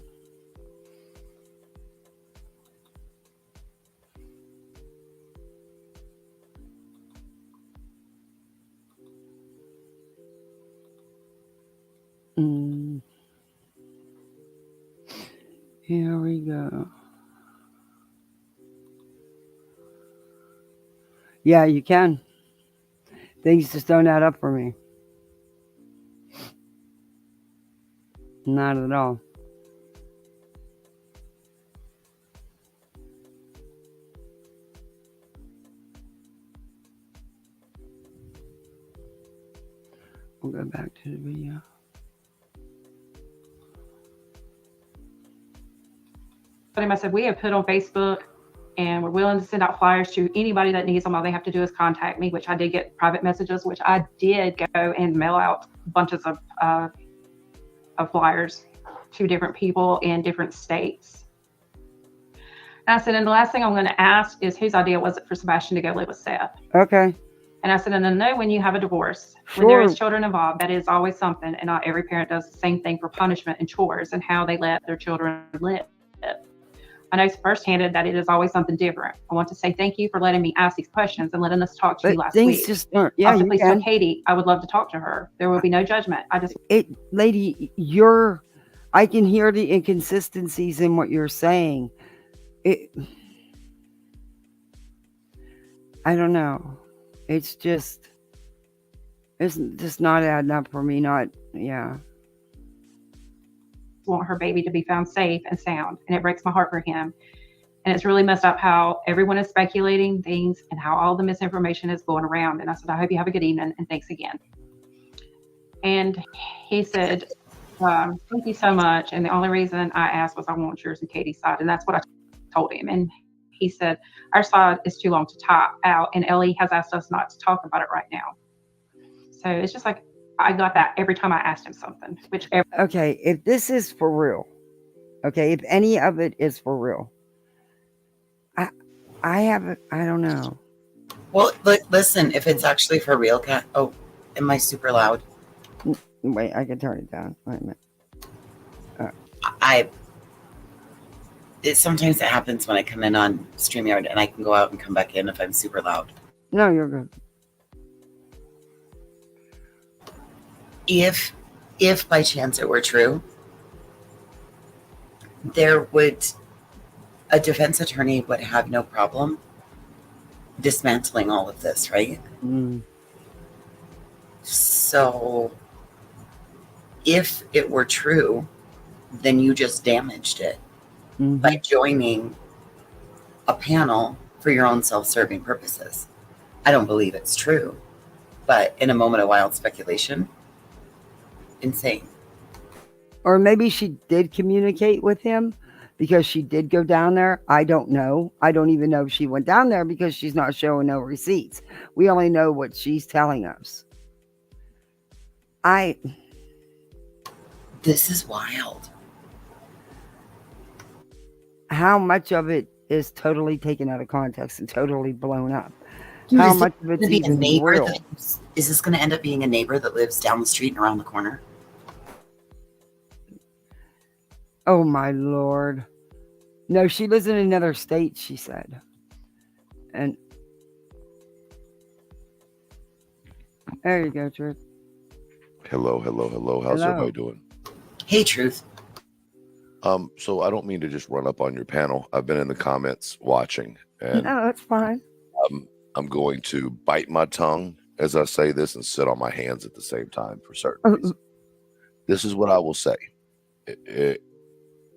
Here we go. Yeah, you can. Things just don't add up for me. Not at all. We'll go back to the video. I said, we have put on Facebook and we're willing to send out flyers to anybody that needs them. All they have to do is contact me, which I did get private messages, which I did go and mail out bunches of flyers to different people in different states. And I said, and the last thing I'm going to ask is whose idea was it for Sebastian to go live with Seth? Okay. And I said, and I know when you have a divorce, Sure. when there is children involved, that is always something. And not every parent does the same thing for punishment and chores and how they let their children live. I know firsthand that it is always something different. I want to say thank you for letting me ask these questions and letting us talk to you last week. Just aren't. Yeah, also, you please can. tell Katie I would love to talk to her. There will be no judgment. Lady, I can hear the inconsistencies in what you're saying. I don't know. It's just not adding up for me. Want her baby to be found safe and sound, and it breaks my heart for him. And it's really messed up how everyone is speculating things and how all the misinformation is going around. And I said, I hope you have a good evening and thanks again. And he said, thank you so much. And the only reason I asked was I want yours and Katie's side. And that's what I told him. And he said, our side is too long to top out, and Ellie has asked us not to talk about it right now. So it's just like, I got that every time I asked him something, Okay, if this is for real, okay, if any of it is for real, I don't know. Well, listen, if it's actually for real, Kat. Oh, am I super loud? Wait, I can turn it down. Wait a minute. Sometimes it happens when I come in on StreamYard, and I can go out and come back in if I'm super loud. No, you're good. If by chance it were true, a defense attorney would have no problem dismantling all of this, right? So if it were true, then you just damaged it by joining a panel for your own self-serving purposes. I don't believe it's true, but in a moment of wild speculation, insane. Or maybe she did communicate with him because she did go down there. I don't know. I don't even know if she went down there because she's not showing no receipts. We only know what she's telling us. This is wild. How much of it is totally taken out of context and totally blown up? Dude, How much of it's even real? Is this going to end up being a neighbor that lives down the street and around the corner? Oh my Lord. No, she lives in another state, she said. And there you go, Truth. Hello. How's everybody doing? Hey, Truth. So I don't mean to just run up on your panel. I've been in the comments watching, and No, that's fine. I'm going to bite my tongue as I say this and sit on my hands at the same time for certain reasons. This is what I will say,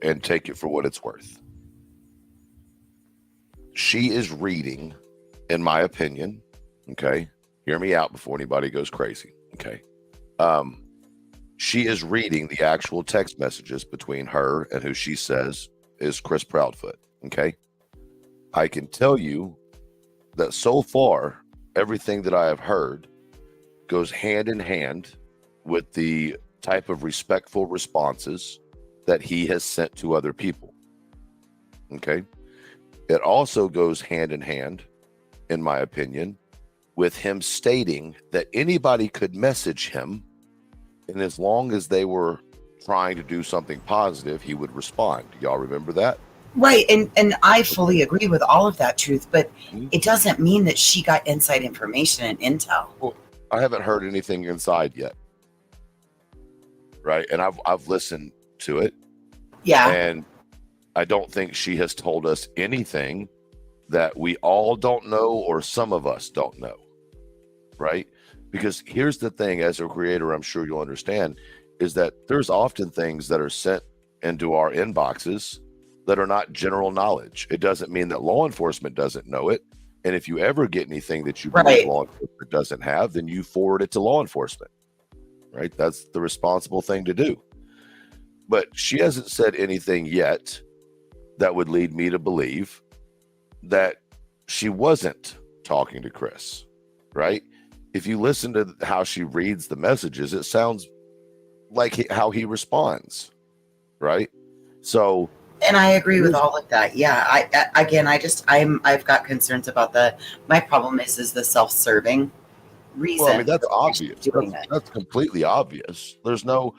and take it for what it's worth. She is reading, in my opinion, okay? Hear me out before anybody goes crazy, okay? She is reading the actual text messages between her and who she says is Chris Proudfoot, okay? I can tell you that so far, everything that I have heard goes hand in hand with the type of respectful responses that he has sent to other people, okay? It also goes hand in hand, in my opinion, with him stating that anybody could message him, and as long as they were trying to do something positive, he would respond. Y'all remember that? Right, and I fully agree with all of that, Truth, but it doesn't mean that she got inside information and intel. Well, I haven't heard anything inside yet, right? And I've listened to it. Yeah. And I don't think she has told us anything that we all don't know or some of us don't know, right? Because here's the thing, as a creator, I'm sure you'll understand, is that there's often things that are sent into our inboxes that are not general knowledge. It doesn't mean that law enforcement doesn't know it. And if you ever get anything that you believe law enforcement doesn't have, then you forward it to law enforcement, right? That's the responsible thing to do. But she hasn't said anything yet that would lead me to believe that she wasn't talking to Chris, right? If you listen to how she reads the messages, it sounds like how he responds, right? So, and I agree with all of that. Yeah, I've got concerns about that. My problem is the self-serving reason. Well, I mean, that's obvious. That's completely obvious. There's no,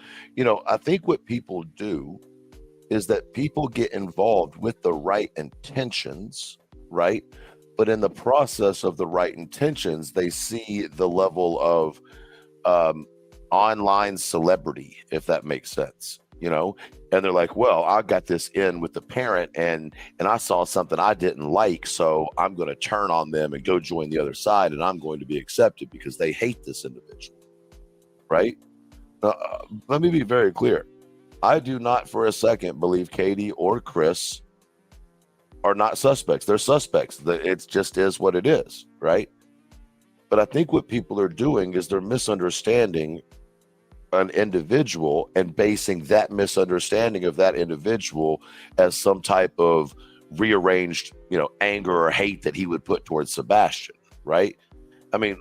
I think what people do is that people get involved with the right intentions, right? But in the process of the right intentions, they see the level of online celebrity, if that makes sense, and they're like, well, I got this in with the parent and I saw something I didn't like, so I'm going to turn on them and go join the other side, and I'm going to be accepted because they hate this individual, right? Let me be very clear. I do not for a second believe Katie or Chris are not suspects. They're suspects. It just is what it is, right? But I think what people are doing is they're misunderstanding an individual and basing that misunderstanding of that individual as some type of rearranged, anger or hate that he would put towards Sebastian, right? I mean,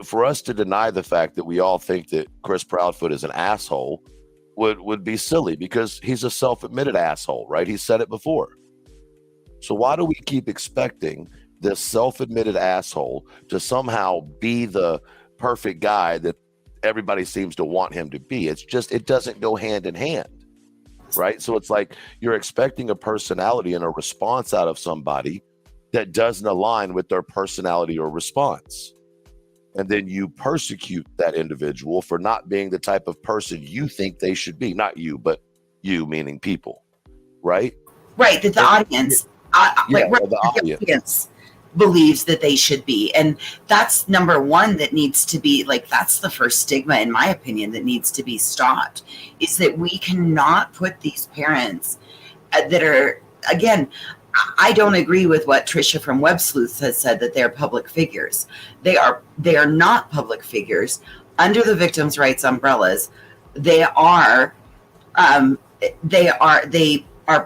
for us to deny the fact that we all think that Chris Proudfoot is an asshole would be silly, because he's a self-admitted asshole, right? He said it before. So why do we keep expecting this self-admitted asshole to somehow be the perfect guy that everybody seems to want him to be? It doesn't go hand in hand, right? So it's like you're expecting a personality and a response out of somebody that doesn't align with their personality or response. And then you persecute that individual for not being the type of person you think they should be. Not you, but you meaning people, right? Right, that the audience, the audience believes that they should be. And that's number one that needs to be, like, that's the first stigma, in my opinion, that needs to be stopped, is that we cannot put these parents that are, again, I don't agree with what Trisha from Web Sleuths has said, that they're public figures. They are not public figures under the victims' rights umbrellas. They are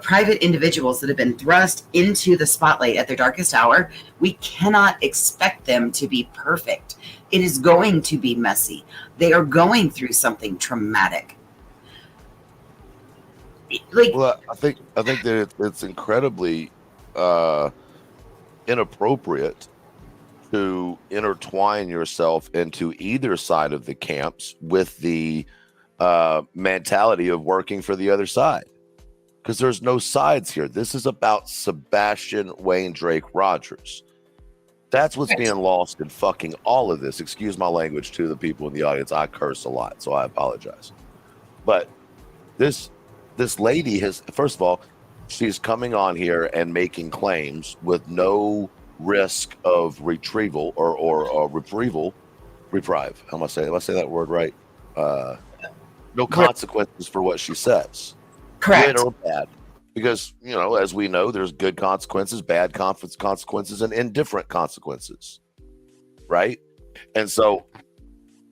private individuals that have been thrust into the spotlight at their darkest hour. We cannot expect them to be perfect. It is going to be messy. They are going through something traumatic. Well, I think that it's incredibly inappropriate to intertwine yourself into either side of the camps with the mentality of working for the other side, because there's no sides here. This is about Sebastian Wayne Drake Rogers. That's what's being lost in fucking all of this. Excuse my language to the people in the audience. I curse a lot, so I apologize. But this lady has, first of all, she's coming on here and making claims with no risk of retrieval or reprieve. How am I saying? Am I saying that word right? No consequences for what she says. Correct. Good or bad. Because, as we know, there's good consequences, bad consequences, and indifferent consequences. Right? And so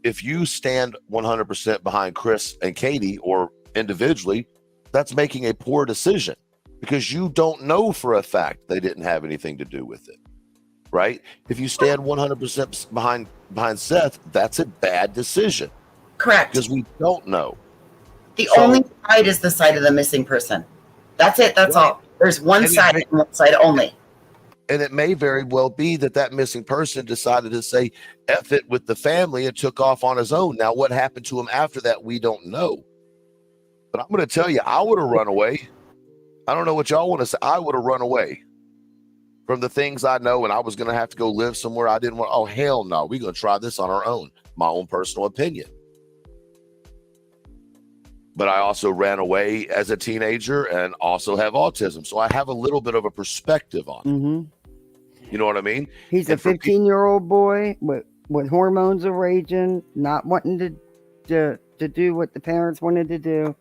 if you stand 100% behind Chris and Katie, or individually, that's making a poor decision, because you don't know for a fact they didn't have anything to do with it, right? If you stand 100% behind Seth, that's a bad decision. Correct. Because we don't know. The only side is the side of the missing person. That's it. That's all. There's one side and one side only. And it may very well be that missing person decided to say F it with the family and took off on his own. Now, what happened to him after that, we don't know. But I'm going to tell you, I would have run away. I don't know what y'all want to say. I would have run away from the things I know, and I was going to have to go live somewhere I didn't want. Oh, hell no. We're going to try this on our own. My own personal opinion. But I also ran away as a teenager and also have autism. So I have a little bit of a perspective on it. Mm-hmm. You know what I mean? He's a 15-year-old boy with hormones are raging, not wanting to do what the parents wanted to do.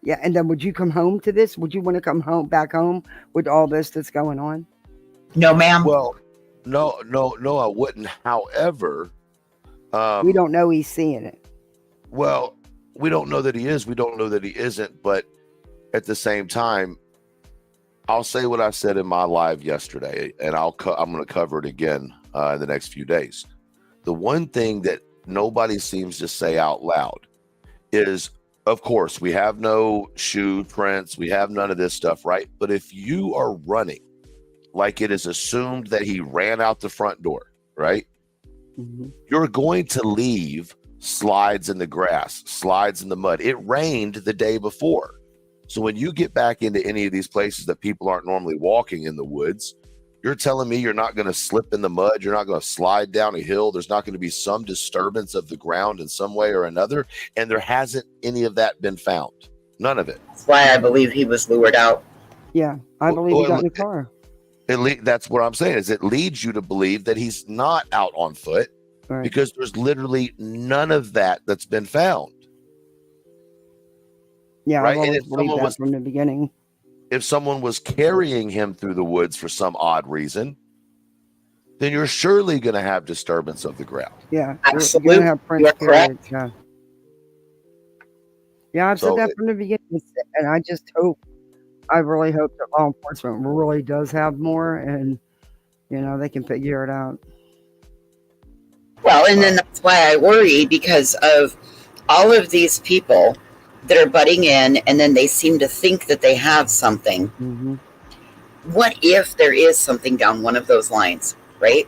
Yeah, and then would you come home to this? Would you want to come back home with all this that's going on? No, ma'am. Well, no, I wouldn't. However, we don't know he's seeing it. Well, we don't know that he is. We don't know that he isn't. But at the same time, I'll say what I said in my live yesterday, and I'm going to cover it again in the next few days. The one thing that nobody seems to say out loud is, of course, we have no shoe prints. We have none of this stuff, right? But if you are running like it is assumed that he ran out the front door, right? Mm-hmm. You're going to leave slides in the grass, slides in the mud. It rained the day before. So when you get back into any of these places that people aren't normally walking in the woods, you're telling me you're not going to slip in the mud, you're not going to slide down a hill, there's not going to be some disturbance of the ground in some way or another, and there hasn't any of that been found. None of it. That's why I believe he was lured out. Yeah, I believe he got in the car. That's what I'm saying, is it leads you to believe that he's not out on foot, right? Because there's literally none of that's been found. Yeah, right? I've always believed that from the beginning. If someone was carrying him through the woods for some odd reason, then you're surely going to have disturbance of the ground. Yeah, absolutely. You're going to have Prince carriage. Yeah, I've said that from the beginning, and I just hope I really hope that law enforcement really does have more, and they can figure it out. Well, and then that's why I worry, because of all of these people that are butting in, and then they seem to think that they have something. Mm-hmm. What if there is something down one of those lines, right?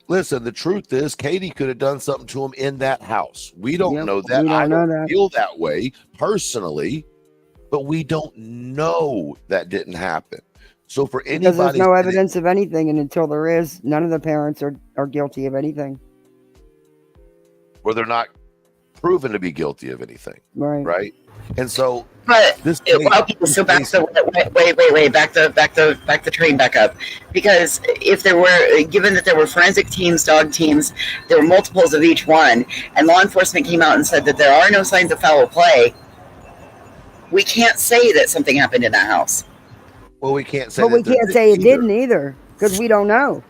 Listen, the truth is, Katie could have done something to him in that house. We don't know that. We don't I know don't that. feel that way personally, but we don't know that didn't happen. So for anybody, Because there's no evidence of anything, and until there is, none of the parents are guilty of anything. or they're not proven to be guilty of anything, Right. right? And so, But this okay, so back the train back up, because if there were, given that there were forensic teams, dog teams, there were multiples of each one, and law enforcement came out and said that there are no signs of foul play, we can't say that something happened in that house. Well, we can't say. But we can't say it didn't either, because we don't know.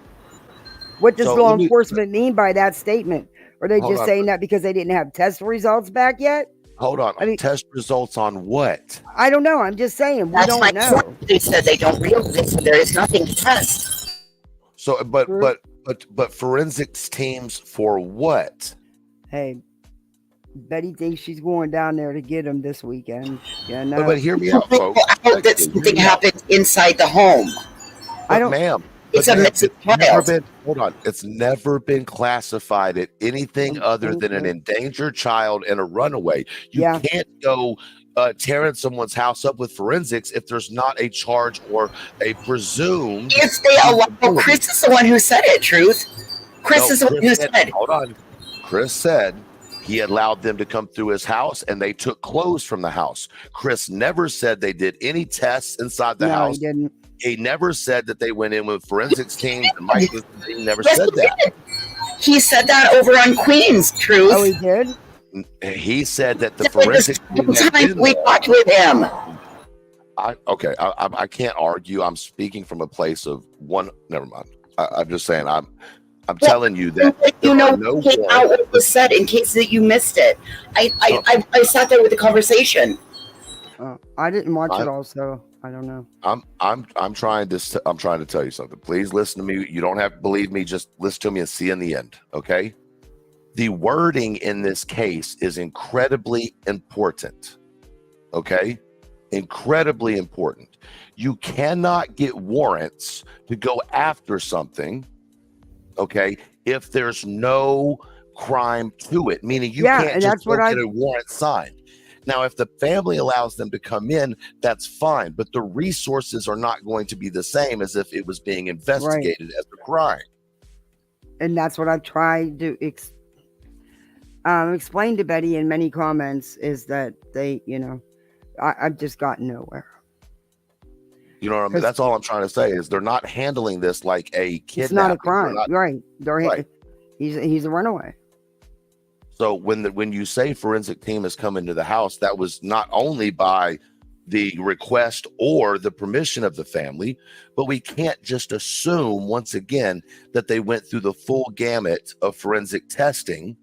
What does So law let me- enforcement mean by that statement? Are they Hold just on. saying that because they didn't have test results back yet? Hold on. I mean- Test results on what? I don't know. I'm just saying we That's don't my know. point. They said they don't realize there is nothing to test. So, but True. but forensics teams for what? Hey, Betty thinks she's going down there to get him this weekend. Yeah, no. But hear me out, folks. I hope that something happened inside the home. I don't- ma'am. It's a missing child. Hold on. It's never been classified at anything other than an endangered child and a runaway. You Yeah. can't go tearing someone's house up with forensics if there's not a charge or a presumed. If they allow, Chris is the one who said it, Truth. Chris No, is the one who Chris said. hold on. Chris said he allowed them to come through his house and they took clothes from the house. Chris never said they did any tests inside the No, house. he didn't. He never said that they went in with forensics teams. And Mike he never Yes, said he that. did. He said that over on Queens, Truth. Oh, he did? He said that the That was forensic the team had time been we there. talked with him. I can't argue. I'm speaking from a place of one. Never mind. I'm just saying. I'm telling you that You there know, are no came out what was said in case that you missed it. I sat there with the conversation. I didn't watch it all, so I don't know. I'm trying to tell you something. Please listen to me. You don't have to believe me. Just listen to me and see in the end. Okay. The wording in this case is incredibly important. Okay. Incredibly important. You cannot get warrants to go after something. Okay. If there's no crime to it, meaning you Yeah, can't and just that's go what get a warrant signed. Now, if the family allows them to come in, that's fine. But the resources are not going to be the same as if it was being investigated as a crime. And that's what I've tried to explain to Betty in many comments, is that they, I've just gotten nowhere. You know what I mean? That's all I'm trying to say is they're not handling this like a kidnapping. It's not a crime, right? Right. He's a runaway. So when you say forensic team has come into the house, that was not only by the request or the permission of the family, but we can't just assume once again that they went through the full gamut of forensic testing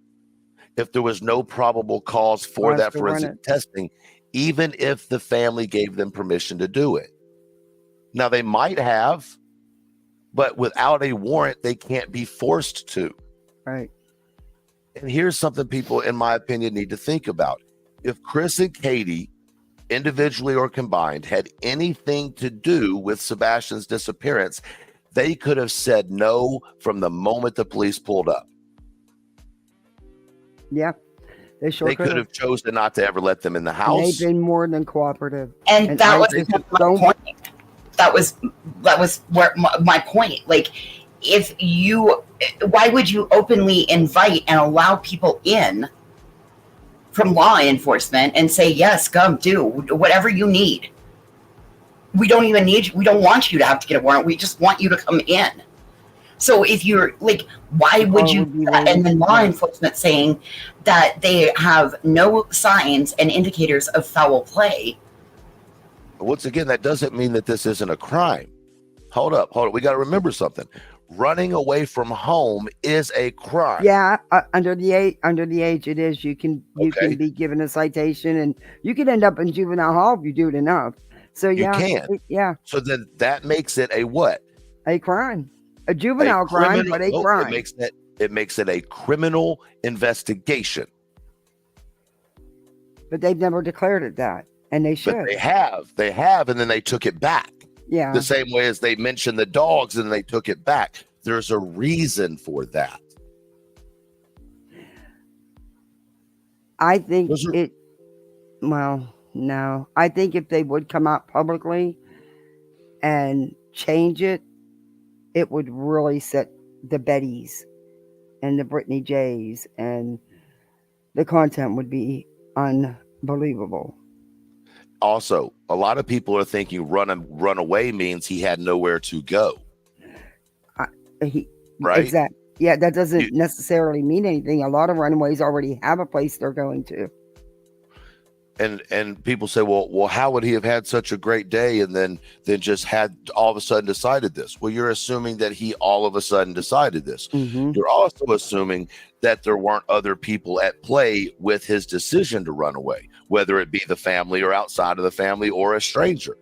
if there was no probable cause for that forensic testing, even if the family gave them permission to do it. Now they might have, but without a warrant, they can't be forced to. Right. And here's something people, in my opinion, need to think about. If Chris and Katie, individually or combined, had anything to do with Sebastian's disappearance, they could have said no from the moment the police pulled up. Yeah, they sure They could have chosen not to ever let them in the house. They've been more than cooperative. And that was my point. That was where my point. Like, why would you openly invite and allow people in from law enforcement and say, yes, come do whatever you need? We don't want you to have to get a warrant. We just want you to come in. So if you're like, why would you do that? And then law enforcement saying that they have no signs and indicators of foul play. Once again, that doesn't mean that this isn't a crime. Hold up. We got to remember something. running away from home is a crime. Yeah, under the age it is. You can Okay. be given a citation, and you can end up in juvenile hall if you do it enough. So You yeah, can. yeah, So then that makes it a what? a crime, a juvenile crime, but a Nope, crime. it makes it a criminal investigation. But they've never declared it that, and they should. But they have, and then they took it back. Yeah, The same way as they mentioned the dogs and they took it back. There's a reason for that. I think well, no. I think if they would come out publicly and change it, it would really set the Bettys and the Brittany J's, and the content would be unbelievable. Also, a lot of people are thinking run away means he had nowhere to go. Right? Exactly. Yeah, that doesn't necessarily mean anything. A lot of runaways already have a place they're going to. And people say, well, how would he have had such a great day and then just had all of a sudden decided this? Well, you're assuming that he all of a sudden decided this. Mm-hmm. You're also assuming that there weren't other people at play with his decision to run away, whether it be the family or outside of the family or a stranger.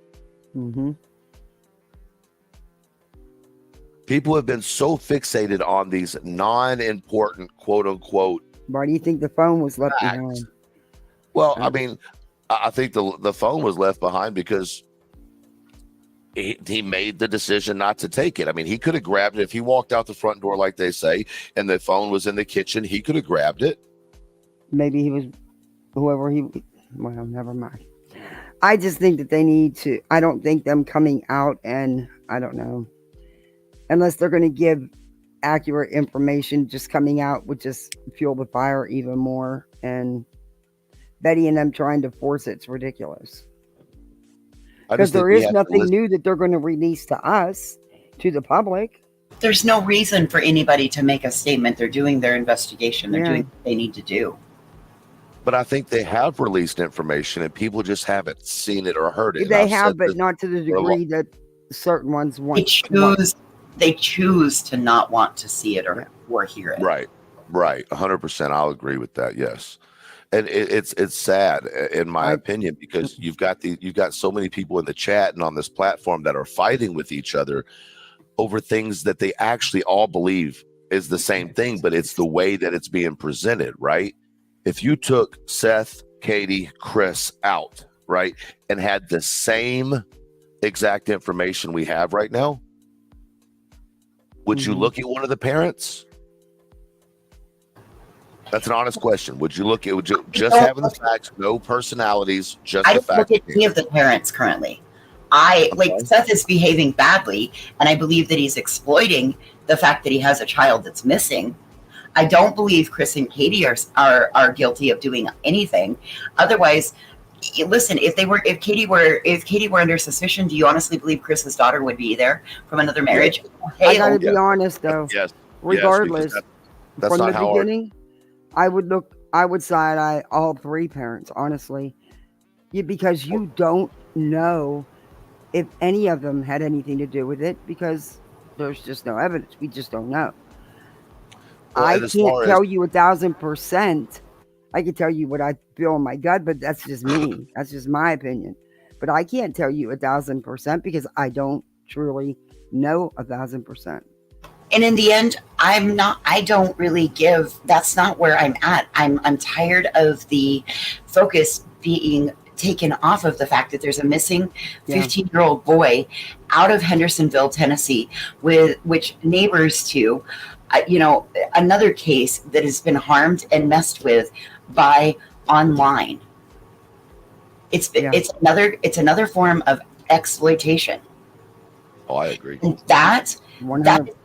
Mm-hmm. People have been so fixated on these non-important, quote unquote. Why do you think the phone was left facts. behind? Well, I mean, I think the phone was left behind because he made the decision not to take it. I mean, he could have grabbed it if he walked out the front door, like they say, and the phone was in the kitchen. He could have grabbed it. Maybe he was whoever he. Well, never mind. I just think that they need to. I don't think them coming out, and I don't know, unless they're going to give accurate information, just coming out would just fuel the fire even more. And Betty and them trying to force it's ridiculous. Because there is nothing new that they're going to release to us, to the public. There's no reason for anybody to make a statement. They're doing their investigation. They're doing what they need to do. But I think they have released information and people just haven't seen it or heard it. They have, but not to the degree that certain ones want. They choose to not want to see it or hear it. Right. 100%. I'll agree with that. Yes. And it's sad, in my opinion, because you've got so many people in the chat and on this platform that are fighting with each other over things that they actually all believe is the same thing, but it's the way that it's being presented, right? If you took Seth, Katie, Chris out, right, and had the same exact information we have right now, would you look at one of the parents? That's an honest question. Would you just having the facts, no personalities, just the facts? I don't look at any of the parents currently. Seth is behaving badly, and I believe that he's exploiting the fact that he has a child that's missing. I don't believe Chris and Katie are guilty of doing anything. Otherwise, listen, if Katie were under suspicion, do you honestly believe Chris's daughter would be there from another marriage? I gotta be honest though. Yes. Regardless, that's from not the beginning, I would side eye all three parents, honestly. Because you don't know if any of them had anything to do with it because there's just no evidence. We just don't know. Well, I can't tell you 1,000%. I can tell you what I feel in my gut, but that's just me. That's just my opinion. But I can't tell you 1,000% because I don't truly know 1,000%. And in the end, that's not where I'm at. I'm tired of the focus being taken off of the fact that there's a missing 15-year-old boy out of Hendersonville, Tennessee, which neighbors to, another case that has been harmed and messed with by online. It's another form of exploitation. Oh, I agree. And that is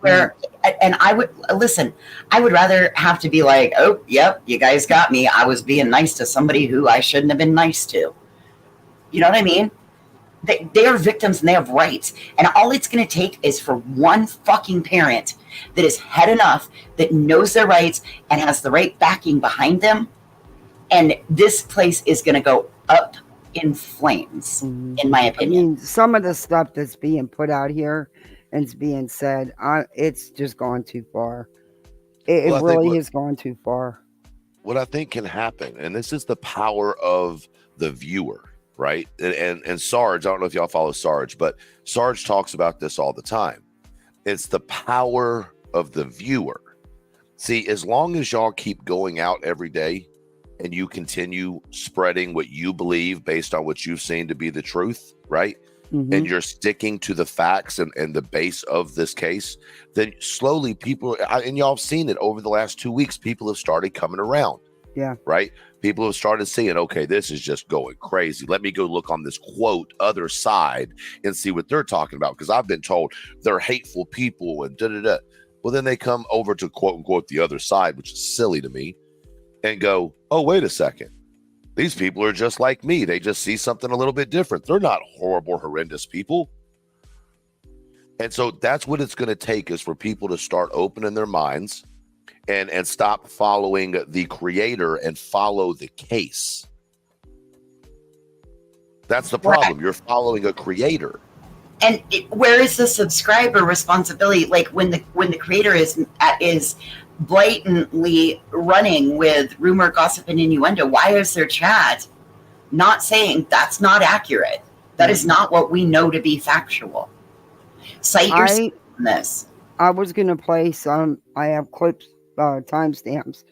where, and I would rather have to be like, oh, yep, you guys got me. I was being nice to somebody who I shouldn't have been nice to. You know what I mean? They are victims and they have rights. And all it's going to take is for one fucking parent that is head enough, that knows their rights and has the right backing behind them. And this place is going to go up in flames, in my opinion. I mean, some of the stuff that's being put out here and it's being said. It's just gone too far. It Well, I think really has gone too far. what I think can happen, and this is the power of the viewer, right? And Sarge, I don't know if y'all follow Sarge, but Sarge talks about this all the time. It's the power of the viewer. See, as long as y'all keep going out every day and you continue spreading what you believe based on what you've seen to be the truth, right? And you're sticking to the facts and the base of this case, then slowly people, and y'all have seen it over the last 2 weeks, people have started coming around. Yeah. Right? People have started seeing, okay, this is just going crazy. Let me go look on this quote other side and see what they're talking about, because I've been told they're hateful people and da-da-da. Well, then they come over to quote unquote the other side, which is silly to me, and go, oh, wait a second. These people are just like me. They just see something a little bit different. They're not horrible, horrendous people. And so that's what it's going to take, is for people to start opening their minds and stop following the creator and follow the case. That's the problem. You're following a creator. And where is the subscriber responsibility? Like when the creator is blatantly running with rumor, gossip, and innuendo, why is their chat not saying that's not accurate? That is not what we know to be factual. Cite your this. I was gonna play some. I have clips, timestamps.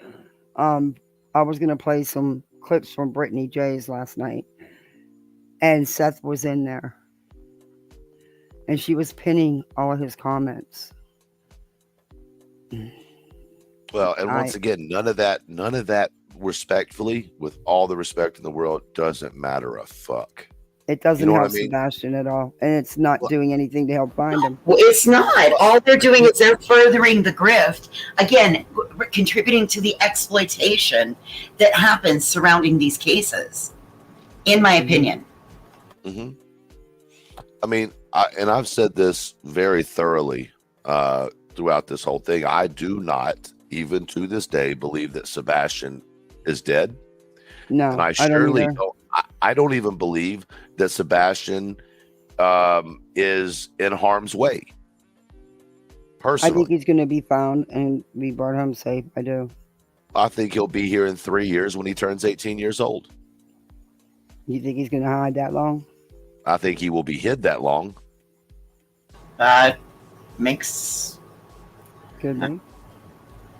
I was gonna play some clips from Brittany J's last night, and Seth was in there, and she was pinning all of his comments. Well, and once again, none of that respectfully, with all the respect in the world, doesn't matter a fuck. It doesn't help I mean? Sebastian at all, and it's not doing anything to help find him. Well, it's not. All they're doing is they're furthering the grift. Again, contributing to the exploitation that happens surrounding these cases, in my opinion. Mm-hmm. I mean, I've said this very thoroughly throughout this whole thing. I do not, even to this day, believe that Sebastian is dead. No, and I surely don't. I don't even believe that Sebastian is in harm's way. Personally, I think he's going to be found and be brought home safe. I do. I think he'll be here in 3 years when he turns 18 years old. You think he's going to hide that long? I think he will be hid that long. Makes Could be.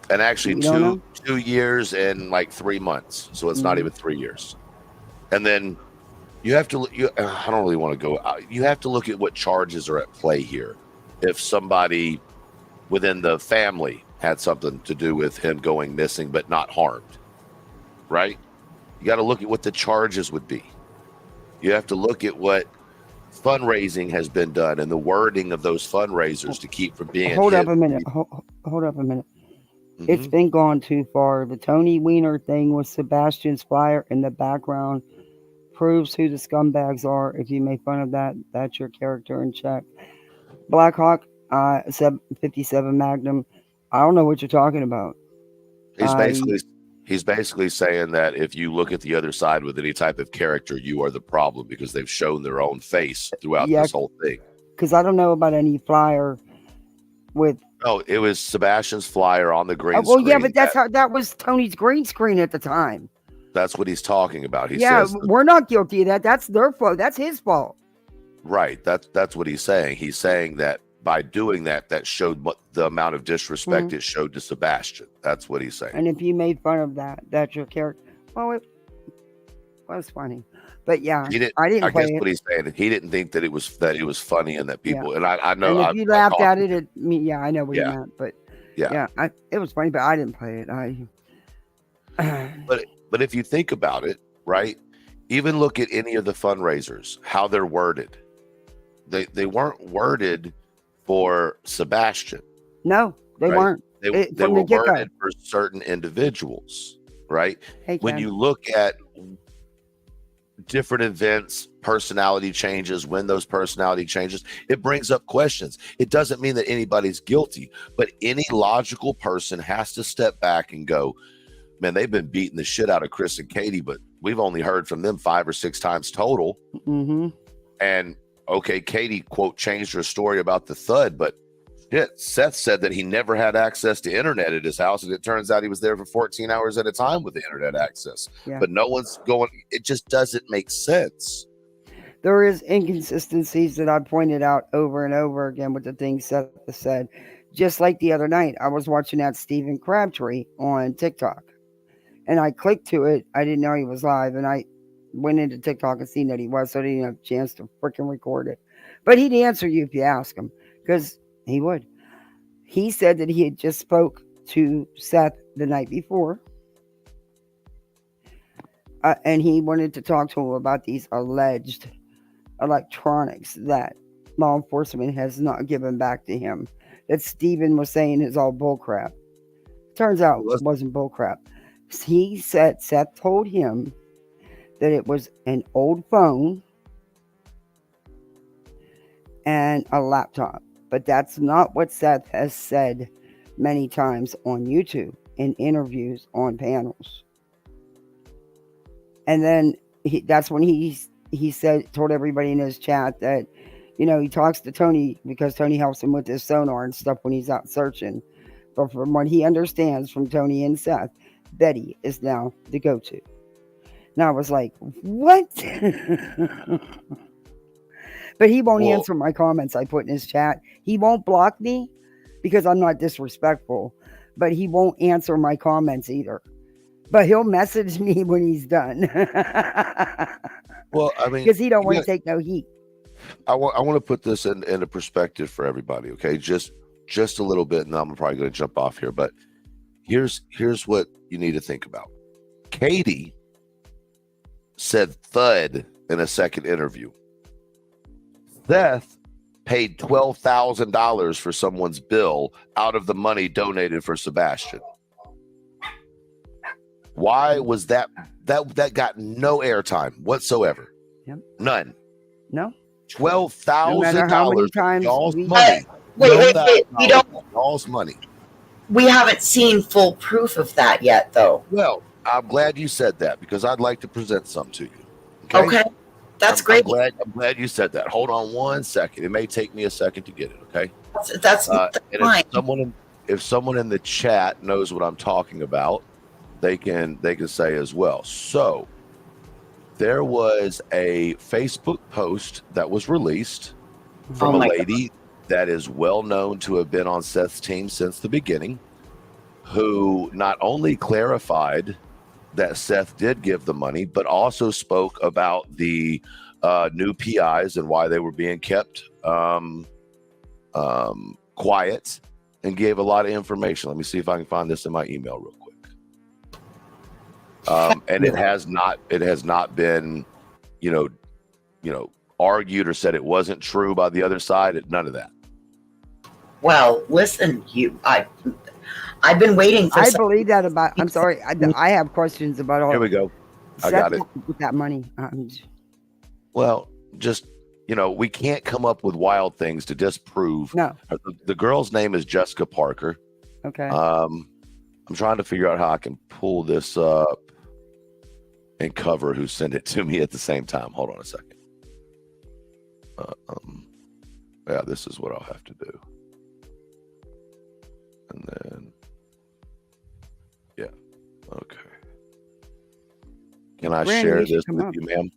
And actually, 2 years and like 3 months. So it's not even 3 years. And then you have to, I don't really want to go out. You have to look at what charges are at play here. If somebody within the family had something to do with him going missing but not harmed, right? You got to look at what the charges would be. You have to look at what fundraising has been done and the wording of those fundraisers to keep from being. Hold up a minute. Hold up a minute. Mm-hmm. It's been gone too far. The Tony Weiner thing with Sebastian's flyer in the background proves who the scumbags are. If you make fun of that, that's your character in check. Blackhawk, 57 Magnum. I don't know what you're talking about. He's basically saying that if you look at the other side with any type of character, you are the problem, because they've shown their own face throughout this whole thing. Because I don't know about any flyer with. Oh, it was Sebastian's flyer on the green screen. Well, yeah, but that was Tony's green screen at the time. That's what he's talking about. He says we're not guilty of that. That's their fault. That's his fault. Right. That's what he's saying. He's saying that by doing that, that showed what the amount of disrespect it showed to Sebastian. That's what he's saying. And if you made fun of that, that's your character. Well, it was funny, but yeah, I didn't. I guess what he's saying, he didn't think that it was funny and that people. And I know. And if you laughed at it, I know what you meant, but yeah, it was funny, but I didn't play it. But if you think about it, right? Even look at any of the fundraisers, how they're worded. They weren't worded for Sebastian. No, they weren't. They were worded for certain individuals, right? Hey, when you look at different events, personality changes, when those personality changes, it brings up questions. It doesn't mean that anybody's guilty, but any logical person has to step back and go, man, they've been beating the shit out of Chris and Katie, but we've only heard from them 5 or 6 times total. Mm-hmm. And okay, Katie, quote, changed her story about the thud, but shit, Seth said that he never had access to internet at his house, and it turns out he was there for 14 hours at a time with the internet access. Yeah. But no one's going, it just doesn't make sense. There is inconsistencies that I pointed out over and over again with the things Seth said. Just like the other night, I was watching that Stephen Crabtree on TikTok, and I clicked to it. I didn't know he was live, and I went into TikTok and seen that he was, so I didn't have a chance to freaking record it. But he'd answer you if you ask him, because he would. He said that he had just spoke to Seth the night before, and he wanted to talk to him about these alleged electronics that law enforcement has not given back to him, that Steven was saying is all bullcrap. Turns out it wasn't bullcrap. He said Seth told him that it was an old phone and a laptop, but that's not what Seth has said many times on YouTube, in interviews, on panels. And then that's when he said, told everybody in his chat that, you know, he talks to Tony because Tony helps him with his sonar and stuff when he's out searching. But from what he understands from Tony and Seth, Betty is now the go-to. And I was like, what? But he won't answer my comments I put in his chat. He won't block me because I'm not disrespectful, but he won't answer my comments either. But he'll message me when he's done. Well, I mean, because he don't want to take no heat. I want to put this into perspective for everybody, okay? Just a little bit, and I'm probably going to jump off here, but here's what you need to think about. Katie said thud in a second interview. Seth paid $12,000 for someone's bill out of the money donated for Sebastian. Why was that got no airtime whatsoever? Yep. None. No. $12,000. Y'all's money. Wait. We don't. Y'all's money. We haven't seen full proof of that yet, though. Well, I'm glad you said that because I'd like to present some to you. Okay. That's great. I'm glad you said that. Hold on one second. It may take me a second to get it. Okay. That's fine. If someone in the chat knows what I'm talking about, they can say as well. So there was a Facebook post that was released from a lady that is well known to have been on Seth's team since the beginning, who not only clarified that Seth did give the money, but also spoke about the new PIs and why they were being kept quiet, and gave a lot of information. Let me see if I can find this in my email real quick. And it has not been, argued or said it wasn't true by the other side. None of that. Well, listen, I've been waiting for. I believe that about. I'm sorry. I have questions about all. Here we go. I got it. With that money. Well, just we can't come up with wild things to disprove. No. The girl's name is Jessica Parker. Okay. I'm trying to figure out how I can pull this up and cover who sent it to me at the same time. Hold on a second. Yeah, this is what I'll have to do. And then, yeah, okay. Can I share this with you, ma'am?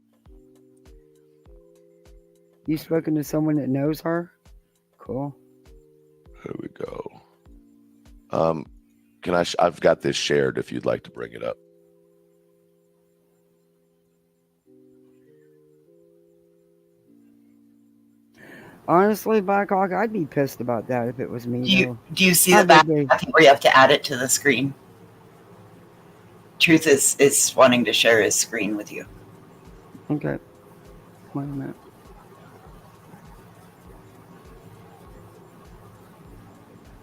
You spoken to someone that knows her? Cool. Here we go. I've got this shared if you'd like to bring it up. Honestly, Blackhawk, I'd be pissed about that if it was me. Do you see the back where you have to add it to the screen? Truth is wanting to share his screen with you. Okay. Wait a minute.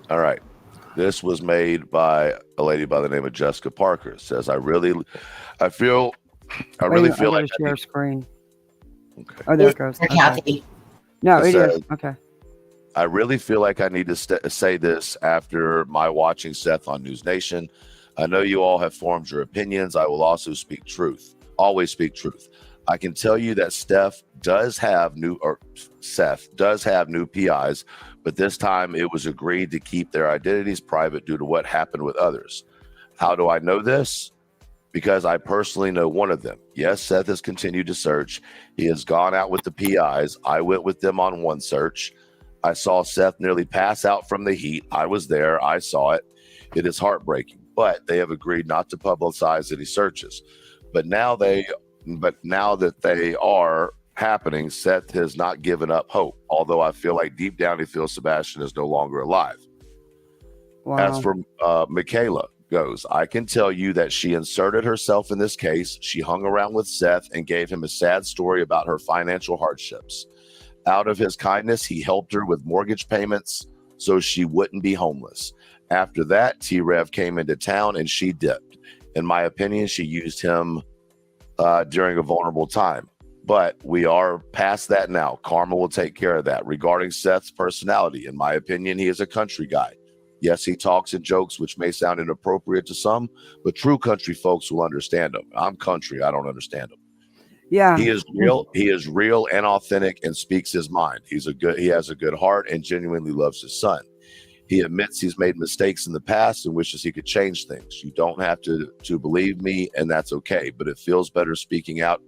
All right. This was made by a lady by the name of Jessica Parker. It says, I really feel like share screen. Okay. Oh, there it goes. Kathy. No, it is. Okay. I really feel like I need to say this after my watching Seth on News Nation. I know you all have formed your opinions. I will also speak truth. Always speak truth. I can tell you that Seth does have new PIs, but this time it was agreed to keep their identities private due to what happened with others. How do I know this? Because I personally know one of them. Yes, Seth has continued to search. He has gone out with the PIs. I went with them on one search. I saw Seth nearly pass out from the heat. I was there. I saw it. It is heartbreaking, but they have agreed not to publicize any searches. But now that they are happening, Seth has not given up hope, although I feel like deep down he feels Sebastian is no longer alive. Wow. As for Michaela goes, I can tell you that she inserted herself in this case. She hung around with Seth and gave him a sad story about her financial hardships. Out of his kindness, he helped her with mortgage payments so she wouldn't be homeless. After that, T-Rev came into town and she dipped. In my opinion, she used him during a vulnerable time. But we are past that now. Karma will take care of that. Regarding Seth's personality, in my opinion, he is a country guy. Yes, he talks and jokes, which may sound inappropriate to some, but true country folks will understand him. I'm country. I don't understand him. Yeah. He is real. He is real and authentic and speaks his mind. He has a good heart and genuinely loves his son. He admits he's made mistakes in the past and wishes he could change things. You don't have to believe me, and that's okay. But it feels better speaking out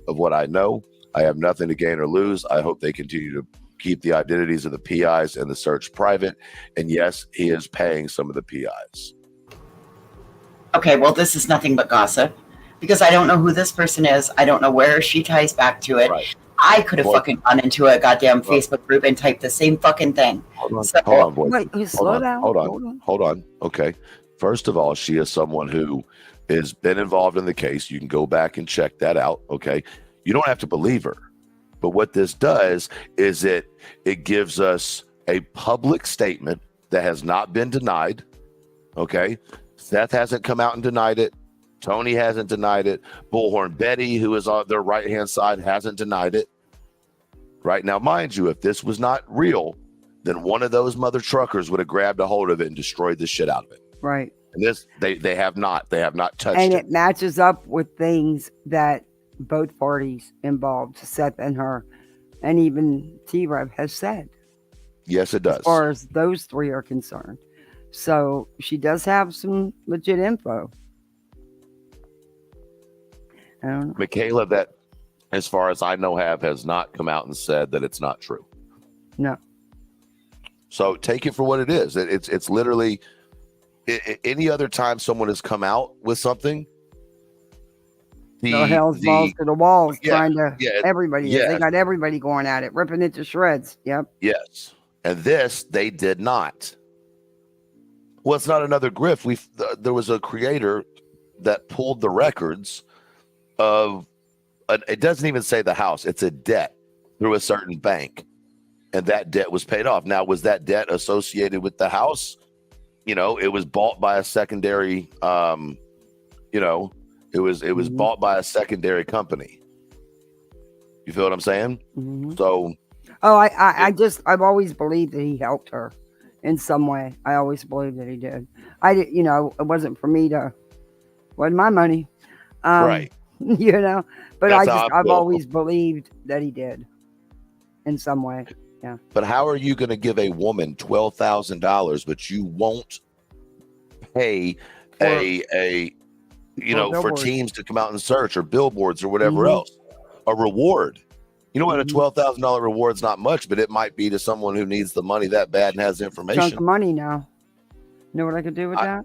of what I know. I have nothing to gain or lose. I hope they continue to keep the identities of the PIs and the search private. And yes, he is paying some of the PIs. Okay, well, this is nothing but gossip because I don't know who this person is. I don't know where she ties back to it. Right. I could have fucking gone into a goddamn Facebook group and typed the same fucking thing. Hold on, boy. Wait, slow down. Hold on. Okay. First of all, she is someone who has been involved in the case. You can go back and check that out. Okay. You don't have to believe her. But what this does is it gives us a public statement that has not been denied. Okay. Seth hasn't come out and denied it. Tony hasn't denied it. Bullhorn Betty, who is on their right-hand side, hasn't denied it. Right now, mind you, if this was not real, then one of those mother truckers would have grabbed a hold of it and destroyed the shit out of it. Right. And this, they have not. They have not touched And it. it matches up with things that both parties involved, Seth and her, and even T-Rev has said. Yes, it does. As far as those three are concerned. So she does have some legit info. I don't know. Michaela, that, as far as I know, has not come out and said that it's not true. No. So take it for what it is. It's literally any other time someone has come out with something. The hell's balls to the walls, trying to everybody. Yeah. They got everybody going at it, ripping it to shreds. Yep. Yes. And this, they did not. Well, it's not another grift. There was a creator that pulled the records of, it doesn't even say the house. It's a debt through a certain bank. And that debt was paid off. Now, was that debt associated with the house? You know, it was bought by a secondary, it was bought by a secondary company. You feel what I'm saying? Mm-hmm. So. Oh, I've always believed that he helped her in some way. I always believed that he did. It wasn't for me wasn't my money. Right. But That's I've always believed that he did in some way. Yeah. But how are you going to give a woman $12,000, but you won't pay for teams to come out and search, or billboards or whatever else, a reward? You know what? A $12,000 reward's not much, but it might be to someone who needs the money that bad and has the information. Chunk of money now. You know what I could do with that?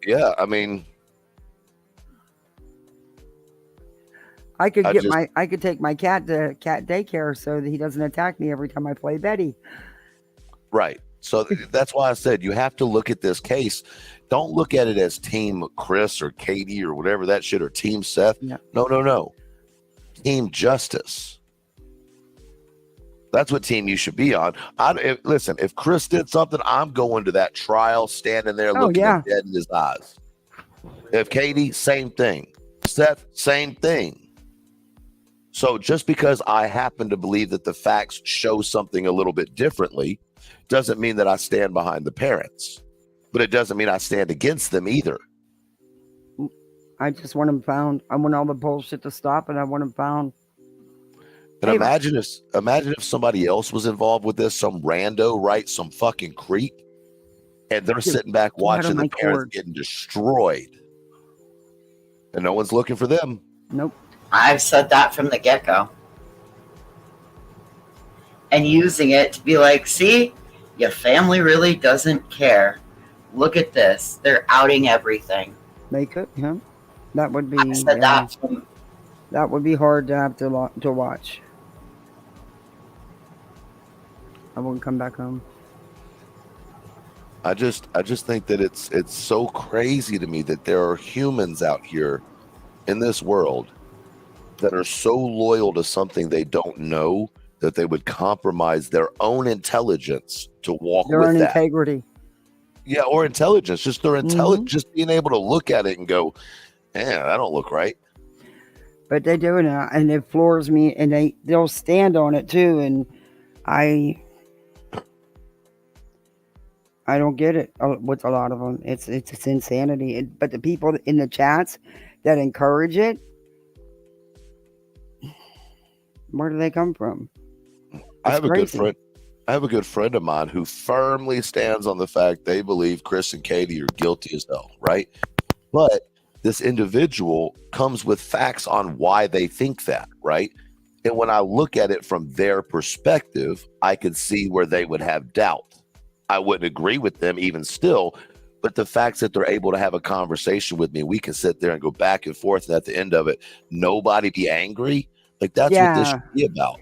Yeah, I mean, I could take my cat to cat daycare so that he doesn't attack me every time I play Betty. Right. So that's why I said you have to look at this case. Don't look at it as Team Chris or Katie or whatever that shit, or Team Seth. No. Team Justice. That's what team you should be on. Listen, if Chris did something, I'm going to that trial, standing there looking him dead in his eyes. If Katie, same thing. Seth, same thing. So just because I happen to believe that the facts show something a little bit differently doesn't mean that I stand behind the parents. But it doesn't mean I stand against them either. I just want them found. I want all the bullshit to stop, and I want them found. And Hey, imagine if somebody else was involved with this, some rando, right? Some fucking creep. And they're sitting back get out of watching the my parents cord. getting destroyed. And no one's looking for them. Nope. I've said that from the get-go. And using it to be like, see, your family really doesn't care. Look at this. They're outing everything. They could, yeah. That would be. I said that from, that would be hard to have to watch. I wouldn't come back home. I just think that it's so crazy to me that there are humans out here in this world that are so loyal to something they don't know that they would compromise their own intelligence to walk Their with own that. integrity. Yeah, or intelligence. Just their intelligence, just being able to look at it and go, man, that don't look right. But they do it, and it floors me, and they'll stand on it too, and I don't get it with a lot of them. It's insanity. But the people in the chats that encourage it, where do they come from? I have a good friend of mine who firmly stands on the fact they believe Chris and Katie are guilty as hell, right? But this individual comes with facts on why they think that, right? And when I look at it from their perspective, I can see where they would have doubt. I wouldn't agree with them even still, but the facts that they're able to have a conversation with me, we can sit there and go back and forth, and at the end of it, nobody be angry. Like, that's what this should be about.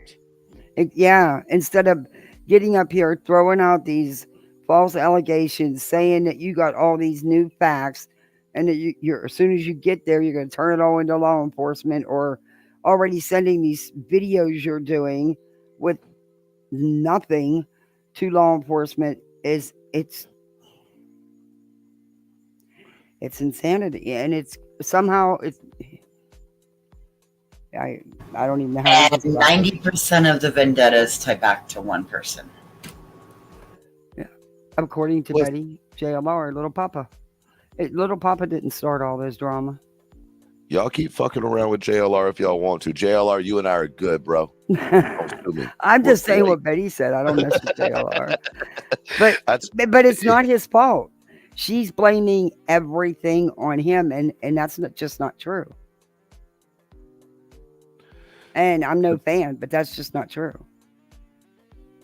Instead of getting up here, throwing out these false allegations, saying that you got all these new facts, and that you're as soon as you get there, you're going to turn it all into law enforcement, or already sending these videos you're doing with nothing to law enforcement. It's insanity, and it's somehow I don't even know how. And 90% of the vendettas tie back to one person. Yeah, according to Betty, JLR, Little Papa. Little Papa didn't start all this drama. Y'all keep fucking around with JLR if y'all want to. JLR, you and I are good, bro. I'm just saying what Betty said. I don't mess with JLR. But it's not his fault. She's blaming everything on him, and that's just not true. And I'm no fan, but that's just not true.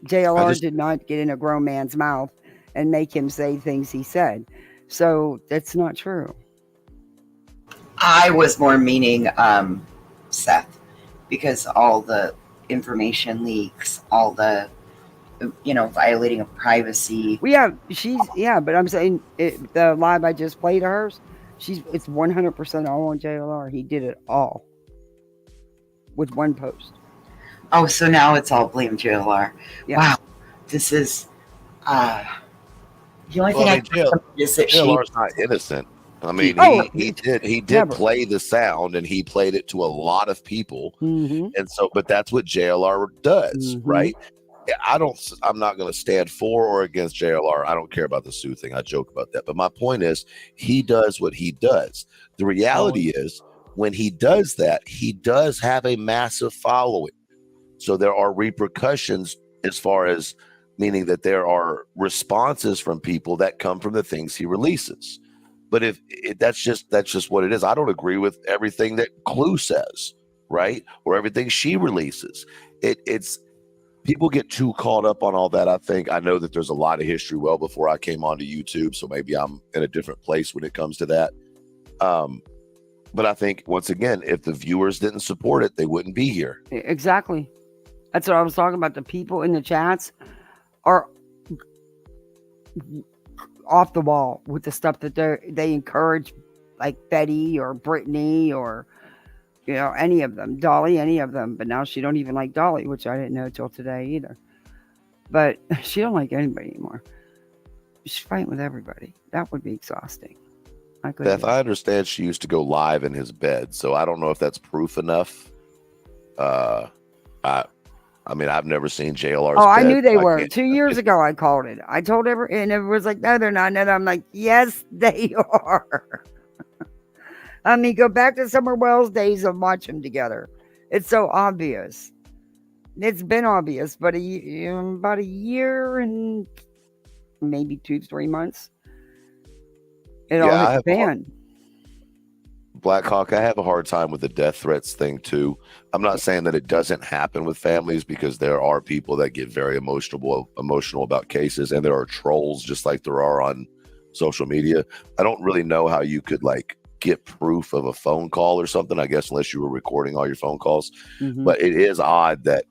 JLR did not get in a grown man's mouth and make him say things he said. So that's not true. I was more meaning Seth, because all the information leaks, all the, violating of privacy. Well, but I'm saying the live I just played of hers, it's 100% all on JLR. He did it all with one post. Oh, so now it's all blame JLR. Yeah. Wow. This is the only thing I can is that JLR's not innocent. I mean, he did play the sound, and he played it to a lot of people. And so, but that's what JLR does, right? I'm not going to stand for or against JLR. I don't care about the Sue thing. I joke about that. But my point is, he does what he does. The reality is, when he does that, he does have a massive following. So there are repercussions, as far as meaning that there are responses from people that come from the things he releases. But if that's just what it is. I don't agree with everything that Clue says, right? Or everything she releases. It's people get too caught up on all that. I know that there's a lot of history well before I came onto YouTube, so maybe I'm in a different place when it comes to that. But I think, once again, if the viewers didn't support it, they wouldn't be here. Exactly. That's what I was talking about. The people in the chats are off the wall with the stuff that they encourage, like Betty or Brittany or any of them, Dolly, any of them. But now she don't even like Dolly, which I didn't know till today either. But she don't like anybody anymore. She's fighting with everybody. That would be exhausting. Beth, I understand she used to go live in his bed, so I don't know if that's proof enough. I mean, I've never seen JLR's bed. I knew they were. 2 years ago, I called it. I told everyone, and everyone was like, no, they're not. And I'm like, yes, they are. I mean, go back to Summer Wells days and watch them together. It's so obvious. It's been obvious, but about a year and maybe 2 to 3 months, it all Yeah, hit I the have a hard, fan. Black Hawk. I have a hard time with the death threats thing too. I'm not saying that it doesn't happen with families, because there are people that get very emotional about cases, and there are trolls just like there are on social media. I don't really know how you could like get proof of a phone call or something, I guess, unless you were recording all your phone calls. Mhm. But it is odd that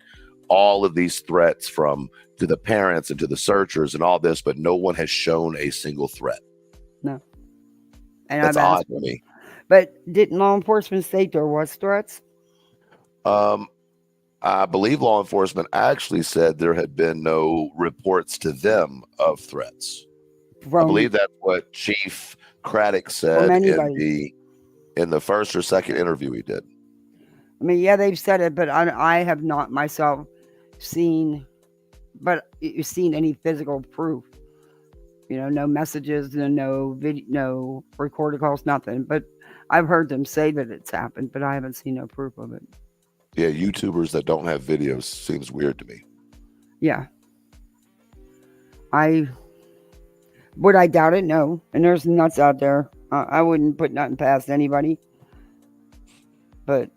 all of these threats to the parents and to the searchers and all this, but no one has shown a single threat. No. And That's I've odd asked to them. me. But didn't law enforcement state there was threats? I believe law enforcement actually said there had been no reports to them of threats. I From believe that's what Chief Craddock said anybody. in the first or second interview he did. I mean, yeah, they've said it, but I have not myself seen any physical proof. No messages, no video, no recorded calls, nothing. But I've heard them say that it's happened, but I haven't seen no proof of it. Yeah, YouTubers that don't have videos seems weird to me. Yeah. Would I doubt it? No. And there's nuts out there. I wouldn't put nothing past anybody. But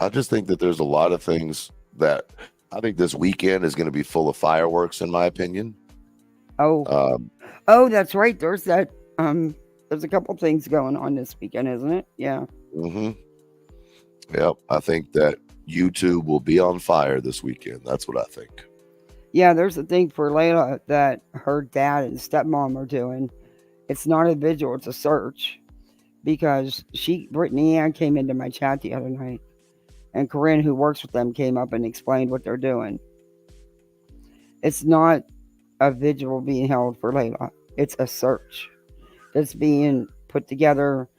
I just think that there's a lot of things that I think this weekend is going to be full of fireworks, in my opinion. oh, that's right. There's that. There's a couple things going on this weekend, isn't it? Yeah. Mm-hmm. Yep. I think that YouTube will be on fire this weekend. That's what I think. Yeah, there's a thing for Layla that her dad and stepmom are doing. It's not a vigil, it's a search. Because Brittany Ann came into my chat the other night. And Corinne, who works with them, came up and explained what they're doing. It's not a vigil being held for Layla. It's a search that's being put together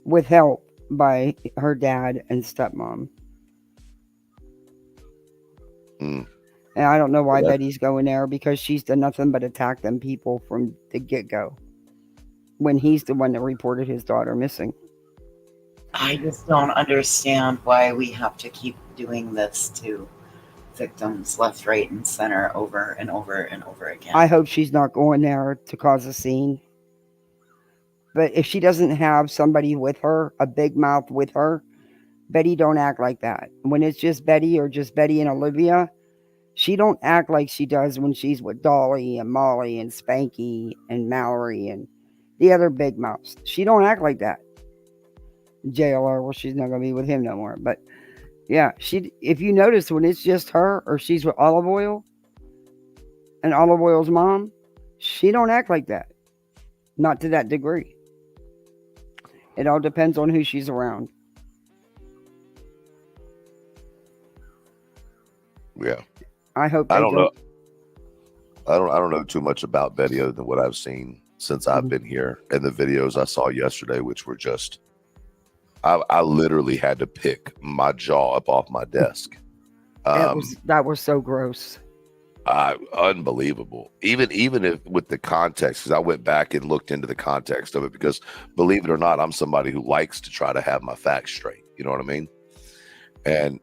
with help by her dad and stepmom. Mm. And I don't know why Yeah. Betty's going there, because she's done nothing but attack them people from the get-go. When he's the one that reported his daughter missing. I just don't understand why we have to keep doing this to victims left, right, and center over and over and over again. I hope she's not going there to cause a scene. But if she doesn't have somebody with her, a big mouth with her, Betty don't act like that. When it's just Betty or just Betty and Olivia, she don't act like she does when she's with Dolly and Molly and Spanky and Mallory and the other big mouths. She don't act like that. JLR, well, she's not going to be with him no more. But yeah, if you notice, when it's just her or she's with Olive Oil and Olive Oil's mom, she don't act like that. Not to that degree. It all depends on who she's around. Yeah. I hope I don't know. I don't know too much about Betty other than what I've seen since I've been here, and the videos I saw yesterday, which were just, I literally had to pick my jaw up off my desk. That was so gross. Unbelievable. Even if with the context, because I went back and looked into the context of it, because believe it or not, I'm somebody who likes to try to have my facts straight. You know what I mean? And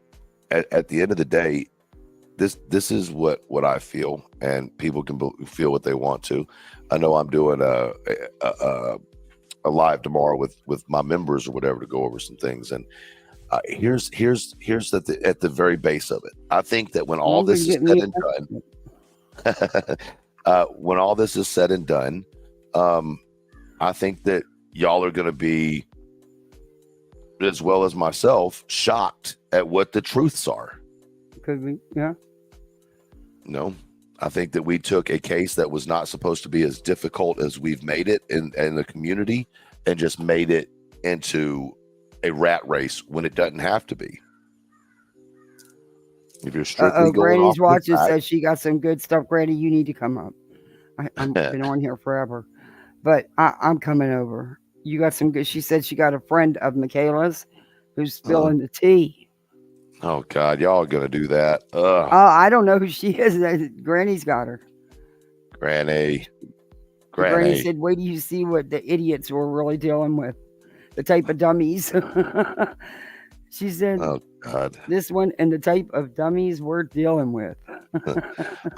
at the end of the day, this is what I feel, and people can feel what they want to. I know I'm doing a live tomorrow with my members or whatever to go over some things, and here's at the very base of it. I think that when all this is said and done, when all this is said and done, I think that y'all are going to be, as well as myself, shocked at what the truths are. Could be, yeah. No, I think that we took a case that was not supposed to be as difficult as we've made it in the community, and just made it into a rat race when it doesn't have to be. If you're strictly going Granny's off watching says she got some good stuff. Granny, you need to come up. I've been on here forever, but I'm coming over. You got some good. She said she got a friend of Michaela's who's spilling the tea. Oh God, y'all are gonna do that? I don't know who she is. Granny's got her. Granny. Granny Granny. said, wait till you see what the idiots were really dealing with. The type of dummies. She said, Oh God. this one and the type of dummies we're dealing with.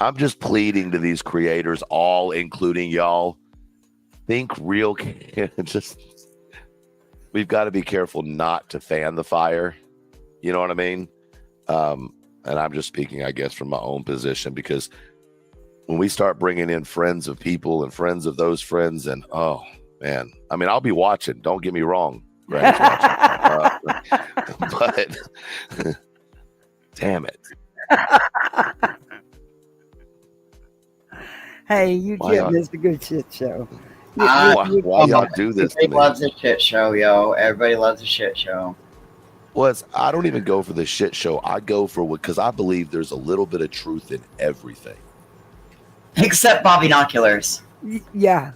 I'm just pleading to these creators, all including y'all. Think real. Just we've got to be careful not to fan the fire. You know what I mean? And I'm just speaking, I guess, from my own position, because when we start bringing in friends of people and friends of those friends, and oh man, I mean, I'll be watching. Don't get me wrong, Granny's watching, but damn it. Hey, you Why can't y'all- miss a good shit show. Why y'all do this to Everybody me? loves a shit show, yo. Everybody loves a shit show. I don't even go for the shit show. I go for what, because I believe there's a little bit of truth in everything. Except Bob Binoculars. Yeah.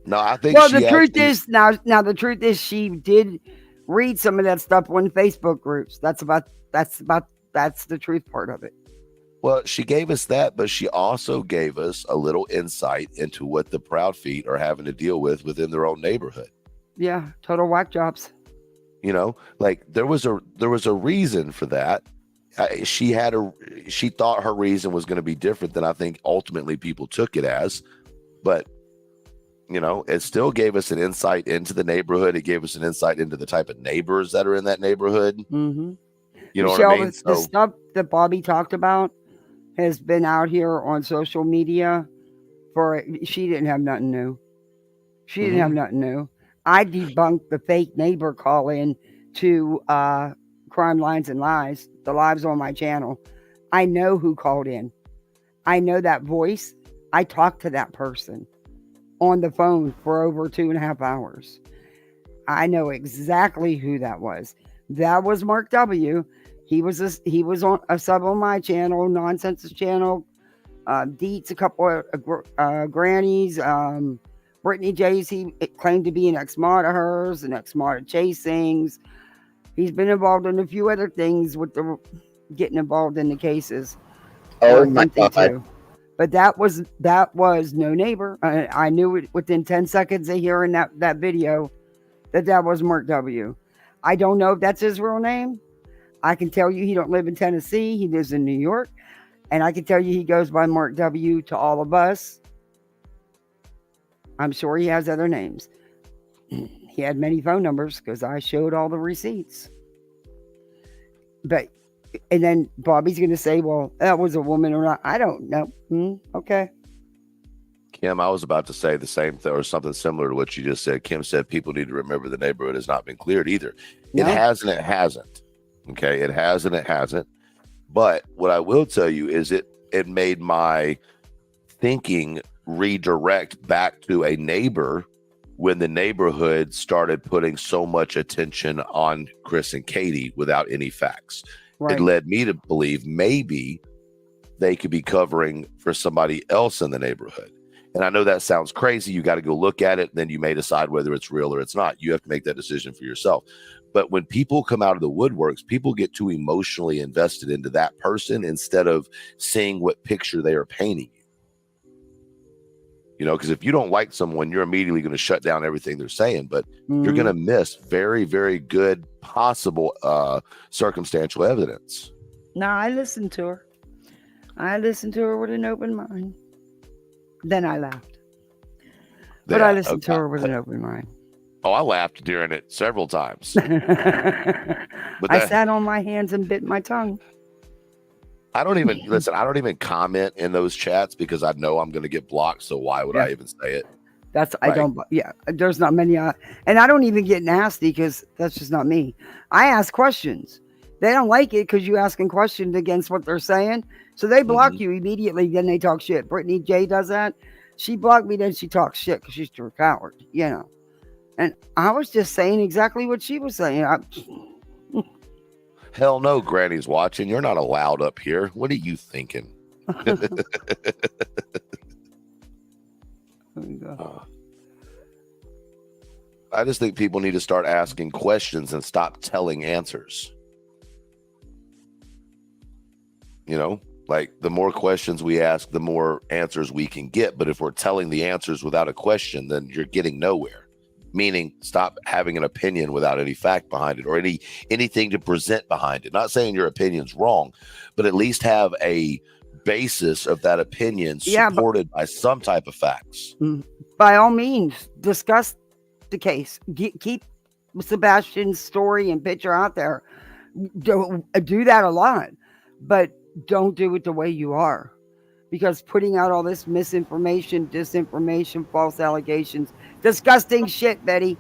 No, I think. Well, the truth is now the truth is she did read some of that stuff on Facebook groups. That's the truth part of it. Well, she gave us that, but she also gave us a little insight into what the Proudfeet are having to deal with within their own neighborhood. Yeah, total whack jobs. You know, like there was a reason for that. She thought her reason was going to be different than I think ultimately people took it as, but you know, it still gave us an insight into the neighborhood. It gave us an insight into the type of neighbors that are in that neighborhood. Mm-hmm. You know Michelle, what I mean? the stuff that Bobby talked about has been out here on social media she didn't have nothing new. She didn't have nothing new. I debunked the fake neighbor call in to Crime Lines and Lies, the lives on my channel. I know who called in. I know that voice. I talked to that person on the phone for over 2.5 hours. I know exactly who that was. That was Mark W. He was on a sub on my channel, Nonsense channel. Deets, a couple of grannies. Brittany J's, he claimed to be an ex-mod of hers, an ex-mod of Chasing's. He's been involved in a few other things with the getting involved in the cases. Oh my God. Too. But that was no neighbor. I knew it within 10 seconds of hearing that video that was Mark W. I don't know if that's his real name. I can tell you he don't live in Tennessee. He lives in New York. And I can tell you he goes by Mark W. to all of us. I'm sure he has other names. He had many phone numbers because I showed all the receipts. And then Bobby's going to say, well, that was a woman or not. I don't know. Okay. Kim, I was about to say the same thing or something similar to what you just said. Kim said people need to remember the neighborhood has not been cleared either. No. It has and it hasn't. Okay. It has and it hasn't. But what I will tell you is it made my thinking redirect back to a neighbor when the neighborhood started putting so much attention on Chris and Katie without any facts. Right. It led me to believe maybe they could be covering for somebody else in the neighborhood. And I know that sounds crazy. You got to go look at it. And then you may decide whether it's real or it's not. You have to make that decision for yourself. But when people come out of the woodworks, people get too emotionally invested into that person instead of seeing what picture they are painting you. You know, because if you don't like someone, you're immediately going to shut down everything they're saying. But you're going to miss very, very good possible circumstantial evidence. No, I listened to her. I listened to her with an open mind. Then I laughed. But I listened to her with an open mind. Oh, I laughed during it several times. But I sat on my hands and bit my tongue. I don't even comment in those chats because I know I'm going to get blocked. So why would I even say it? There's not many. And I don't even get nasty because that's just not me. I ask questions. They don't like it because you asking questions against what they're saying. So they block you immediately. Then they talk shit. Brittany J does that. She blocked me. Then she talks shit because she's a coward, you know. And I was just saying exactly what she was saying. Hell no, Granny's watching. You're not allowed up here. What are you thinking? I just think people need to start asking questions and stop telling answers. You know, Like the more questions we ask, the more answers we can get. But if we're telling the answers without a question, then you're getting nowhere. Meaning, stop having an opinion without any fact behind it or anything to present behind it. Not saying your opinion's wrong, but at least have a basis of that opinion supported by some type of facts. By all means, discuss the case. Keep Sebastian's story and picture out there. Do that a lot, but don't do it the way you are, because putting out all this misinformation, disinformation, false allegations, disgusting shit, Betty.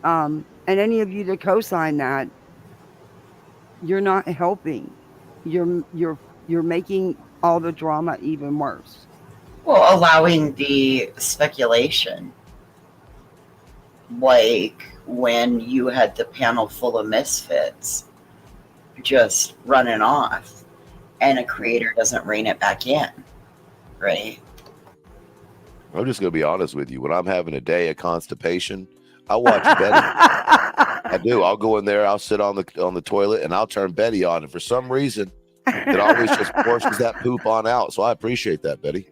And any of you to co-sign that, you're not helping. You're making all the drama even worse. Well, allowing the speculation, like when you had the panel full of misfits just running off and a creator doesn't rein it back in, right? I'm just going to be honest with you. When I'm having a day of constipation, I watch Betty. I do. I'll go in there, I'll sit on the toilet, and I'll turn Betty on. And for some reason, it always just forces that poop on out. So I appreciate that, Betty.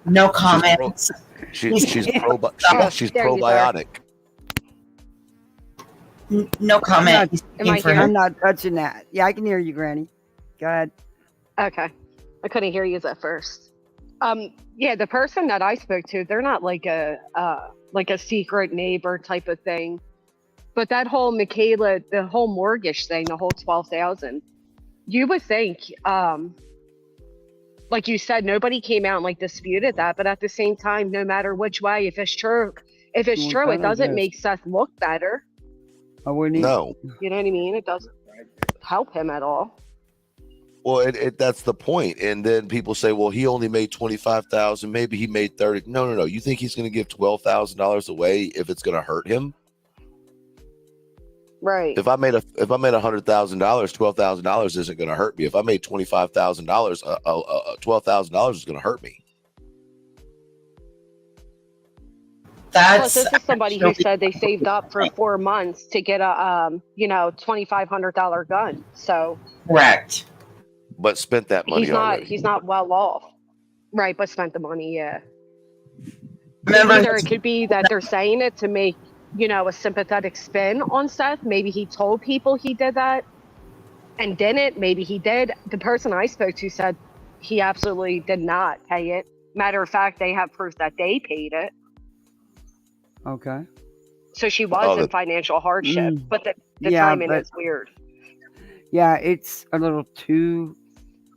No comments. She's probiotic. No comment. I'm not touching that. Yeah, I can hear you, Granny. Go ahead. Okay. I couldn't hear you at first. Yeah, the person that I spoke to, they're not like a secret neighbor type of thing. But that whole Michaela, the whole mortgage thing, the whole $12,000, you would think, like you said, nobody came out and like disputed that. But at the same time, no matter which way, if it's true, it doesn't make Seth look better. I wouldn't. No. You know what I mean? It doesn't help him at all. Well, that's the point. And then people say, well, he only made $25,000. Maybe he made 30. No. You think he's going to give $12,000 away if it's going to hurt him? Right. If I made $100,000, $12,000 isn't going to hurt me. If I made $25,000, $12,000 is going to hurt me. Plus, this is somebody who said they saved up for 4 months to get a $2,500 gun. So correct. But spent that money already. He's not well off. Right, but spent the money, yeah. Remember, either it could be that they're saying it to make, a sympathetic spin on Seth. Maybe he told people he did that and didn't. Maybe he did. The person I spoke to said he absolutely did not pay it. Matter of fact, they have proof that they paid it. Okay. So she was in financial hardship, but the timing is weird. Yeah, it's a little too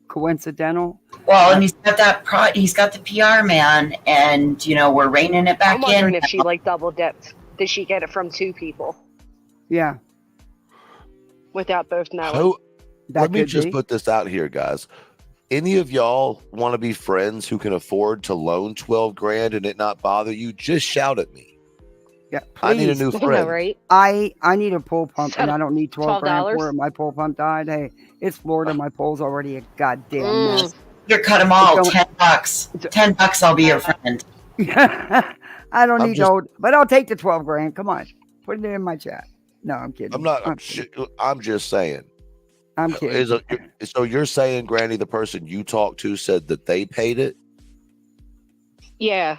coincidental. Well, and he's got the PR man, and we're reining it back in. I'm wondering if she double dipped. Did she get it from two people? Yeah. Without both knowing. Let me just put this out here, guys. Any of y'all want to be friends who can afford to loan $12,000 and it not bother you? Just shout at me. Yeah, please. I need a new friend. I know, right? I need a pool pump, and I don't need $12,000 for it. My pool pump died. Hey, it's Florida. My pool's already a goddamn mess. You cut them all. $10. $10. I'll be your friend. I don't need but I'll take the $12,000. Come on, put it in my chat. No, I'm kidding. I'm just saying. I'm kidding. So you're saying, Granny, the person you talked to said that they paid it? Yeah.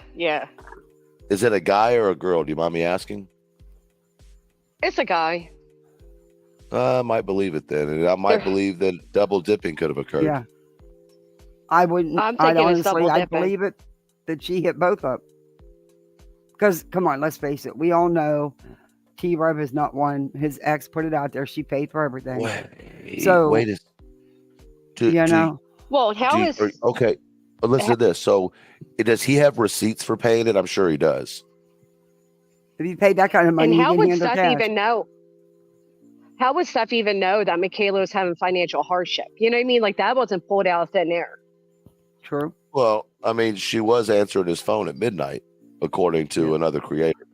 Is it a guy or a girl? Do you mind me asking? It's a guy. I might believe it then, and I might believe that double dipping could have occurred. Yeah, I wouldn't. I'd honestly, I believe it that she hit both up. Because come on, let's face it. We all know T-Rub is not one. His ex put it out there. She paid for everything. Well, how is okay? But listen to this. So, does he have receipts for paying it? I'm sure he does. If he paid that kind of money, and how would Seth even know? How would Seth even know that Michaela was having financial hardship? You know what I mean? Like that wasn't pulled out of thin air. True. Well, I mean, she was answering his phone at midnight, according to another creator.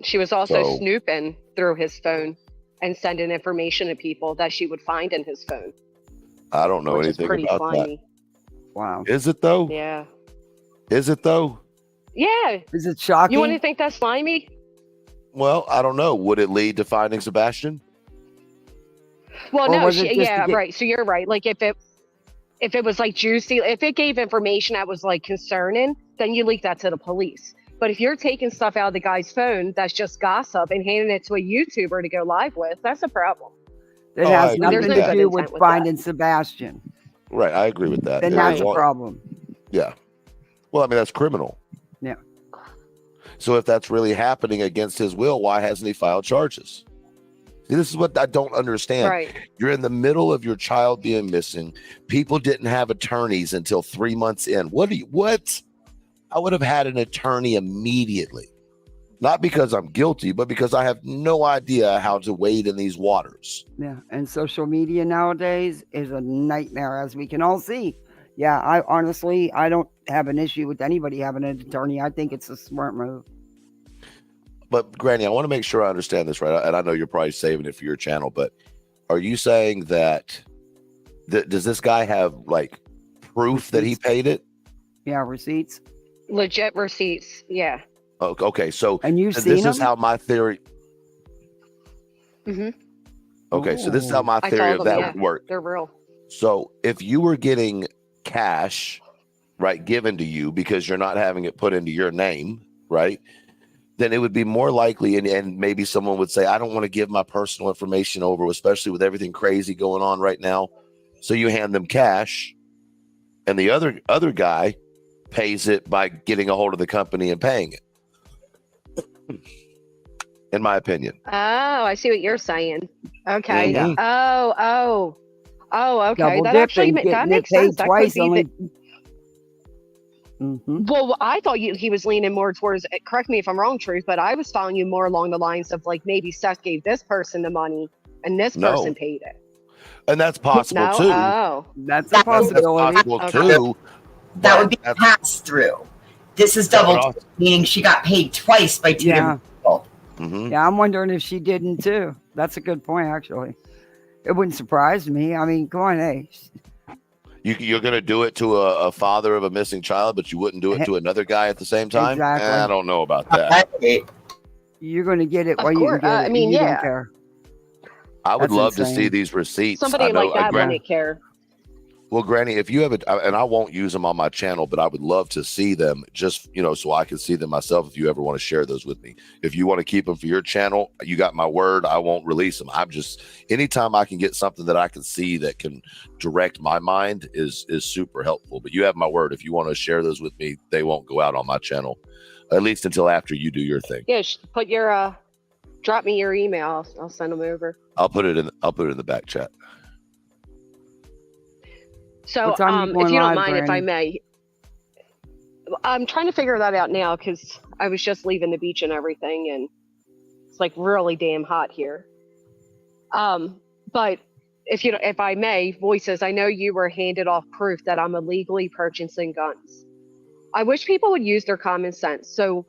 She was also snooping through his phone and sending information to people that she would find in his phone. I don't know anything about that. Wow. Is it though? Yeah. Is it though? Yeah. Is it shocking? You want to think that's slimy? Well, I don't know. Would it lead to finding Sebastian? Well, Or no, was it just to yeah, get? right. So you're right. Like if it was like juicy, if it gave information that was like concerning, then you leak that to the police. But if you're taking stuff out of the guy's phone that's just gossip and handing it to a YouTuber to go live with, that's a problem. It Oh, I has agree There's nothing with no to that. good do with intent with finding Sebastian. Right, I agree with that. Then As that's a long- problem. Yeah. Well, I mean, that's criminal. Yeah. So if that's really happening against his will, why hasn't he filed charges? See, this is what I don't understand. Right. You're in the middle of your child being missing. People didn't have attorneys until 3 months in. What? I would have had an attorney immediately. Not because I'm guilty, but because I have no idea how to wade in these waters. Yeah, and social media nowadays is a nightmare, as we can all see. Yeah, I honestly, I don't have an issue with anybody having an attorney. I think it's a smart move. But Granny, I want to make sure I understand this right. And I know you're probably saving it for your channel, but are you saying that does this guy have like proof that he paid it? Yeah, receipts. Legit receipts. Yeah. Okay, so And you've this seen is them? how my theory. Mm-hmm. Okay, so this is how Oh. my I theory saw of them, that yeah. would work. They're real. So if you were getting cash, right, given to you because you're not having it put into your name, right, then it would be more likely, and maybe someone would say, I don't want to give my personal information over, especially with everything crazy going on right now. So you hand them cash, and the other guy pays it by getting a hold of the company and paying it. In my opinion. Oh, I see what you're saying. Okay. Mhm. Oh, okay. Double That actually dipping, that getting it makes paid sense. That twice. could be Only. the, Mhm. well, I thought he was leaning more towards. Correct me if I'm wrong, Truth, but I was following you more along the lines of like maybe Seth gave this person the money and this No. person paid it. And that's possible No. too. Oh. That's a That's possibility. Possible Okay. too. That but would be that's- pass through. This is that would double, also- meaning she got paid twice by two Yeah. different people. Mhm. Yeah, I'm wondering if she didn't too. That's a good point, actually. It wouldn't surprise me. I mean, come on, hey. You're going to do it to a father of a missing child, but you wouldn't do it to another guy at the same time? Exactly. I don't know about that. You're going to get it Of while you course, can get it. I mean, and you yeah. don't care. I would That's love to see insane. these receipts. Somebody I know, like that Granny, wouldn't care. well, Granny, if you have it, and I won't use them on my channel, but I would love to see them just, so I can see them myself if you ever want to share those with me. If you want to keep them for your channel, you got my word, I won't release them. I'm just, anytime I can get something that I can see that can direct my mind is super helpful. But you have my word. If you want to share those with me, they won't go out on my channel, at least until after you do your thing. Yeah, put your drop me your email. I'll send them over. I'll put it in the back chat. So, What time you going if you don't live, mind, if I Granny? may, I'm trying to figure that out now because I was just leaving the beach and everything, and it's like really damn hot here. But if I may, Voices, I know you were handed off proof that I'm illegally purchasing guns. I wish people would use their common sense. So,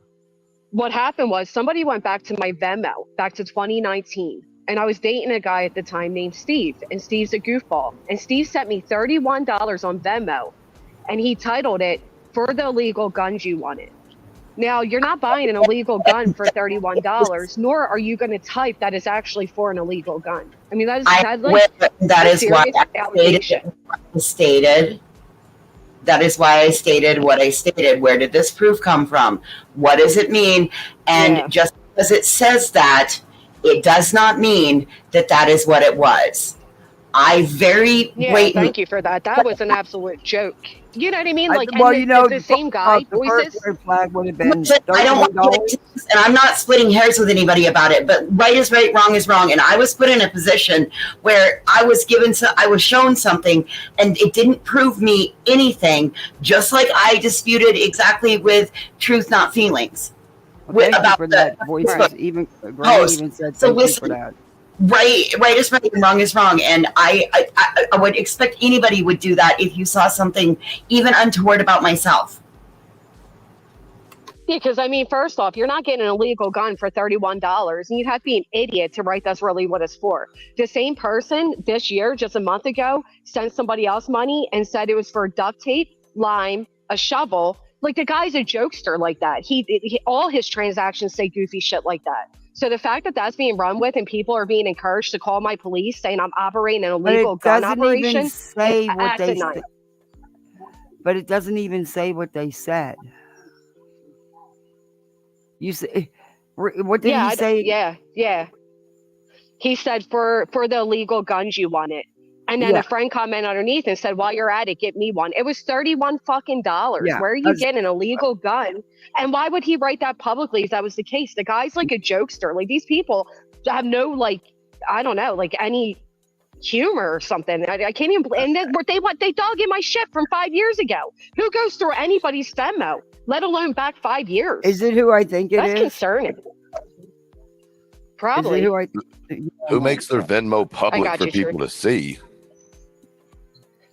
what happened was somebody went back to my Venmo back to 2019. And I was dating a guy at the time named Steve, and Steve's a goofball. And Steve sent me $31 on Venmo, and he titled it, "For the illegal guns you wanted." Now, you're not buying an illegal gun for $31, nor are you going to type that it's actually for an illegal gun. I mean, that is That is why serious I allegation. stated. That is why I stated what I stated. Where did this proof come from? What does it mean? And Yeah. just because it says that, it does not mean that that is what it was. I very Yeah, blatantly. thank you for that. That was an absolute joke. You know what I mean? Like, well, and the same guy, the first Voices. red flag would have been I don't want $38. and I'm not splitting hairs with anybody about it, but right is right, wrong is wrong. And I was put in a position where I was shown something and it didn't prove me anything, just like I disputed exactly with Truth Not Feelings. Thank you about for the that. Voices Facebook even Granny post. even said So thank you listen, for that. right is right and wrong is wrong. And I would expect anybody would do that if you saw something even untoward about myself. Yeah, because I mean, first off, you're not getting an illegal gun for $31, and you'd have to be an idiot to write that's really what it's for. The same person this year, just a month ago, sent somebody else money and said it was for duct tape, lime, a shovel. Like, the guy's a jokester like that. He all his transactions say goofy shit like that. So the fact that that's being run with and people are being encouraged to call my police saying I'm operating an But illegal it gun doesn't even operation say is what they asinine. said. But it doesn't even say what they said. You say, what did he say? Yeah. He said for the illegal guns you wanted. And then Yeah. a friend commented underneath and said, while you're at it, get me one. It was $31 fucking dollars. Yeah. Where are you getting an illegal gun? And why would he write that publicly if that was the case? The guy's like a jokester. Like these people have no, like, I don't know, like any humor or something. I can't even, and then they dug in my shit from 5 years ago. Who goes through anybody's Venmo, let alone back 5 years? Is it who I think it is? That's concerning. Probably. Is it Who makes their Venmo public got for you, people sure. to see?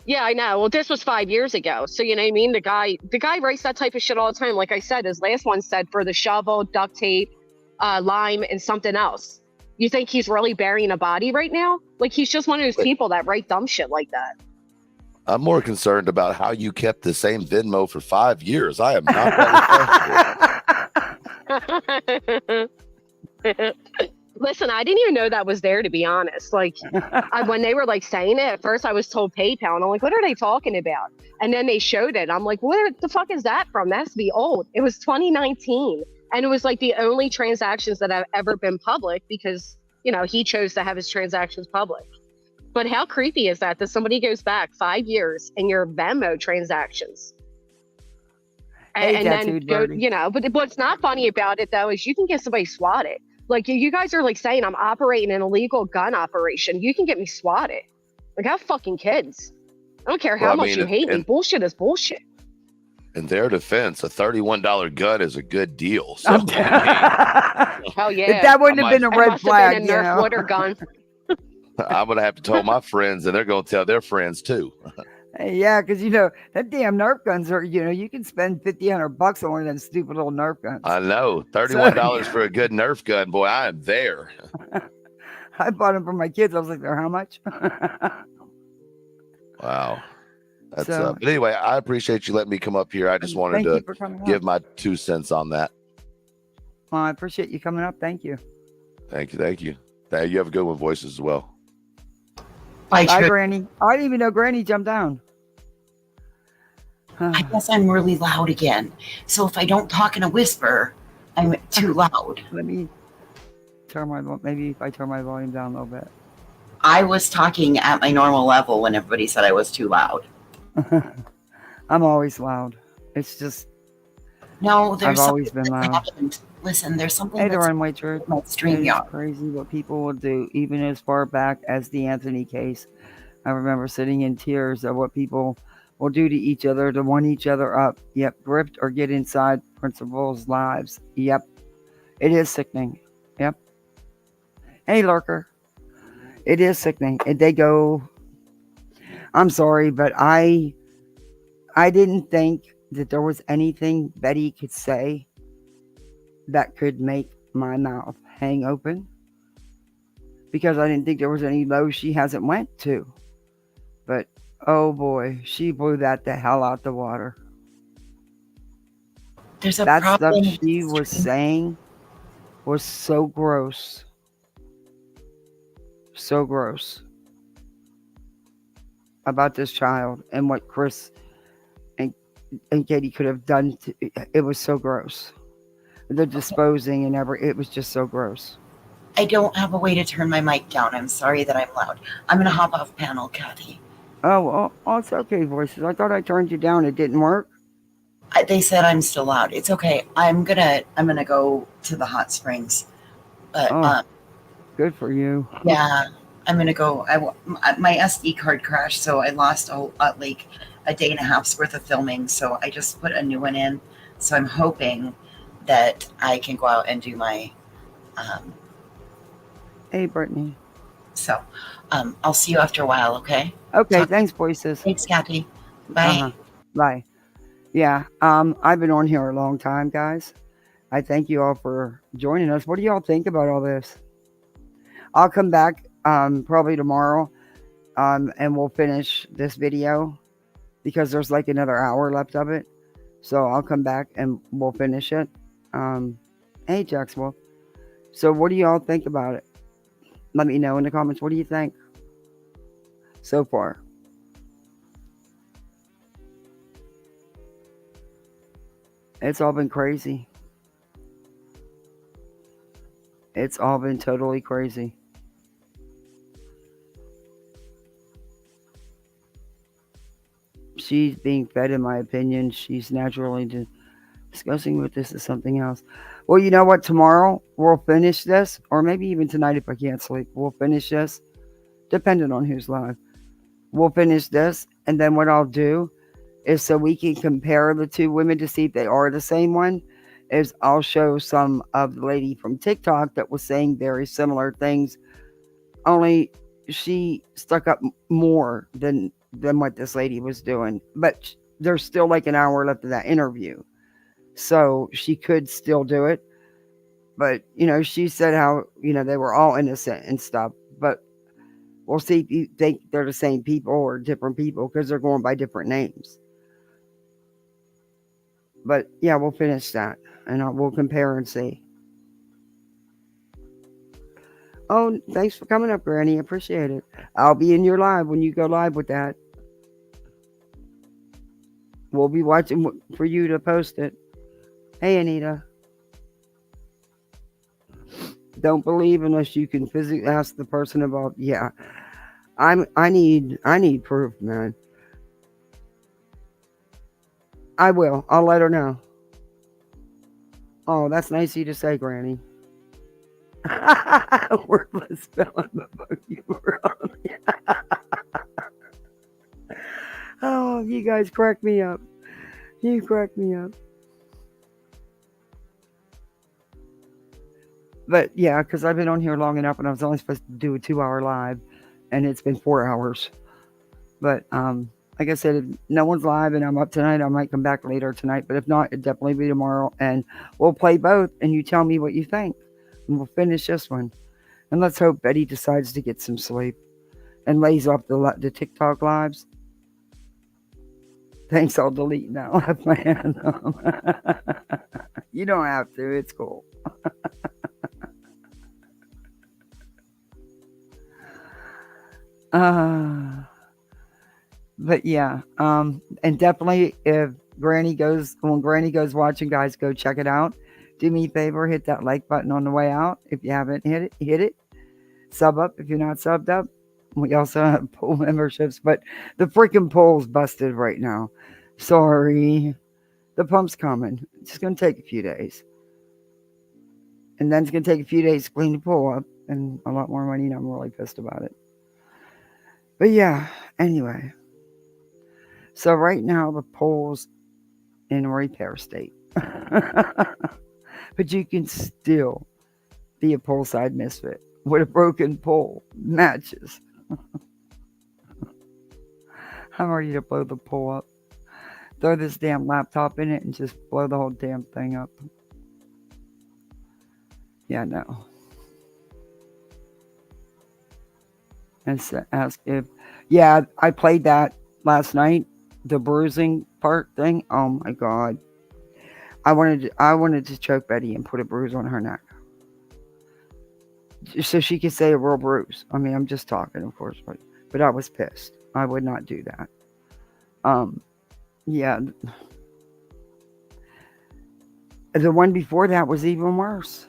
Yeah, I know. Well, this was 5 years ago. So, you know what I mean? The guy writes that type of shit all the time. Like I said, his last one said for the shovel, duct tape, lime, and something else. You think he's really burying a body right now? Like, he's just one of those people that write dumb shit like that. I'm more concerned about how you kept the same Venmo for 5 years. I am not that responsible. Listen, I didn't even know that was there, to be honest. Like, when they were like saying it, at first I was told PayPal, and I'm like, what are they talking about? And then they showed it. I'm like, where the fuck is that from? That has to be old. It was 2019. And it was like the only transactions that have ever been public because, you know, he chose to have his transactions public. But how creepy is that somebody goes back 5 years in your Venmo transactions? And then go, you know, but what's not funny about it, though, is you can get somebody swatted. Like, you guys are like saying I'm operating an illegal gun operation. You can get me swatted. Like, have fucking kids. I don't care how much you hate me. Bullshit is bullshit. In their defense, a $31 gun is a good deal. So, Hell yeah. If that wouldn't have been a red flag, been a Nerf water gun. I'm going to have to tell my friends, and they're going to tell their friends, too. Yeah, because, you know, that damn Nerf guns are, you know, you can spend $50-$100 on one of them stupid little Nerf guns. I know. $31 for a good Nerf gun. Boy, I am there. I bought them for my kids. I was like, they're how much? Wow. That's but anyway, I appreciate you letting me come up here. I just wanted to give my 2 cents on that. Well, I appreciate you coming up. Thank you. Thank you. Thank you. You have a good one, Voices, as well. Bye, Granny. I didn't even know Granny jumped down. I guess I'm really loud again. So if I don't talk in a whisper, I'm too loud. Let me turn maybe if I turn my volume down a little bit. I was talking at my normal level when everybody said I was too loud. I'm always loud. It's just no. There's I've always been loud. Happened. Listen, there's something. Hey, the runway truth. StreamYard. Crazy what people will do, even as far back as the Anthony case. I remember sitting in tears of what people will do to each other to one each other up. Yep, grift or get inside principals' lives. Yep, it is sickening. Yep. Hey, lurker. It is sickening. And they go. I'm sorry, but I didn't think that there was anything Betty could say that could make my mouth hang open, because I didn't think there was any lows she hasn't went to. But oh boy, she blew that the hell out the water. There's a that problem. Stuff she was saying was so gross. So gross. About this child and what Chris and Katie could have done. It was so gross. The disposing and it was just so gross. I don't have a way to turn my mic down. I'm sorry that I'm loud. I'm going to hop off panel, Kathy. Oh, it's okay, Voices. I thought I turned you down. It didn't work. They said I'm still loud. It's okay. I'm gonna go to the hot springs. But good for you. Yeah, I'm gonna go. My SD card crashed, so I lost like a day and a half's worth of filming. So I just put a new one in. So I'm hoping that I can go out and do my. Hey, Brittany. So, I'll see you after a while. Okay. Okay. Thanks, Voices. Thanks, Kathy. Bye. Bye. Yeah. I've been on here a long time, guys. I thank you all for joining us. What do y'all think about all this? I'll come back probably tomorrow, and we'll finish this video because there's like another hour left of it. So I'll come back and we'll finish it. Hey, Jax Wolf. So, what do y'all think about it? Let me know in the comments. What do you think so far? It's all been crazy. It's all been totally crazy. She's being fed, in my opinion. She's naturally discussing with this is something else. Well, you know what? Tomorrow we'll finish this, or maybe even tonight if I can't sleep. We'll finish this, depending on who's live. We'll finish this, and then what I'll do is so we can compare the two women to see if they are the same one. Is I'll show some of the lady from TikTok that was saying very similar things, only she stuck up more than what this lady was doing. But there's still like an hour left of that interview, so she could still do it. But she said how they were all innocent and stuff. But we'll see if you think they're the same people or different people because they're going by different names. But yeah, we'll finish that and we'll compare and see. Oh, thanks for coming up, Granny. Appreciate it. I'll be in your live when you go live with that. We'll be watching for you to post it. Hey, Anita. Don't believe unless you can physically ask the person about. Yeah, I need proof, man. I will. I'll let her know. Oh, that's nice of you to say, Granny. Worthless spelling the book you were on. Oh, you guys crack me up. You crack me up. But yeah, because I've been on here long enough and I was only supposed to do a 2-hour live and it's been 4 hours. But like I said, if no one's live and I'm up tonight, I might come back later tonight. But if not, it'll definitely be tomorrow. And we'll play both and you tell me what you think. And we'll finish this one. And let's hope Betty decides to get some sleep and lays off the TikTok lives. Thanks, I'll delete now. I have my hand on. You don't have to. It's cool. But yeah, and definitely when Granny goes watching, guys, go check it out. Do me a favor, hit that like button on the way out. If you haven't hit it. Sub up if you're not subbed up. We also have pool memberships, but the freaking pool's busted right now. Sorry. The pump's coming. It's just going to take a few days. And then it's going to take a few days to clean the pool up and a lot more money, and I'm really pissed about it. But yeah, anyway. So right now the pool's in repair state. But you can still be a poolside misfit with a broken pole. Matches. I'm ready to blow the pool up. Throw this damn laptop in it and just blow the whole damn thing up. Yeah, no. And ask if... Yeah, I played that last night. The bruising part thing. Oh my god. I wanted to choke Betty and put a bruise on her neck. So she could say a real bruise. I mean, I'm just talking, of course. But I was pissed. I would not do that. Yeah. The one before that was even worse.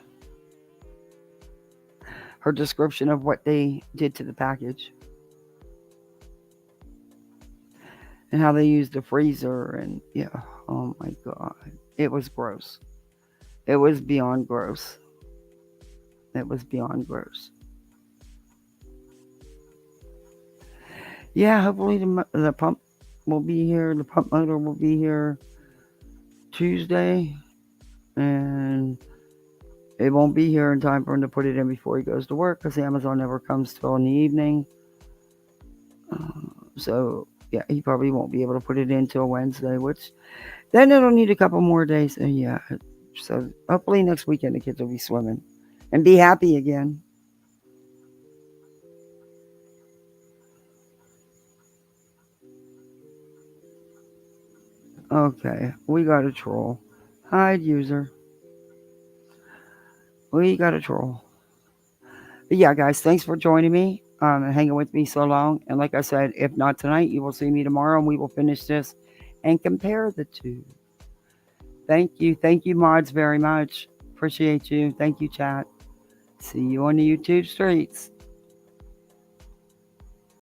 Her description of what they did to the package. And how they used the freezer and yeah. Oh my god. It was gross. It was beyond gross. It was beyond gross. Yeah, hopefully the pump will be here. The pump motor will be here Tuesday. And it won't be here in time for him to put it in before he goes to work because Amazon never comes till in the evening. So, yeah, he probably won't be able to put it in till Wednesday, which then it'll need a couple more days. And yeah, so hopefully next weekend the kids will be swimming and be happy again. Okay, we got a troll. Hide user. We got a troll. But yeah, guys, thanks for joining me and hanging with me so long. And like I said, if not tonight, you will see me tomorrow and we will finish this and compare the two. Thank you. Thank you, mods, very much. Appreciate you. Thank you, chat. See you on the YouTube streets.